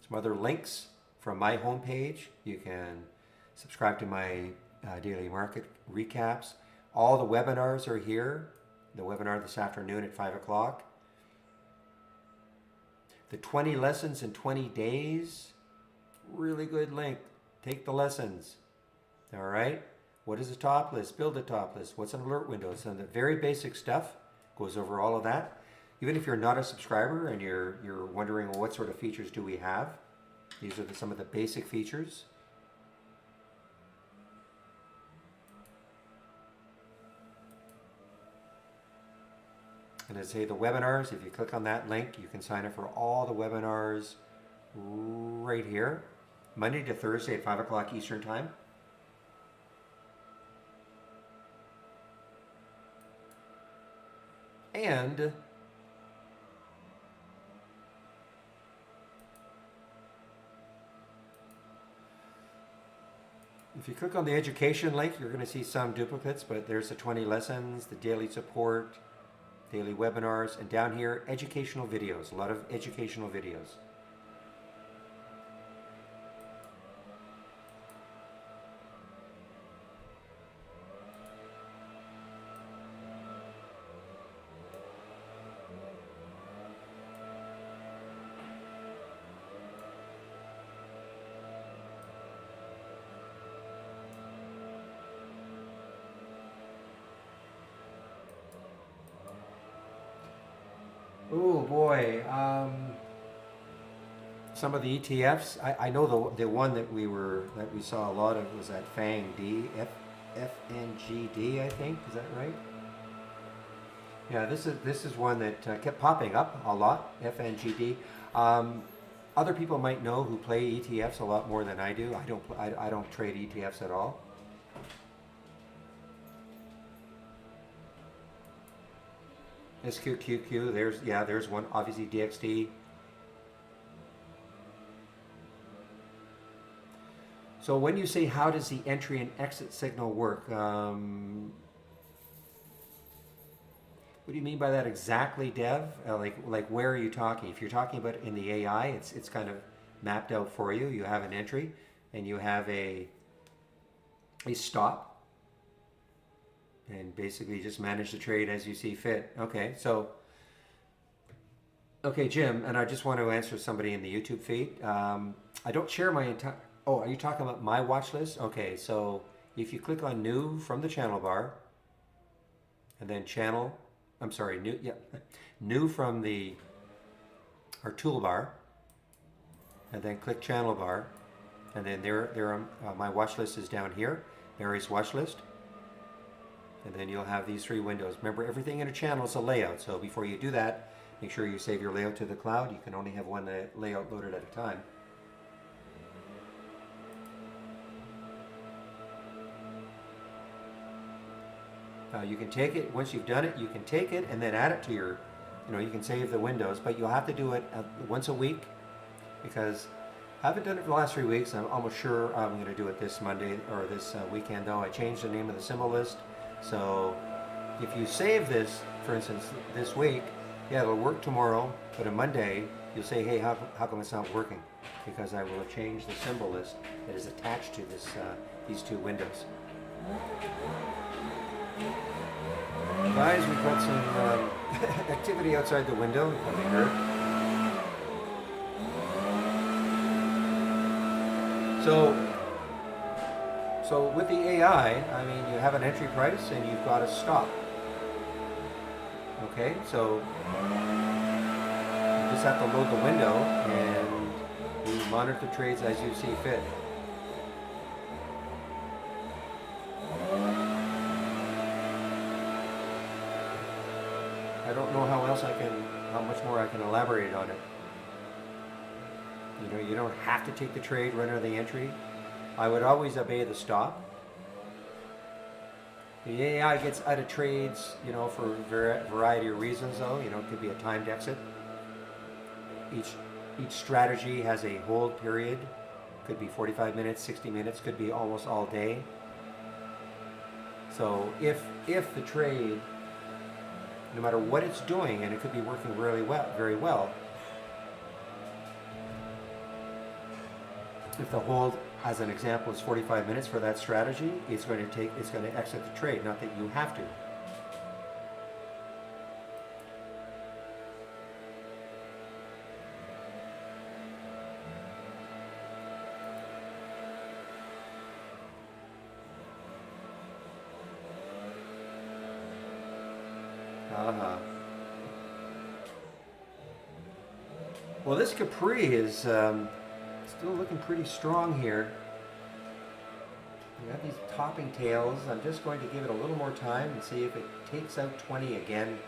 Some other links from my homepage. You can subscribe to my daily market recaps. All the webinars are here. The webinar this afternoon at 5 o'clock. The 20 lessons in 20 days. Really good link. Take the lessons. All right. What is a top list? Build a top list. What's an alert window? Some of the very basic stuff goes over all of that. Even if you're not a subscriber and you're wondering, well, what sort of features do we have? These are some of the basic features. And as I say, the webinars, if you click on that link, you can sign up for all the webinars right here, Monday to Thursday at 5 o'clock Eastern Time. And if you click on the education link, you're going to see some duplicates, but there's the 20 lessons, the daily support, daily webinars, and down here, educational videos, a lot of educational videos. Oh boy. Some of the ETFs. I know the one that we saw a lot of was that FNGD. I think, is that right? Yeah, this is one that kept popping up a lot. FNGD. Other people might know who play ETFs a lot more than I do. I don't trade ETFs at all. SQQQ. There's one. Obviously DXD. So when you say how does the entry and exit signal work? What do you mean by that exactly, Dev? Like where are you talking? If you're talking about in the AI, it's kind of mapped out for you. You have an entry, and you have a stop, and basically just manage the trade as you see fit. Okay, Jim, and I just want to answer somebody in the YouTube feed. I don't share my entire. Oh, are you talking about my watch list? Okay, so if you click on New from the channel bar, and then Channel. I'm sorry, new from our toolbar, and then click channel bar, and then my watch list is down here, Mary's watch list, and then you'll have these three windows. Remember, everything in a channel is a layout, so before you do that, make sure you save your layout to the cloud. You can only have one layout loaded at a time. You can take it, once you've done it, you can take it and then add it to your, you can save the windows, but you'll have to do it once a week, because I haven't done it for the last 3 weeks. I'm almost sure I'm going to do it this Monday or this weekend, though. I changed the name of the symbol list. So if you save this, for instance, this week, yeah, it'll work tomorrow, but on Monday, you'll say, hey, how come it's not working? Because I will have changed the symbol list that is attached to these two windows. Guys, we've got some activity outside the window, you probably heard. So with the AI, I mean, you have an entry price and you've got a stop. Okay, so you just have to load the window and you monitor the trades as you see fit. I don't know how much more I can elaborate on it. You don't have to take the trade right under the entry. I would always obey the stop. The AI gets out of trades, for a variety of reasons, though. It could be a timed exit. Each strategy has a hold period. Could be 45 minutes, 60 minutes, could be almost all day. So if the trade, no matter what it's doing, and it could be working really well, very well, if the hold, as an example, is 45 minutes for that strategy, it's going to exit the trade, not that you have to. Well, this Capri is still looking pretty strong here. We got these topping tails. I'm just going to give it a little more time and see if it takes out 20 again.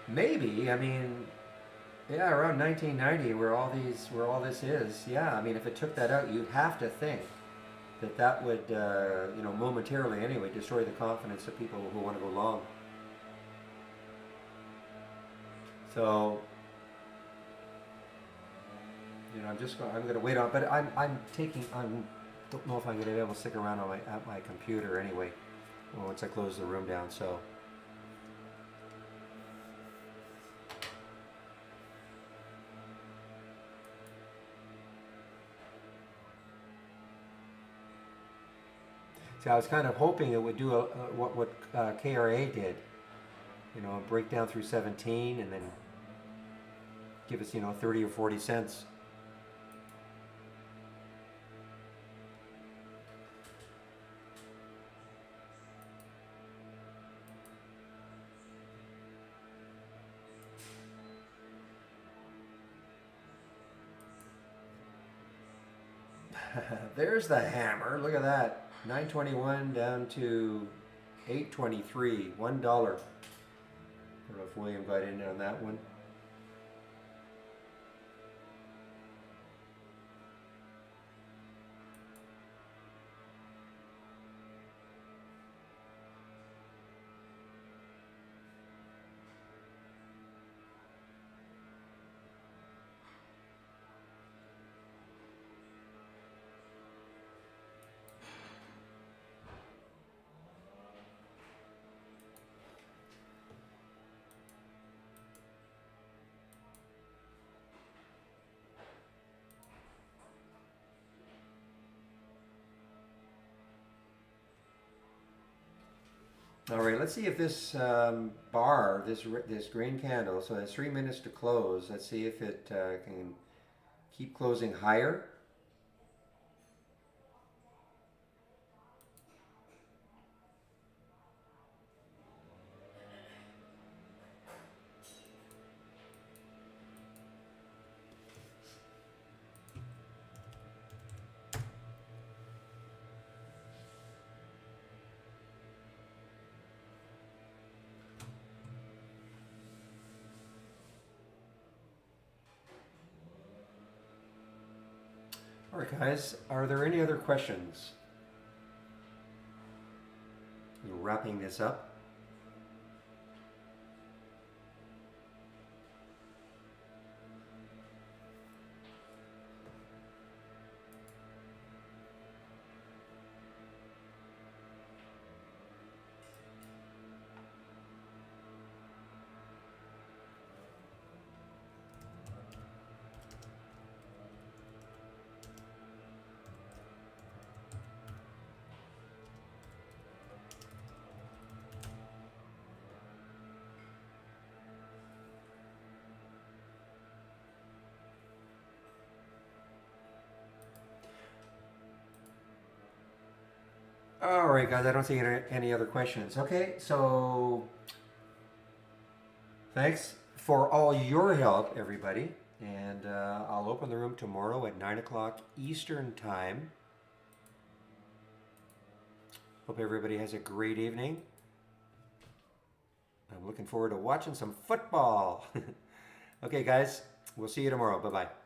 Maybe, I mean, yeah, around 1990, where all this is, yeah. I mean, if it took that out, you'd have to think that would, momentarily anyway, destroy the confidence of people who want to go long. So, I'm going to wait on, but I don't know if I'm going to be able to stick around at my computer anyway, once I close the room down. So. See, I was kind of hoping it would do what KRA did, you know, break down through 17 and then give us, you know, 30 or 40 cents. There's the hammer. Look at that. 921 down to 823. $1. I don't know if William got in on that one. All right, let's see if this bar, this green candle, so it's 3 minutes to close. Let's see if it can keep closing higher. All right, guys, are there any other questions? We're wrapping this up. All right, guys, I don't see any other questions. Okay, so thanks for all your help, everybody. And I'll open the room tomorrow at 9 o'clock Eastern Time. Hope everybody has a great evening. I'm looking forward to watching some football. Okay, guys, we'll see you tomorrow. Bye-bye.